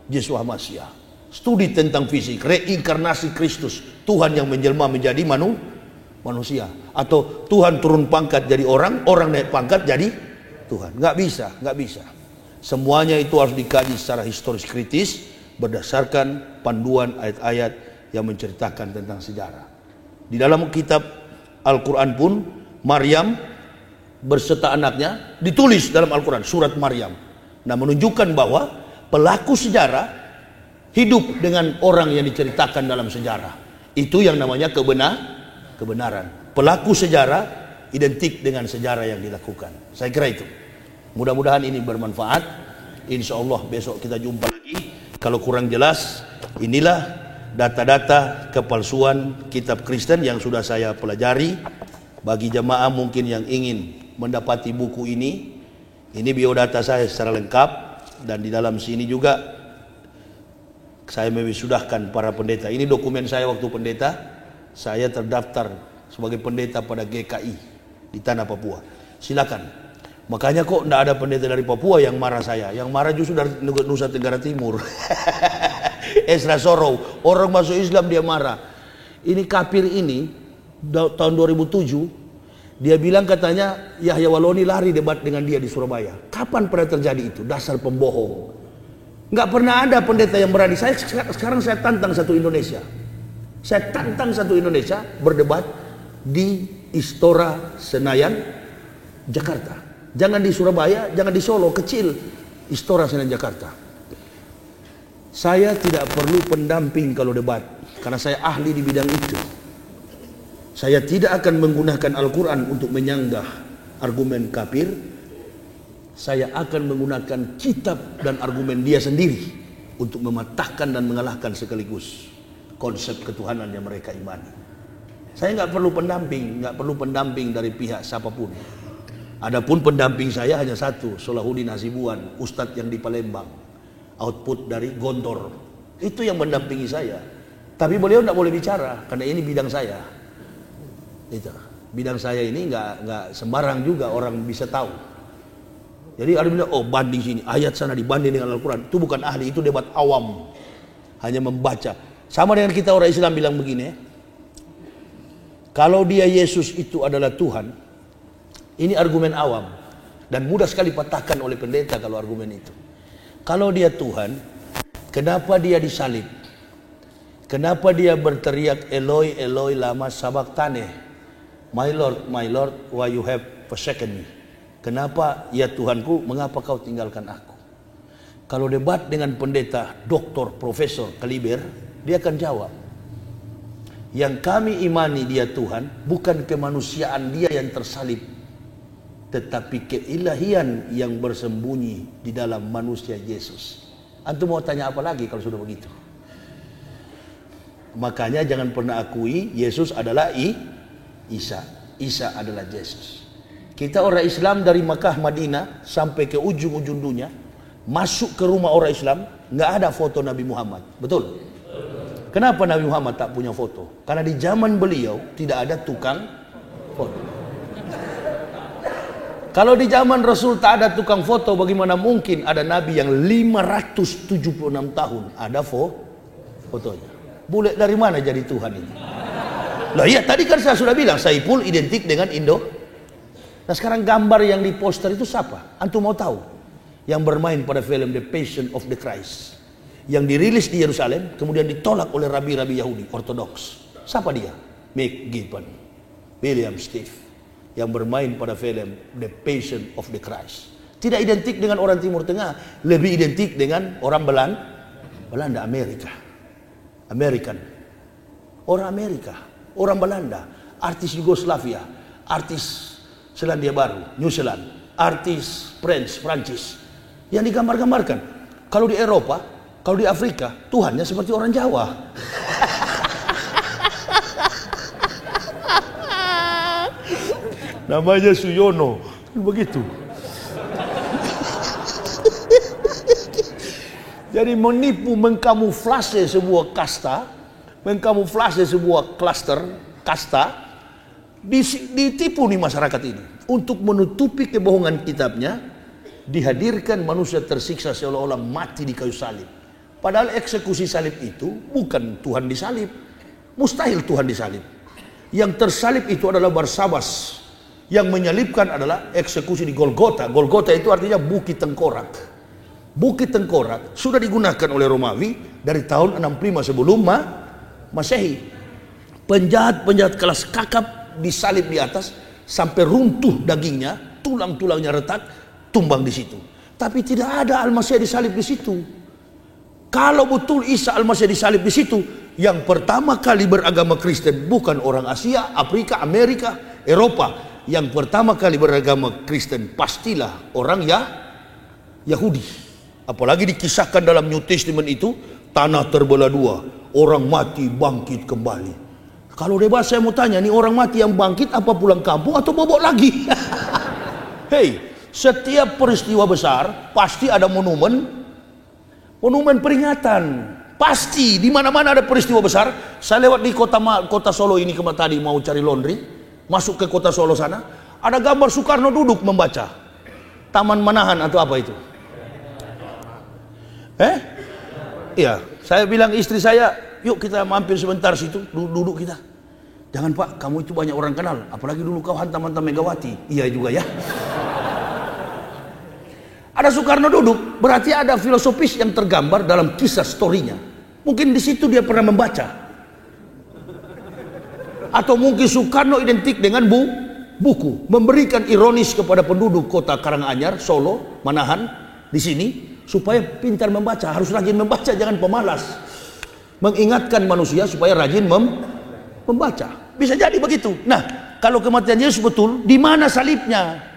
Yesus Masya. Studi tentang fisik, reinkarnasi Kristus, Tuhan yang menjelma menjadi manusia, atau Tuhan turun pangkat jadi orang naik pangkat jadi Tuhan. Nggak bisa. Semuanya itu harus dikaji secara historis kritis berdasarkan panduan ayat-ayat yang menceritakan tentang sejarah. Di dalam kitab Al-Quran pun Maryam berserta anaknya ditulis dalam Al-Quran, surat Maryam. Nah, menunjukkan bahwa pelaku sejarah hidup dengan orang yang diceritakan dalam sejarah. Itu yang namanya kebenaran. Pelaku sejarah identik dengan sejarah yang dilakukan. Saya kira itu. Mudah-mudahan ini bermanfaat. Insya Allah besok kita jumpa lagi. Kalau kurang jelas, inilah data-data kepalsuan kitab Kristen yang sudah saya pelajari. Bagi jemaah mungkin yang ingin mendapati buku ini biodata saya secara lengkap. Dan di dalam sini juga saya mewisudahkan para pendeta. Ini dokumen saya waktu pendeta. Saya terdaftar sebagai pendeta pada GKI di tanah Papua. Silakan. Makanya kok tidak ada pendeta dari Papua yang marah saya. Yang marah justru dari Nusa Tenggara Timur. Esra Sorow, orang masuk Islam dia marah. Ini kafir ini tahun 2007 dia bilang katanya Yahya Waloni lari debat dengan dia di Surabaya. Kapan pernah terjadi itu? Dasar pembohong. Nggak pernah ada pendeta yang berani. Sekarang saya tantang satu Indonesia. Saya tantang satu Indonesia berdebat di Istora Senayan, Jakarta. Jangan di Surabaya, jangan di Solo, kecil. Istora Senayan, Jakarta. Saya tidak perlu pendamping kalau debat, karena saya ahli di bidang itu. Saya tidak akan menggunakan Al-Quran untuk menyanggah argumen kafir, saya akan menggunakan kitab dan argumen dia sendiri untuk mematahkan dan mengalahkan sekaligus konsep ketuhanan yang mereka imani. Saya nggak perlu pendamping dari pihak siapapun. Adapun pendamping saya hanya satu, Solahuddin Hasibuan, Ustadz yang di Palembang, output dari Gontor. Itu yang mendampingi saya. Tapi beliau tidak boleh bicara karena ini bidang saya. Itu bidang saya ini nggak sembarang juga orang bisa tahu. Jadi ada bilang, oh banding sini, ayat sana dibanding dengan Al-Quran. Itu bukan ahli, itu debat awam, hanya membaca. Sama dengan kita orang Islam bilang begini, kalau dia Yesus itu adalah Tuhan, ini argumen awam dan mudah sekali patahkan oleh pendeta kalau argumen itu. Kalau dia Tuhan, kenapa dia disalib? Kenapa dia berteriak Eloi Eloi lama sabachthani? My Lord, why you have forsaken me? Kenapa ya Tuhanku, mengapa kau tinggalkan aku? Kalau debat dengan pendeta, doktor, profesor, kaliber, dia akan jawab, yang kami imani dia Tuhan, bukan kemanusiaan dia yang tersalib, tetapi keilahian yang bersembunyi di dalam manusia Yesus. Antum mau tanya apa lagi kalau sudah begitu? Makanya jangan pernah akui Yesus adalah Isa. Isa adalah Yesus. Kita orang Islam dari Makkah Madinah sampai ke ujung-ujung dunia, masuk ke rumah orang Islam, nggak ada foto Nabi Muhammad. Betul? Kenapa Nabi Muhammad tak punya foto? Karena di zaman beliau tidak ada tukang foto. Kalau di zaman Rasul tak ada tukang foto, bagaimana mungkin ada Nabi yang 576 tahun ada fotonya? Bule dari mana jadi Tuhan ini? Loh iya, tadi kan saya sudah bilang Saiful identik dengan Indo. Nah sekarang gambar yang di poster itu siapa? Antum mau tahu? Yang bermain pada film The Passion of the Christ, yang dirilis di Yerusalem, kemudian ditolak oleh rabi-rabi Yahudi Ortodoks. Siapa dia? Mick Gibbon, William Steve, yang bermain pada film The Passion of the Christ. Tidak identik dengan orang Timur Tengah, lebih identik dengan orang Belanda, American, orang Amerika, orang Belanda, artis Yugoslavia, artis Selandia Baru, New Zealand, artis Prancis, yang digambar-gambarkan. Kalau di Eropa, kalau di Afrika, Tuhannya seperti orang Jawa. Namanya Suyono, begitu. Jadi menipu, mengkamuflase sebuah kasta, mengkamuflase sebuah kasta, ditipu nih masyarakat ini. Untuk menutupi kebohongan kitabnya, dihadirkan manusia tersiksa seolah-olah mati di kayu salib. Padahal eksekusi salib itu bukan Tuhan disalib. Mustahil Tuhan disalib. Yang tersalib itu adalah Barsabas. Yang menyalibkan adalah eksekusi di Golgota. Golgota itu artinya Bukit Tengkorak. Bukit Tengkorak sudah digunakan oleh Romawi dari tahun 65 sebelum Masehi. Penjahat-penjahat kelas kakap disalib di atas sampai runtuh dagingnya, tulang-tulangnya retak, tumbang di situ. Tapi tidak ada Al-Masih disalib di situ. Kalau betul Isa Al-Masih disalib di situ, yang pertama kali beragama Kristen bukan orang Asia, Afrika, Amerika, Eropa. Yang pertama kali beragama Kristen pastilah orang Yahudi. Apalagi dikisahkan dalam New Testament itu, tanah terbelah dua, orang mati bangkit kembali. Kalau debat saya mau tanya, nih orang mati yang bangkit apa pulang kampung atau bobok lagi? Hei, setiap peristiwa besar pasti ada monumen peringatan. Pasti di mana-mana ada peristiwa besar. Saya lewat di kota Solo ini kemarin tadi mau cari laundry, masuk ke kota Solo sana, ada gambar Soekarno duduk membaca. Taman Manahan atau apa itu? Iya, saya bilang istri saya, yuk kita mampir sebentar situ, duduk kita. Jangan Pak, kamu itu banyak orang kenal, apalagi dulu kau hantam-hantam Megawati. Iya juga ya. Ada Soekarno duduk, berarti ada filosofis yang tergambar dalam kisah storynya. Mungkin di situ dia pernah membaca. Atau mungkin Soekarno identik dengan buku, memberikan ironis kepada penduduk kota Karanganyar, Solo, Manahan, di sini, supaya pintar membaca, harus rajin membaca, jangan pemalas. Mengingatkan manusia supaya rajin membaca. Bisa jadi begitu. Nah, kalau kematian Yesus betul, di mana salibnya?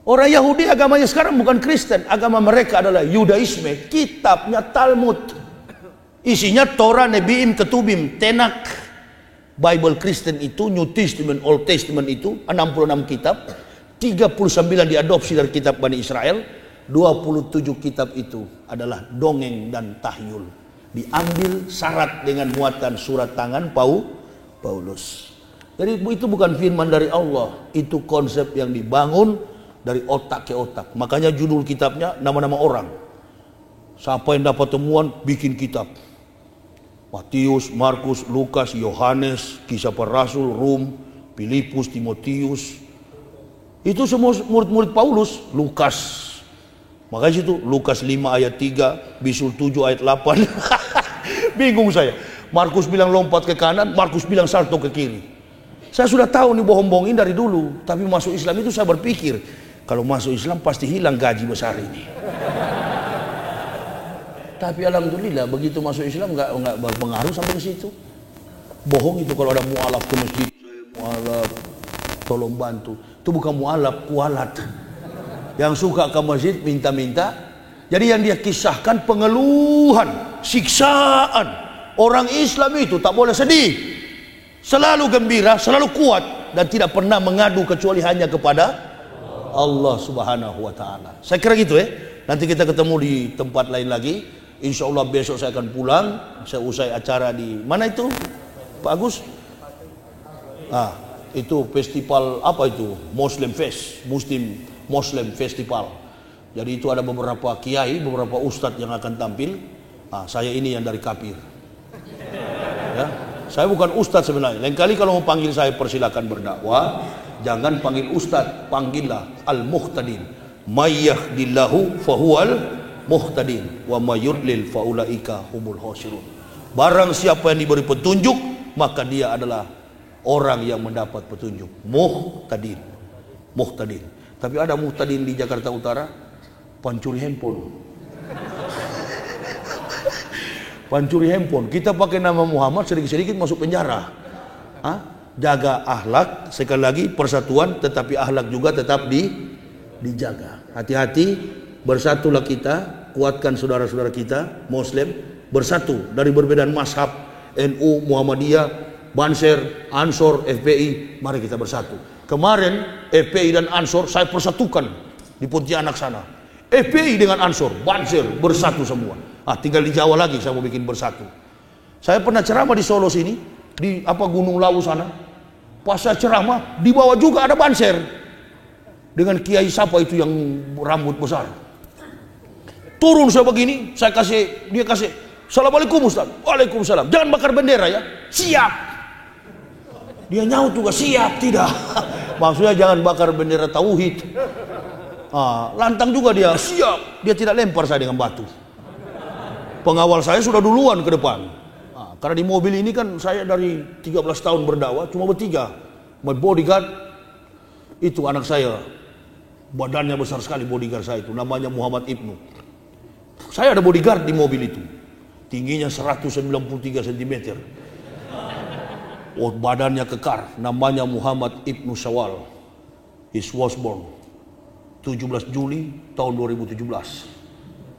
Orang Yahudi agamanya sekarang bukan Kristen, agama mereka adalah Yudaisme. Kitabnya Talmud, isinya Torah, Nebiim, Ketubim, Tenak. Bible Kristen itu, New Testament, Old Testament itu 66 kitab, 39 diadopsi dari kitab Bani Israel, 27 kitab itu adalah dongeng dan tahyul. Diambil syarat dengan muatan surat tangan Paulus. Jadi itu bukan firman dari Allah, itu konsep yang dibangun dari otak ke otak. Makanya judul kitabnya nama-nama orang. Siapa yang dapat temuan bikin kitab. Matius, Markus, Lukas, Yohanes, Kisah Para Rasul, Rum, Filipus, Timotius. Itu semua murid-murid Paulus. Lukas. Makanya itu Lukas 5 ayat 3, Bisul 7 ayat 8. Bingung saya. Markus bilang lompat ke kanan, Markus bilang salto ke kiri. Saya sudah tahu nih bohong-bohongin dari dulu. Tapi masuk Islam itu saya berpikir, kalau masuk Islam pasti hilang gaji besar ini. Tapi alhamdulillah begitu masuk Islam nggak berpengaruh sampai ke situ. Bohong itu kalau ada mualaf ke masjid, mualaf tolong bantu. Itu bukan mualaf, kualat. Yang suka ke masjid minta-minta. Jadi yang dia kisahkan pengeluhan, siksaan. Orang Islam itu tak boleh sedih, selalu gembira, selalu kuat, dan tidak pernah mengadu kecuali hanya kepada Allah Subhanahu wa Ta'ala. Saya kira gitu ya. Nanti kita ketemu di tempat lain lagi. Insya Allah besok saya akan pulang. Saya usai acara di mana itu, Pak Agus? Itu festival apa itu? Muslim Fest, Muslim Festival. Jadi itu ada beberapa kiai, beberapa ustadz yang akan tampil. Saya ini yang dari kafir. Ya, saya bukan ustadz sebenarnya. Lain kali kalau mau panggil saya persilakan berdakwah. Jangan panggil ustadz, panggillah al-muhtadin. Mayyahdillahu fahuwal muhtadin wa mayudlil faulaika humul khasirun. Barang siapa yang diberi petunjuk, maka dia adalah orang yang mendapat petunjuk. Muhtadin. Tapi ada muhtadin di Jakarta Utara, pancuri handphone. Pancuri handphone. Kita pakai nama Muhammad, sedikit-sedikit masuk penjara. Jaga akhlak, sekali lagi persatuan, tetapi akhlak juga tetap dijaga. Hati-hati, bersatulah kita, kuatkan saudara-saudara kita Muslim, bersatu dari perbedaan mazhab, NU, Muhammadiyah, Banser, Ansor, FPI, mari kita bersatu. Kemarin FPI dan Ansor saya persatukan di Pontianak sana. FPI dengan Ansor, Banser bersatu semua. Tinggal di Jawa lagi saya mau bikin bersatu. Saya pernah ceramah di Solo sini, di Gunung Lawu sana. Pas saya ceramah, di bawah juga ada Banser dengan kiai siapa itu yang rambut besar. Turun saya begini, dia kasih Assalamualaikum Ustaz. Waalaikumsalam. Jangan bakar bendera ya. Siap. Dia nyaut juga, siap. Tidak. Maksudnya jangan bakar bendera tauhid. Lantang juga dia, siap. Dia tidak lempar saya dengan batu. Pengawal saya sudah duluan ke depan. Karena di mobil ini kan saya dari 13 tahun berdakwah cuma bertiga. My bodyguard itu anak saya. Badannya besar sekali bodyguard saya itu, namanya Muhammad Ibnu. Saya ada bodyguard di mobil itu. Tingginya 193 cm. Badannya kekar, namanya Muhammad Ibnu Syawal. He was born 17 Juli tahun 2017.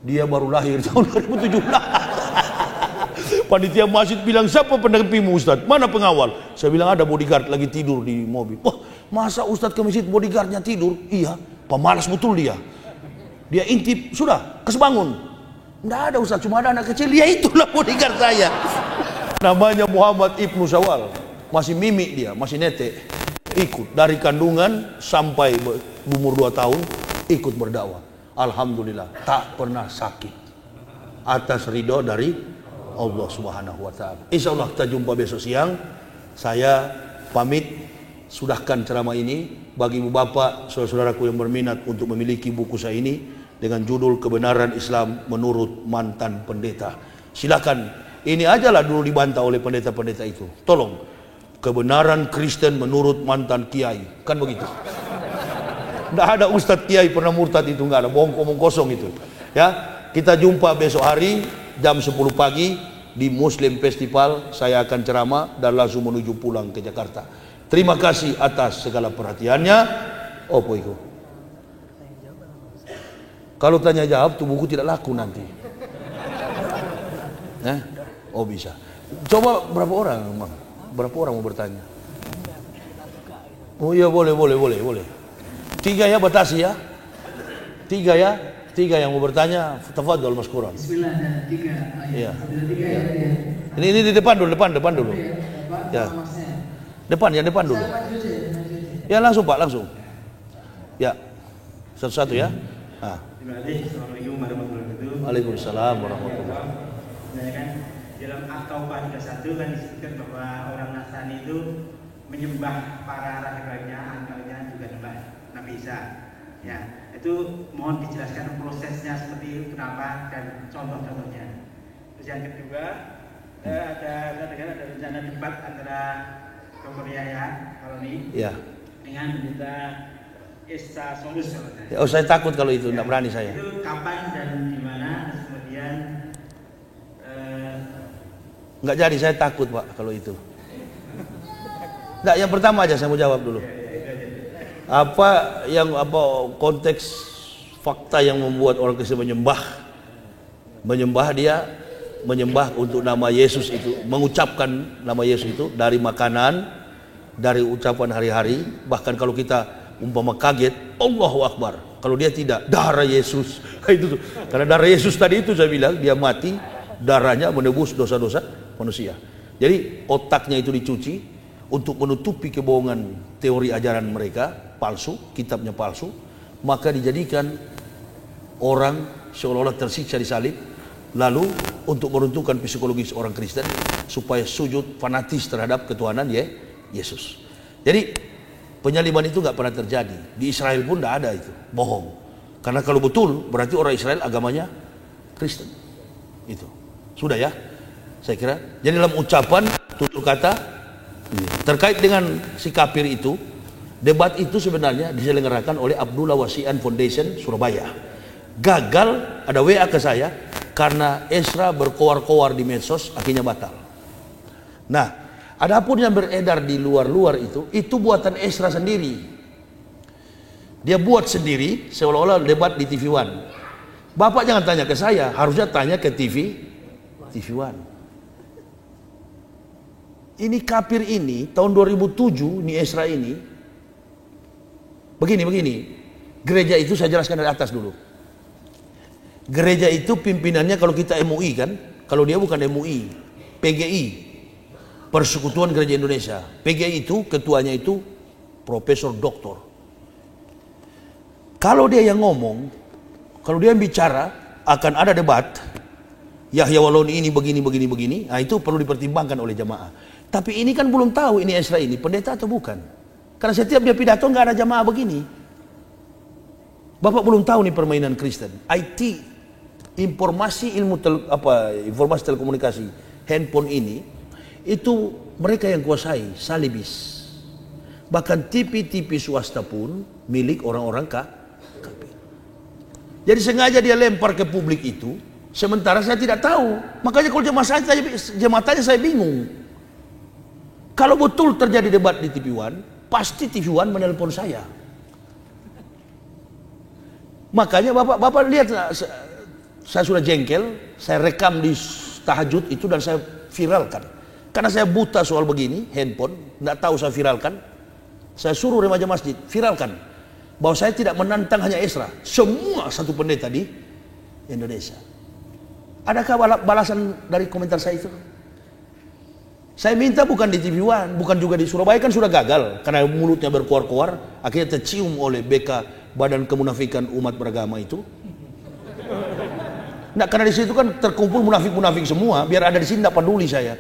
Dia baru lahir tahun 2017. Panitia masjid bilang, siapa pendampingmu Ustaz? Mana pengawal? Saya bilang ada bodyguard lagi tidur di mobil. Wah, masa Ustaz ke masjid bodyguardnya tidur? Iya, pemalas betul dia. Dia intip, sudah, kesebangun. Nggak ada Ustaz, cuma ada anak kecil. Ya itulah bodyguard saya. Namanya Muhammad Ibnu Syawal. Masih mimik dia, masih netek. Ikut, dari kandungan sampai umur 2 tahun, ikut berdakwah. Alhamdulillah, tak pernah sakit. Atas ridho dari Allah Subhanahu wa Ta'ala. Insya Allah kita jumpa besok siang. Saya pamit, sudahkan ceramah ini. Bagi ibu bapak, saudara-saudaraku yang berminat untuk memiliki buku saya ini dengan judul Kebenaran Islam Menurut Mantan Pendeta, silakan. Ini ajalah dulu dibantah oleh pendeta-pendeta itu. Tolong, Kebenaran Kristen Menurut Mantan Kiai, kan begitu. Tidak ada Ustadz Kiai pernah murtad, itu nggak ada, bohong kosong itu. Ya, kita jumpa besok hari jam 10 pagi di Muslim Festival. Saya akan ceramah dan langsung menuju pulang ke Jakarta. Terima kasih atas segala perhatiannya. Opo iku. Kalau tanya jawab tuh buku tidak laku nanti. Oh bisa. Coba berapa orang, Bang? Berapa orang mau bertanya? Oh iya boleh. 3 ya, batasi ya. 3 ya. 3 yang mau bertanya, tafadhol maskuran. Bismillah, ada 3. Iya. Ada 3 ya. Ini di depan dulu. Ya. Depan dulu. Ya langsung Pak, langsung. Ya. Satu-satu ya. Nah. Terima kasih. Assalamualaikum warahmatullahi wabarakatuh. Waalaikumsalam warahmatullahi wabarakatuh. Kan dalam At-Taubah 31 kan disebutkan bahwa orang Nasrani itu menyembah para rahibanya, antaranya juga menyembah Nabi Isa. Ya, itu mohon dijelaskan prosesnya seperti itu, kenapa dan contoh-contohnya. Terus yang kedua, saya dengar ada rencana debat antara Dr. Yahya Kaloni dengan pendeta Esa Solus. Oh saya takut kalau itu, tidak berani saya. Itu kapan dan di mana? Terus kemudian nggak jadi, saya takut Pak kalau itu. Nggak, yang pertama aja saya mau jawab dulu. Apa konteks fakta yang membuat orang Kristen menyembah dia, menyembah untuk nama Yesus itu, mengucapkan nama Yesus itu dari makanan, dari ucapan hari-hari, bahkan kalau kita umpama kaget, Allahu Akbar. Kalau dia tidak, darah Yesus. Itu tuh. Karena darah Yesus tadi itu saya bilang dia mati, darahnya menebus dosa-dosa manusia. Jadi otaknya itu dicuci untuk menutupi kebohongan teori ajaran mereka palsu, kitabnya palsu, maka dijadikan orang seolah-olah tersiksa di salib, lalu untuk meruntuhkan psikologis orang Kristen supaya sujud fanatis terhadap ketuhanan Yesus. Jadi penyaliban itu nggak pernah terjadi. Di Israel pun tidak ada itu, bohong. Karena kalau betul berarti orang Israel agamanya Kristen. Itu sudah ya, saya kira. Jadi dalam ucapan tutur kata terkait dengan si kafir itu, debat itu sebenarnya diselenggarakan oleh Abdullah Wasian Foundation Surabaya. Gagal, ada WA ke saya karena Esra berkoar-koar di medsos, akhirnya batal. Nah, adapun yang beredar di luar-luar itu buatan Esra sendiri. Dia buat sendiri seolah-olah debat di TV One. Bapak jangan tanya ke saya, harusnya tanya ke TV One. Ini kafir ini tahun 2007 ini Esra ini begini. Gereja itu saya jelaskan dari atas dulu. Gereja itu pimpinannya kalau kita MUI kan, kalau dia bukan MUI, PGI, Persekutuan Gereja Indonesia. PGI itu ketuanya itu Profesor Doktor. Kalau dia yang ngomong, kalau dia yang bicara akan ada debat. Yahya Waloni ini begini. Nah itu perlu dipertimbangkan oleh jamaah. Tapi ini kan belum tahu ini Esra ini pendeta atau bukan. Karena setiap dia pidato nggak ada jamaah begini. Bapak belum tahu nih permainan Kristen. IT, informasi informasi telekomunikasi, handphone ini itu mereka yang kuasai, salibis. Bahkan TV swasta pun milik orang-orang kafir. Jadi sengaja dia lempar ke publik itu, sementara saya tidak tahu. Makanya kalau jemaah tanya saya bingung. Kalau betul terjadi debat di TV One, pasti TV One menelpon saya. Makanya Bapak lihat, saya sudah jengkel, saya rekam di tahajud itu dan saya viralkan. Karena saya buta soal begini, handphone, nggak tahu saya viralkan. Saya suruh remaja masjid, viralkan. Bahwa saya tidak menantang hanya Esra, semua satu pendeta di Indonesia. Adakah balasan dari komentar saya itu? Saya minta bukan di TV One, bukan juga di Surabaya, kan sudah gagal karena mulutnya berkoar-koar, akhirnya tercium oleh BK Badan Kemunafikan Umat Beragama itu. Nah, karena di situ kan terkumpul munafik-munafik semua, biar ada di sini tidak peduli saya.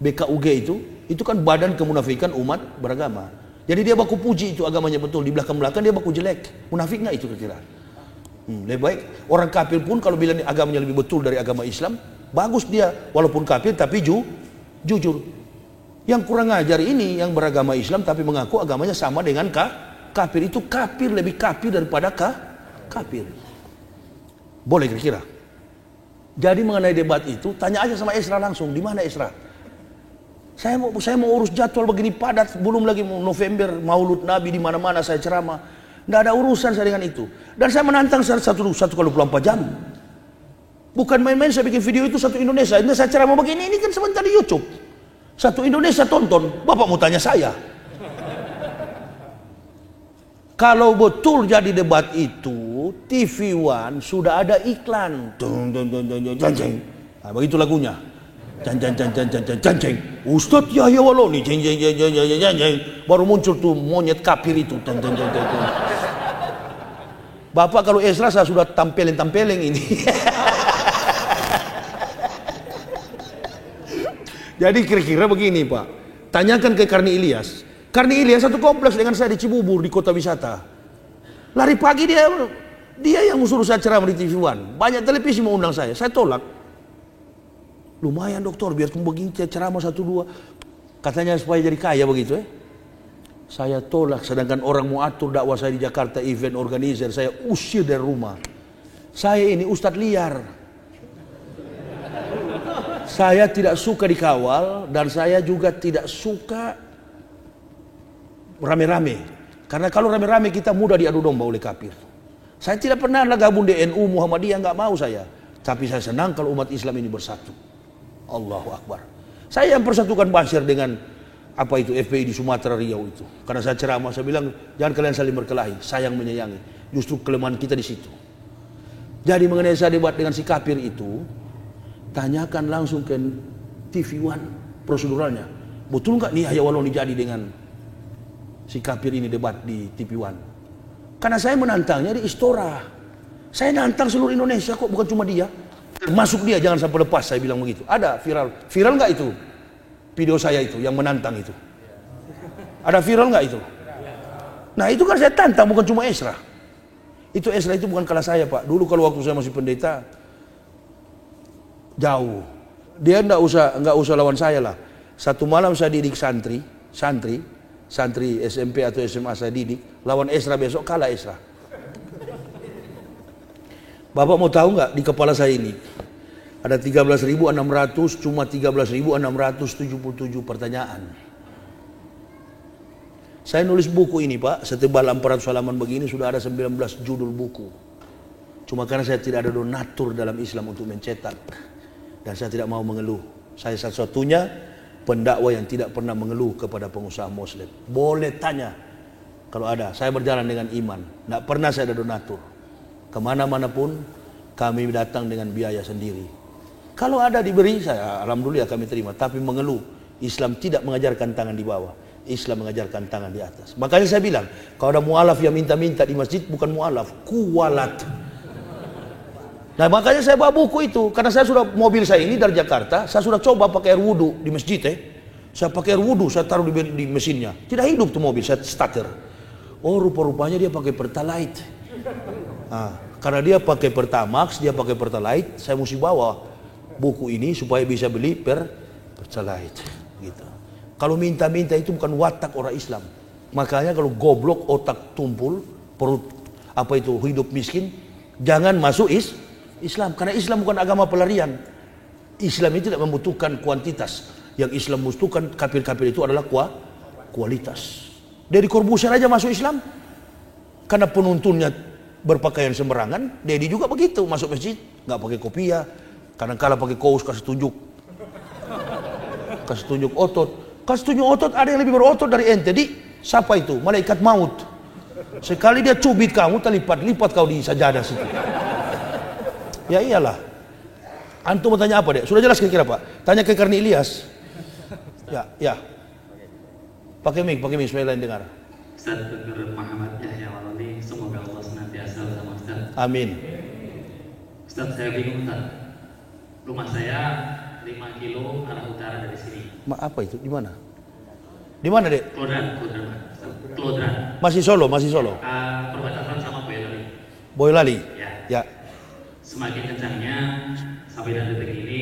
BKUG itu kan Badan Kemunafikan Umat Beragama. Jadi dia baku puji itu agamanya betul, di belakang-belakang dia baku jelek. Munafik nggak itu kira-kira? Lebih baik orang kafir pun kalau bilang agamanya lebih betul dari agama Islam, bagus dia walaupun kafir tapi jujur. Yang kurang ajar ini yang beragama Islam tapi mengaku agamanya sama dengan kafir. Itu kafir, lebih kafir daripada kafir. Boleh kira-kira? Jadi mengenai debat itu tanya aja sama Esra langsung, di mana Esra? Saya mau urus jadwal begini padat, belum lagi November Maulud Nabi, di mana-mana saya ceramah. Tidak ada urusan saya dengan itu. Dan saya menantang 1 kali 24 jam. Bukan main-main saya bikin video itu satu Indonesia. Ini saya ceramah begini, ini kan sebentar di YouTube. Satu Indonesia tonton, Bapak mau tanya saya. Kalau betul jadi debat itu, TV One sudah ada iklan. Nah, begitu lagunya. Ustadz Yahya Waloni, baru muncul tuh monyet kafir itu. Bapak kalau Esra saya sudah tampelin ini. Jadi kira-kira begini Pak, tanyakan ke Karni Ilyas. Karni Ilyas satu kompleks dengan saya di Cibubur, di kota wisata. Lari pagi dia yang suruh saya ceramah di TV One. Banyak televisi mau undang saya tolak. Lumayan dokter, biar kamu begini ceramah 1-2. Katanya supaya jadi kaya begitu Saya tolak, sedangkan orang mau atur dakwah saya di Jakarta, event organizer, saya usir dari rumah. Saya ini ustadz liar. Saya tidak suka dikawal, dan saya juga tidak suka rame-rame. Karena kalau rame-rame kita mudah diadu domba oleh kafir. Saya tidak pernah gabung di NU Muhammadiyah, nggak mau saya. Tapi saya senang kalau umat Islam ini bersatu. Allahu Akbar. Saya yang persatukan Bashir dengan FPI di Sumatera Riau itu. Karena saya ceramah, saya bilang jangan kalian saling berkelahi, sayang menyayangi. Justru kelemahan kita di situ. Jadi mengenai saya debat dengan si kafir itu, tanyakan langsung ke TV One proseduralnya. Betul nggak nih Yahya Waloni jadi dengan si kafir ini debat di TV One? Karena saya menantangnya di Istora. Saya nantang seluruh Indonesia kok, bukan cuma dia. Masuk dia, jangan sampai lepas, saya bilang begitu. Ada viral nggak itu? Video saya itu yang menantang itu. Ada viral nggak itu? Nah itu kan saya tantang, bukan cuma Esra. Esra itu bukan kalah saya Pak. Dulu kalau waktu saya masih pendeta, jauh. Dia nggak usah lawan saya lah. Satu malam saya didik santri SMP atau SMA saya didik, lawan Esra besok kalah Esra. Bapak mau tahu nggak di kepala saya ini ada 13.600, cuma 13.677 pertanyaan. Saya nulis buku ini Pak, setebal 400 halaman begini, sudah ada 19 judul buku. Cuma karena saya tidak ada donatur dalam Islam untuk mencetak, dan saya tidak mau mengeluh. Saya satu-satunya pendakwah yang tidak pernah mengeluh kepada pengusaha Muslim. Boleh tanya kalau ada. Saya berjalan dengan iman, tidak pernah saya ada donatur. Kemana-mana pun kami datang dengan biaya sendiri. Kalau ada diberi, saya alhamdulillah kami terima. Tapi mengeluh, Islam tidak mengajarkan tangan di bawah, Islam mengajarkan tangan di atas. Makanya saya bilang, kalau ada mualaf yang minta-minta di masjid, bukan mualaf, kuwalat. Nah makanya saya bawa buku itu, karena saya sudah, mobil saya ini dari Jakarta, saya sudah coba pakai air wudhu di masjid Saya pakai air wudhu, saya taruh di mesinnya, tidak hidup tuh mobil, saya starter. Oh rupa-rupanya dia pakai Pertalite. Nah, karena dia pakai Pertamax, dia pakai Pertalite, saya mesti bawa buku ini supaya bisa beli Pertalite gitu. Kalau minta-minta itu bukan watak orang Islam. Makanya kalau goblok, otak tumpul, perut hidup miskin, jangan masuk Islam. Karena Islam bukan agama pelarian. Islam itu tidak membutuhkan kuantitas. Yang Islam membutuhkan kafir-kafir itu adalah kualitas. Dari Corbusier aja masuk Islam karena penuntunnya berpakaian sembarangan. Dedi juga begitu, masuk masjid nggak pakai kopiah, kadang kala pakai kaos kasih tunjuk otot. Ada yang lebih berotot dari ente. Jadi siapa itu? Malaikat maut. Sekali dia cubit kamu, terlipat kau di sajadah situ. Ya iyalah. Antum mau tanya apa dek? Sudah jelas kira-kira Pak? Tanya ke Karni Ilyas. Ya. Pakai mic supaya lain dengar. Ustaz Dr. Muhammad Yahya Waloni, semoga Allah senantiasa bersama Ustaz. Amin. Ustaz, saya bingung Ustaz. Rumah saya 5 kilo arah utara dari sini. Apa itu? Di mana? Di mana dek? Klodran. Masih Solo. Perbatasan sama Boyolali. Boyolali. Ya. Semakin kencangnya sampai dan detik ini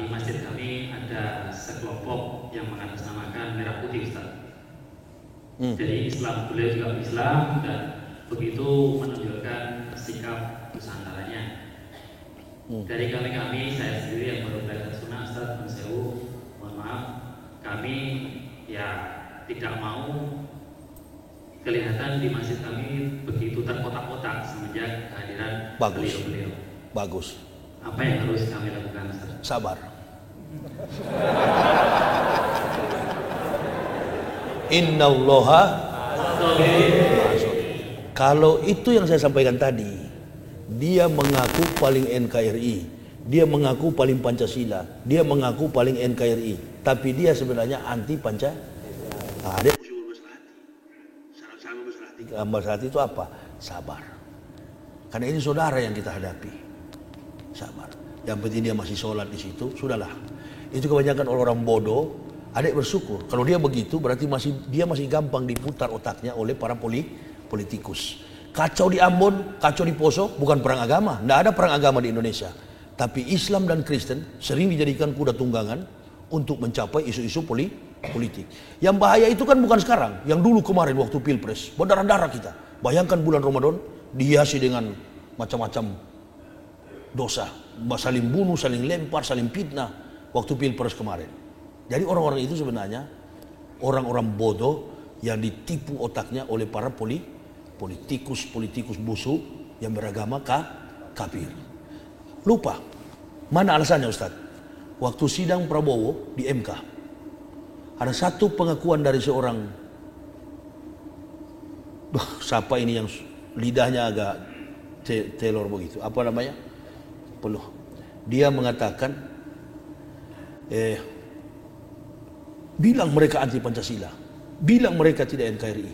di masjid kami ada sekelompok yang mengatasnamakan merah putih Ustaz. Jadi beliau juga Islam dan begitu menunjukkan sikap nusantaranya. Dari kami saya sendiri yang baru belajar sunnah Ustaz, mohon maaf, kami ya tidak mau kelihatan di masjid kami begitu terkotak-kotak semenjak kehadiran Bagus. beliau-beliau. Bagus. Apa yang harus kami lakukan, Ustaz? Sabar. Innallaha. Kalau itu yang saya sampaikan tadi, dia mengaku paling NKRI, dia mengaku paling Pancasila, dia mengaku paling NKRI, tapi dia sebenarnya anti Pancasila. Nah, dia Maslahati itu apa? Sabar. Karena ini saudara yang kita hadapi. Sabar. Yang penting dia masih sholat di situ, sudahlah. Itu kebanyakan orang bodoh. Adik bersyukur. Kalau dia begitu berarti dia masih gampang diputar otaknya oleh para politikus. Kacau di Ambon, kacau di Poso, bukan perang agama. Tidak ada perang agama di Indonesia. Tapi Islam dan Kristen sering dijadikan kuda tunggangan untuk mencapai isu-isu politik. Yang bahaya itu kan bukan sekarang, yang dulu kemarin waktu Pilpres, berdarah-darah kita. Bayangkan bulan Ramadan dihiasi dengan macam-macam dosa, saling bunuh, saling lempar, saling fitnah waktu Pilpres kemarin. Jadi orang-orang itu sebenarnya orang-orang bodoh yang ditipu otaknya oleh para politikus busuk yang beragama kafir. Lupa. Mana alasannya, Ustaz? Waktu sidang Prabowo di MK, ada satu pengakuan dari seorang, siapa ini yang lidahnya agak telor begitu, apa namanya? Peluh. Dia mengatakan, bilang mereka anti Pancasila, bilang mereka tidak NKRI.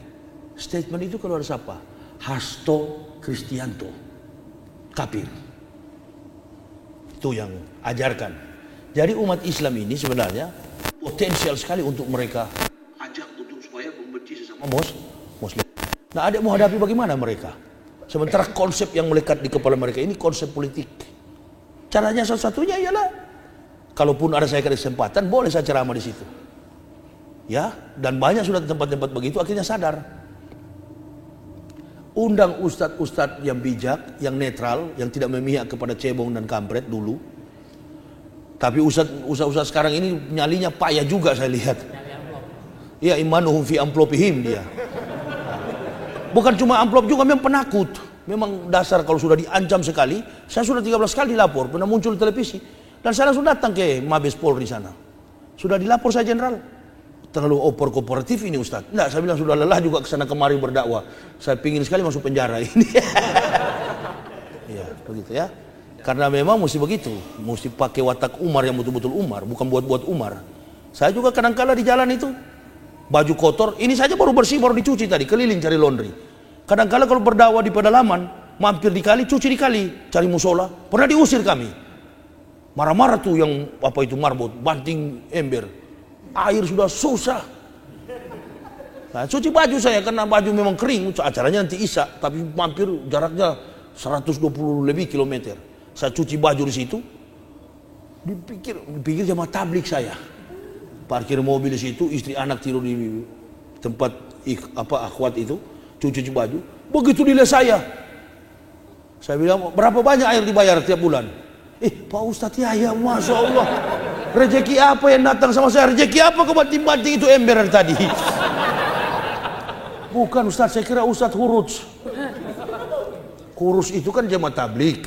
Statement itu keluar siapa? Hasto Kristianto, kafir. Itu yang ajarkan. Jadi umat Islam ini sebenarnya potensial sekali untuk mereka ajak untuk supaya membenci sesama Muslim. Nah, adik mau hadapi bagaimana mereka? Sementara konsep yang melekat di kepala mereka ini konsep politik. Caranya satu-satunya ialah, kalaupun ada saya kesempatan, boleh saya ceramah di situ. Ya, dan banyak sudah tempat-tempat begitu akhirnya sadar. Undang ustadz-ustadz yang bijak, yang netral, yang tidak memihak kepada cebong dan kampret dulu. Tapi ustadz sekarang ini nyalinya payah juga saya lihat. Ya, imanuhum fi amplopihim dia. Bukan cuma amplop juga, memang penakut. Memang dasar kalau sudah diancam sekali. Saya sudah 13 kali lapor, pernah muncul di televisi. Dan saya langsung datang ke Mabes Polri sana. Sudah dilapor saya jenderal. Terlalu kooperatif ini Ustaz. Enggak, saya bilang sudah lelah juga kesana kemari berdakwah. Saya pingin sekali masuk penjara ini. Ya, begitu ya. Karena memang mesti begitu. Mesti pakai watak Umar yang betul-betul Umar, bukan buat-buat Umar. Saya juga kadang-kala di jalan itu, baju kotor, ini saja baru bersih, baru dicuci tadi, keliling cari laundry. Kadang-kala kalau berdakwah di pedalaman, mampir di kali, cuci di kali, cari musola. Pernah diusir kami. Marah-marah tuh yang apa itu marbot, banting ember. Air sudah susah. Nah, cuci baju saya karena baju memang kering, acaranya nanti Isya, tapi mampir jaraknya 120 lebih kilometer. Saya cuci baju di situ. Dipikir jamaah tablik saya. Parkir mobil di situ, istri anak tidur di tempat akhwat itu, cuci baju. Begitu dilihat saya bilang, berapa banyak air dibayar tiap bulan? Pak Ustadz ya Masya Allah. Rezeki apa yang datang sama saya? Rezeki apa kau banting-banting itu ember tadi? Bukan Ustadz, saya kira Ustadz Hurus. Hurus itu kan jemaah tablik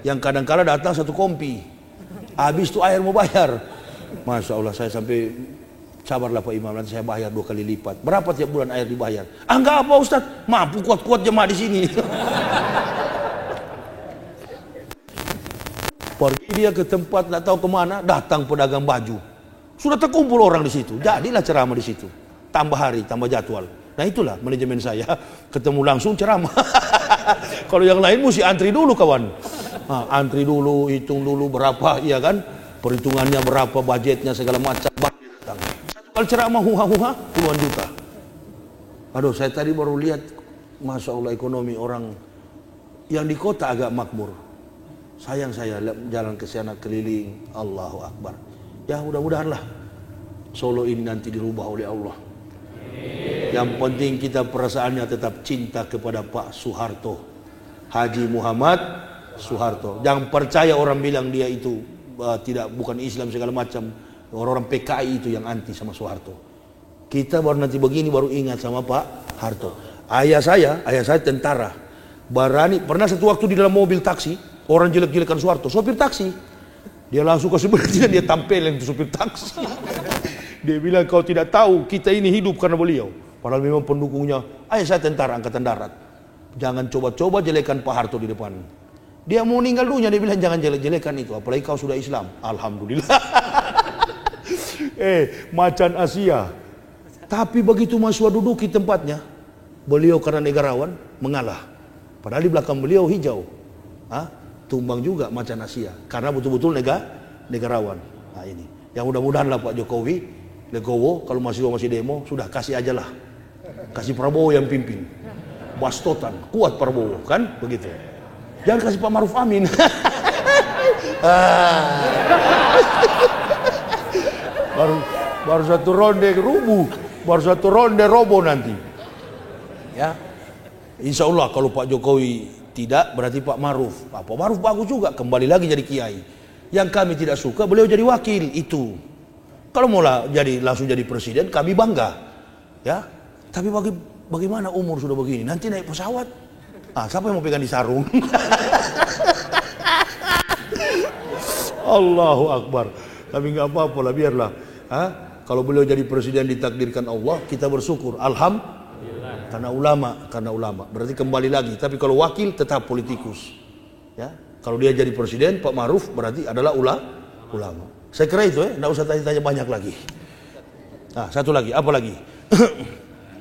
yang kadang-kala datang satu kompi. Habis itu air mau bayar. Masya Allah, saya sampai sabarlah Pak Imam, nanti saya bayar 2 kali lipat. Berapa tiap bulan air dibayar? Enggak apa Ustadz, mampu kuat-kuat jemaah di sini. Pergi dia ke tempat tak tahu kemana, datang pedagang baju. Sudah terkumpul orang di situ, jadilah ceramah di situ. Tambah hari, tambah jadwal. Nah itulah manajemen saya, ketemu langsung ceramah. Kalau yang lain mesti antri dulu kawan. Antri dulu, hitung dulu berapa, iya kan? Perhitungannya berapa, budgetnya segala macam. Satu kali ceramah huha-huha puluhan juta. Aduh, saya tadi baru lihat, Masya Allah ekonomi orang yang di kota agak makmur. Sayang saya jalan ke sana keliling, Allahu Akbar. Ya mudah-mudahanlah Solo ini nanti dirubah oleh Allah. Yang penting kita perasaannya tetap cinta kepada Pak Soeharto, Haji Muhammad Soeharto. Jangan percaya orang bilang dia itu bukan Islam segala macam. Orang-orang PKI itu yang anti sama Soeharto. Kita baru nanti begini baru ingat sama Pak Harto. Ayah saya tentara. Berani, pernah satu waktu di dalam mobil taksi, orang jelek-jelekan Soeharto, sopir taksi. Dia langsung ke sebelah dia tampilin itu sopir taksi. Dia bilang, kau tidak tahu kita ini hidup karena beliau. Padahal memang pendukungnya, ayah saya tentara angkatan darat. Jangan coba-coba jelekan Pak Harto di depan. Dia mau meninggal dunia, dia bilang jangan jelek-jelekan itu. Apalagi kau sudah Islam. Alhamdulillah. Macan Asia. Tapi begitu mahasiswa duduk di tempatnya, beliau karena negarawan mengalah. Padahal di belakang beliau hijau. Tumbang juga macan Asia. Karena betul-betul negarawan. Nah ini. Yang mudah-mudahan lah Pak Jokowi, legowo, kalau mahasiswa masih demo, sudah kasih aja lah. Kasih Prabowo yang pimpin. Bastotan, kuat Prabowo, kan? Begitu. Jangan kasih Pak Maruf Amin. baru satu ronde rubuh, baru satu ronde robo nanti. Ya, Insya Allah kalau Pak Jokowi tidak, berarti Pak Maruf. Pak Maruf bagus juga, kembali lagi jadi kiai. Yang kami tidak suka, beliau jadi wakil itu. Kalau mau langsung jadi presiden, kami bangga. Ya, tapi bagaimana umur sudah begini? Nanti naik pesawat, siapa yang mau pegang di sarung? Allahu Akbar. Tapi nggak apa-apa lah, biarlah. Kalau beliau jadi presiden ditakdirkan Allah, kita bersyukur. Alhamdulillah. Karena ulama. Berarti kembali lagi. Tapi kalau wakil tetap politikus. Ya, kalau dia jadi presiden, Pak Maruf berarti adalah ulama. Saya kira itu nggak usah tanya-tanya banyak lagi. Satu lagi, apa lagi?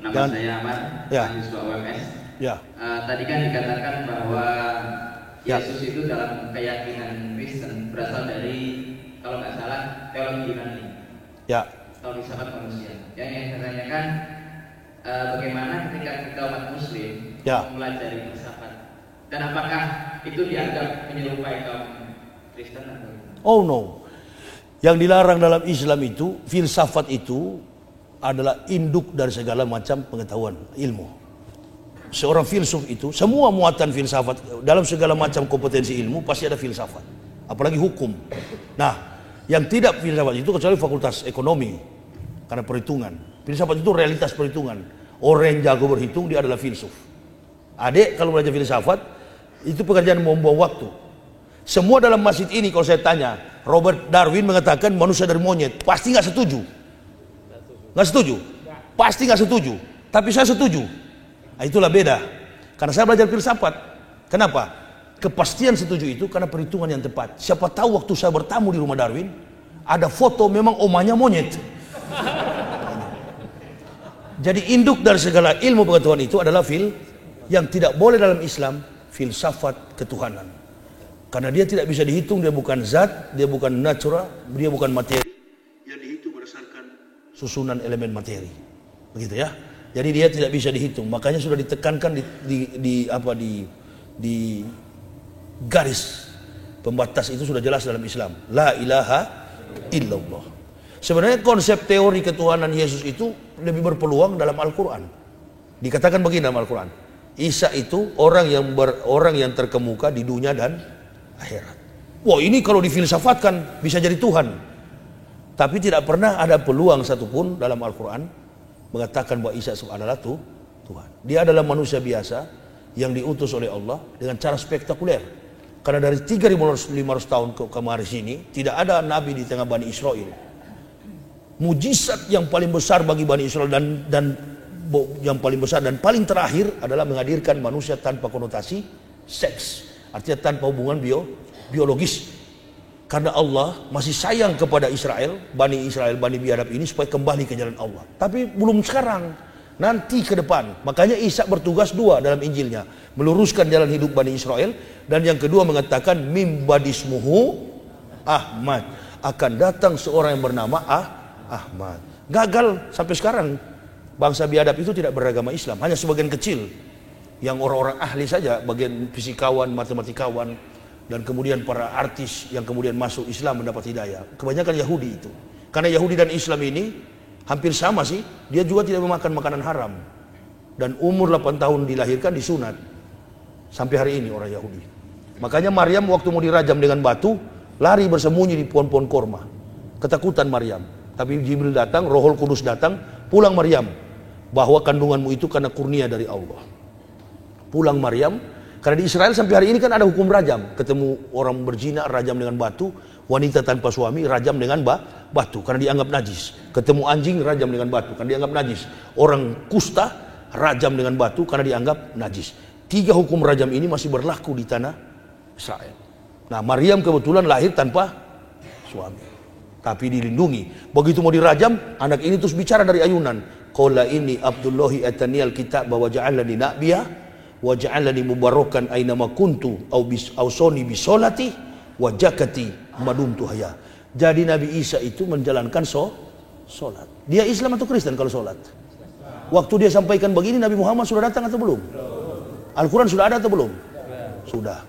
Nama saya Ahmad, mahasiswa UMS. Ya. Tadi kan dikatakan bahwa Yesus itu dalam keyakinan Kristen berasal dari, kalau nggak salah, teologi Yunani. Ya. Atau filsafat manusia. Yang saya tanyakan, bagaimana ketika kita umat Muslim mempelajari filsafat, dan apakah itu dianggap menyerupai kaum Kristen atau? Oh no. Yang dilarang dalam Islam itu, filsafat itu adalah induk dari segala macam pengetahuan ilmu. Seorang filsuf itu, semua muatan filsafat dalam segala macam kompetensi ilmu pasti ada filsafat. Apalagi hukum. Nah, yang tidak filsafat itu kecuali fakultas ekonomi, karena perhitungan. Filsafat itu realitas perhitungan. Orang yang jago berhitung, dia adalah filsuf. Adik kalau belajar filsafat, itu pekerjaan membuang waktu. Semua dalam masjid ini kalau saya tanya, Robert Darwin mengatakan manusia dari monyet, pasti nggak setuju. Nggak setuju? Pasti nggak setuju. Tapi saya setuju. Nah, itulah beda. Karena saya belajar filsafat. Kenapa? Kepastian setuju itu karena perhitungan yang tepat. Siapa tahu waktu saya bertamu di rumah Darwin, ada foto memang omanya monyet. Jadi induk dari segala ilmu pengetahuan itu adalah yang tidak boleh dalam Islam, filsafat ketuhanan. Karena dia tidak bisa dihitung, dia bukan zat, dia bukan natural, dia bukan materi. Yang dihitung berdasarkan susunan elemen materi. Begitu ya. Jadi dia tidak bisa dihitung. Makanya sudah ditekankan di garis pembatas itu sudah jelas dalam Islam. La ilaha illallah. Sebenarnya konsep teori ketuhanan Yesus itu lebih berpeluang dalam Al-Quran. Dikatakan begini dalam Al-Quran. Isa itu orang yang terkemuka di dunia dan akhirat. Wah, ini kalau difilsafatkan bisa jadi Tuhan. Tapi tidak pernah ada peluang satupun dalam Al-Quran mengatakan bahwa Isa adalah Tuhan. Dia adalah manusia biasa yang diutus oleh Allah dengan cara spektakuler. Karena dari 3.500 tahun kemarin sini tidak ada nabi di tengah Bani Israel. Mujizat yang paling besar bagi Bani Israel dan yang paling besar dan paling terakhir adalah menghadirkan manusia tanpa konotasi seks. Artinya tanpa hubungan biologis. Karena Allah masih sayang kepada Bani biadab ini supaya kembali ke jalan Allah. Tapi belum sekarang, nanti ke depan. Makanya Isa bertugas dua dalam Injilnya. Meluruskan jalan hidup Bani Israel. Dan yang kedua mengatakan, Mim badismuhu Ahmad. Akan datang seorang yang bernama Ahmad. Gagal sampai sekarang. Bangsa biadab itu tidak beragama Islam. Hanya sebagian kecil. Yang orang-orang ahli saja, bagian fisikawan, matematikawan, dan kemudian para artis yang kemudian masuk Islam mendapat hidayah. Kebanyakan Yahudi itu. Karena Yahudi dan Islam ini hampir sama sih. Dia juga tidak memakan makanan haram. Dan umur 8 tahun dilahirkan disunat. Sampai hari ini orang Yahudi. Makanya Maryam waktu mau dirajam dengan batu, lari bersembunyi di pohon-pohon korma. Ketakutan Maryam. Tapi Jibril datang, Rohul Kudus datang, pulang Maryam. bahwa kandunganmu itu karena kurnia dari Allah. Pulang Maryam, karena di Israel sampai hari ini kan ada hukum rajam. Ketemu orang berzina, rajam dengan batu. Wanita tanpa suami, rajam dengan batu, karena dianggap najis. Ketemu anjing, rajam dengan batu, karena dianggap najis. Orang kusta, rajam dengan batu, karena dianggap najis. 3 hukum rajam ini masih berlaku di tanah Israel. Nah, Maryam kebetulan lahir tanpa suami, tapi dilindungi. Begitu mau dirajam, anak ini terus bicara dari ayunan. Qala ini Abdullahi ataniyal kitab wa ja'alani nabiyya wa ja'alani mubarakan aina ma kuntu au soni bi sholati wa zakati madumtu haya. Jadi Nabi Isa itu menjalankan sholat. Dia Islam atau Kristen kalau sholat? Waktu dia sampaikan begini, Nabi Muhammad sudah datang atau belum? Al-Quran sudah ada atau belum? Sudah.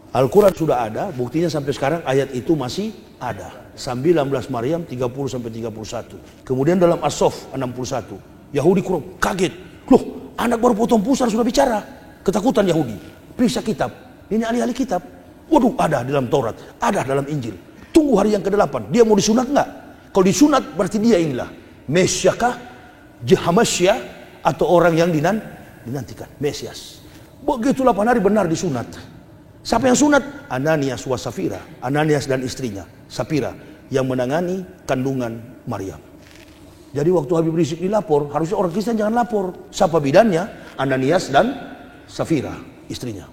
Al-Quran sudah ada, buktinya sampai sekarang ayat itu masih ada. 19 Maryam 30-31. Kemudian dalam As-Sof 61, Yahudi kurang kaget. Loh, anak baru potong pusar sudah bicara. Ketakutan Yahudi. Periksa kitab. Ini ahli-ahli kitab. Waduh, ada di dalam Taurat, ada dalam Injil. Tunggu hari yang ke-8. Dia mau disunat enggak? Kalau disunat berarti dia inilah Mesiakah, Hamasya, atau orang yang dinantikan, Mesias. Begitu 8 hari benar disunat. Siapa yang sunat? Ananias wa Safira. Ananias dan istrinya Safira yang menangani kandungan Maryam. Jadi waktu Habib Rizik dilapor, harusnya orang Kristen jangan lapor. Siapa bidannya? Ananias dan Safira, istrinya.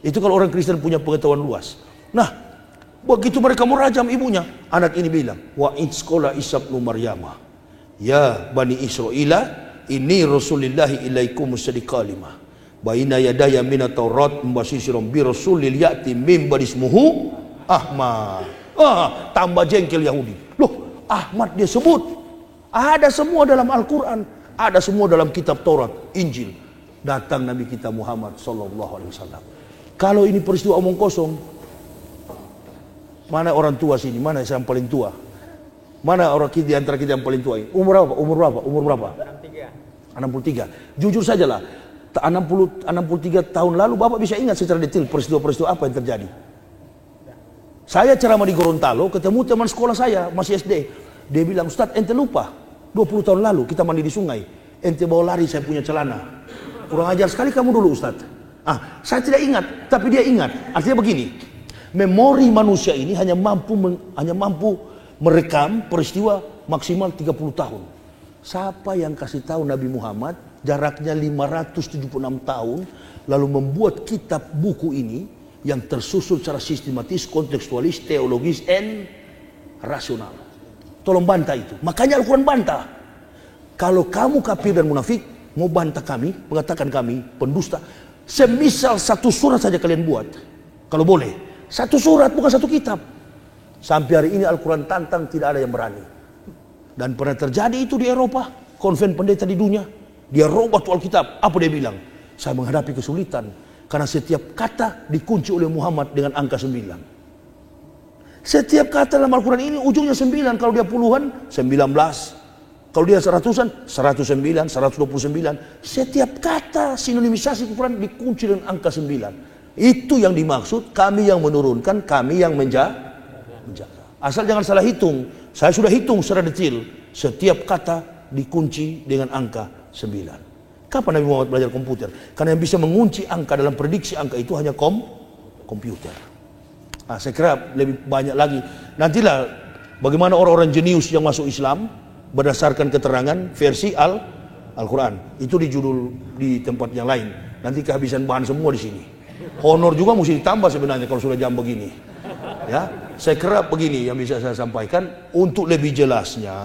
Itu kalau orang Kristen punya pengetahuan luas. Nah, begitu mereka mau rajam ibunya, anak ini bilang, wa itzqala Isa ibnu Maryama, ya bani Israila, inni rasulillahi ilaikum musaddiqan lima baina yadaya minat Taurat mubasysyiran bi rasulil ya'ti min badismuhu Ahmad. Tambah jengkel Yahudi. Loh, Ahmad dia sebut. Ada semua dalam Al-Quran, ada semua dalam kitab Taurat, Injil. Datang Nabi kita Muhammad sallallahu alaihi wasallam. Kalau ini peristiwa omong kosong, mana orang tua sini? Mana yang paling tua? Mana orang kita di antara kita yang paling tua ini? Umur berapa? Umur berapa? 63. Jujur sajalah, 63 tahun lalu Bapak bisa ingat secara detail peristiwa-peristiwa apa yang terjadi? Saya ceramah di Gorontalo, ketemu teman sekolah saya, masih SD. Dia bilang, Ustadz, ente lupa, 20 tahun lalu kita mandi di sungai. Ente bawa lari saya punya celana. Kurang ajar sekali kamu dulu, Ustadz. Saya tidak ingat, tapi dia ingat. Artinya begini, memori manusia ini hanya mampu merekam peristiwa maksimal 30 tahun. Siapa yang kasih tahu Nabi Muhammad jaraknya 576 tahun lalu membuat kitab buku ini yang tersusun secara sistematis, kontekstualis, teologis, and rasional. Tolong bantah itu. Makanya Al-Quran bantah. Kalau kamu kafir dan munafik mau bantah kami, mengatakan kami pendusta, semisal satu surat saja kalian buat, kalau boleh, satu surat bukan satu kitab. Sampai hari ini Al-Quran tantang, tidak ada yang berani. Dan pernah terjadi itu di Eropa, konven pendeta di dunia, dia robah tuh Alkitab. Apa dia bilang? Saya menghadapi kesulitan karena setiap kata dikunci oleh Muhammad dengan angka 9. Setiap kata dalam Al-Quran ini ujungnya 9. Kalau dia puluhan, 19. Kalau dia seratusan, 109, 129. Setiap kata sinonimisasi Al-Quran dikunci dengan angka 9. Itu yang dimaksud, kami yang menurunkan, kami yang menjaga. Asal jangan salah hitung. Saya sudah hitung secara detail. Setiap kata dikunci dengan angka 9. Kapan Nabi Muhammad belajar komputer? Karena yang bisa mengunci angka dalam prediksi angka itu hanya komputer. Saya kira lebih banyak lagi. Nantilah bagaimana orang-orang jenius yang masuk Islam berdasarkan keterangan versi Al-Quran. Itu di judul di tempat yang lain. Nanti kehabisan bahan semua di sini. Honor juga mesti ditambah sebenarnya kalau sudah jam begini. Ya, saya kira begini yang bisa saya sampaikan. Untuk lebih jelasnya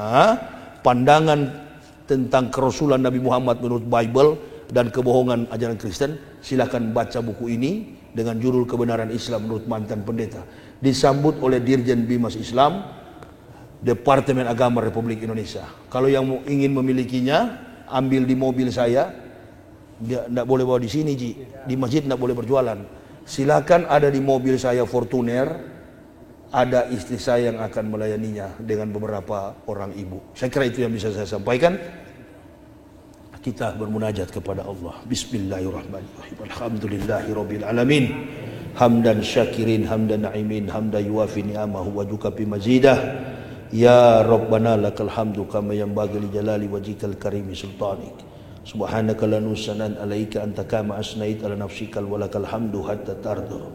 pandangan tentang kerasulan Nabi Muhammad menurut Bible dan kebohongan ajaran Kristen, silakan baca buku ini dengan judul Kebenaran Islam menurut Mantan Pendeta. Disambut oleh Dirjen Bimas Islam, Departemen Agama Republik Indonesia. Kalau yang ingin memilikinya, ambil di mobil saya. Dia tidak boleh bawa di sini, Ji. Di masjid tidak boleh berjualan. Silakan ada di mobil saya Fortuner. Ada istri saya yang akan melayaninya dengan beberapa orang ibu. Saya kira itu yang bisa saya sampaikan. Kita bermunajat kepada Allah. Bismillahirrahmanirrahim. Alhamdulillahirabbil alamin. Hamdan syakirin, hamdan na'imin, hamdan yuafi ni'amahu wa yukafi mazidah. Ya Rabbana lakal hamdu kama yanbaghi li jalali wajhikal karimi sultanik. Subhanaka la nusanan alaika anta kama asnait ala nafsikal walakal hamdu hatta tarda.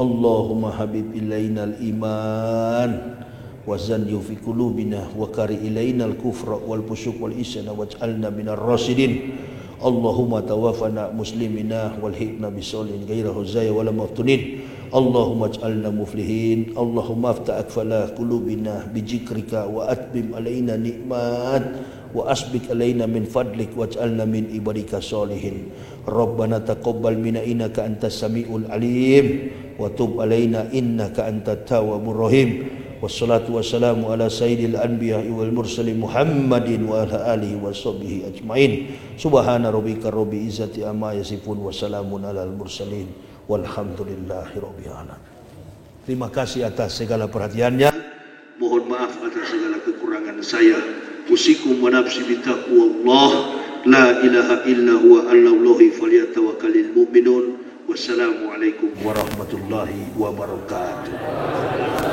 Allahumma habib ilainal iman wa zanyu fi qulubina wa kari ilainal kufra wal fusuq wal isyan waj'alna minar rasidin. Allahumma tawaffana muslimina wal hikna bisolin ghaira huzaya wala maftunin. Allahumma ij'alna muflihin. Allahumma aftah akfala qulubina bijikrika wa atbim alaina nikmat wa asbik alaina min fadlik waj'alna min ibadika solihin. Rabbana taqabbal minna innaka antas samiul alim wa tub alaina innaka antat tawwabur rahim. Wassalatu wassalamu ala sayyidil anbiya'i wal mursalin Muhammadin wa ala alihi wa sahbihi ajmain. Subhana rabbika rabbil izzati amma yasifun wa salamun alal mursalin walhamdulillahi rabbil alamin. Terima kasih atas segala perhatiannya. Mohon maaf atas segala kekurangan saya. Usikum wa nafsi bitaqwallah. La ilaha illa huwa Allahi falyatawakkalul mu'minun. Wassalamualaikum warahmatullahi wabarakatuh.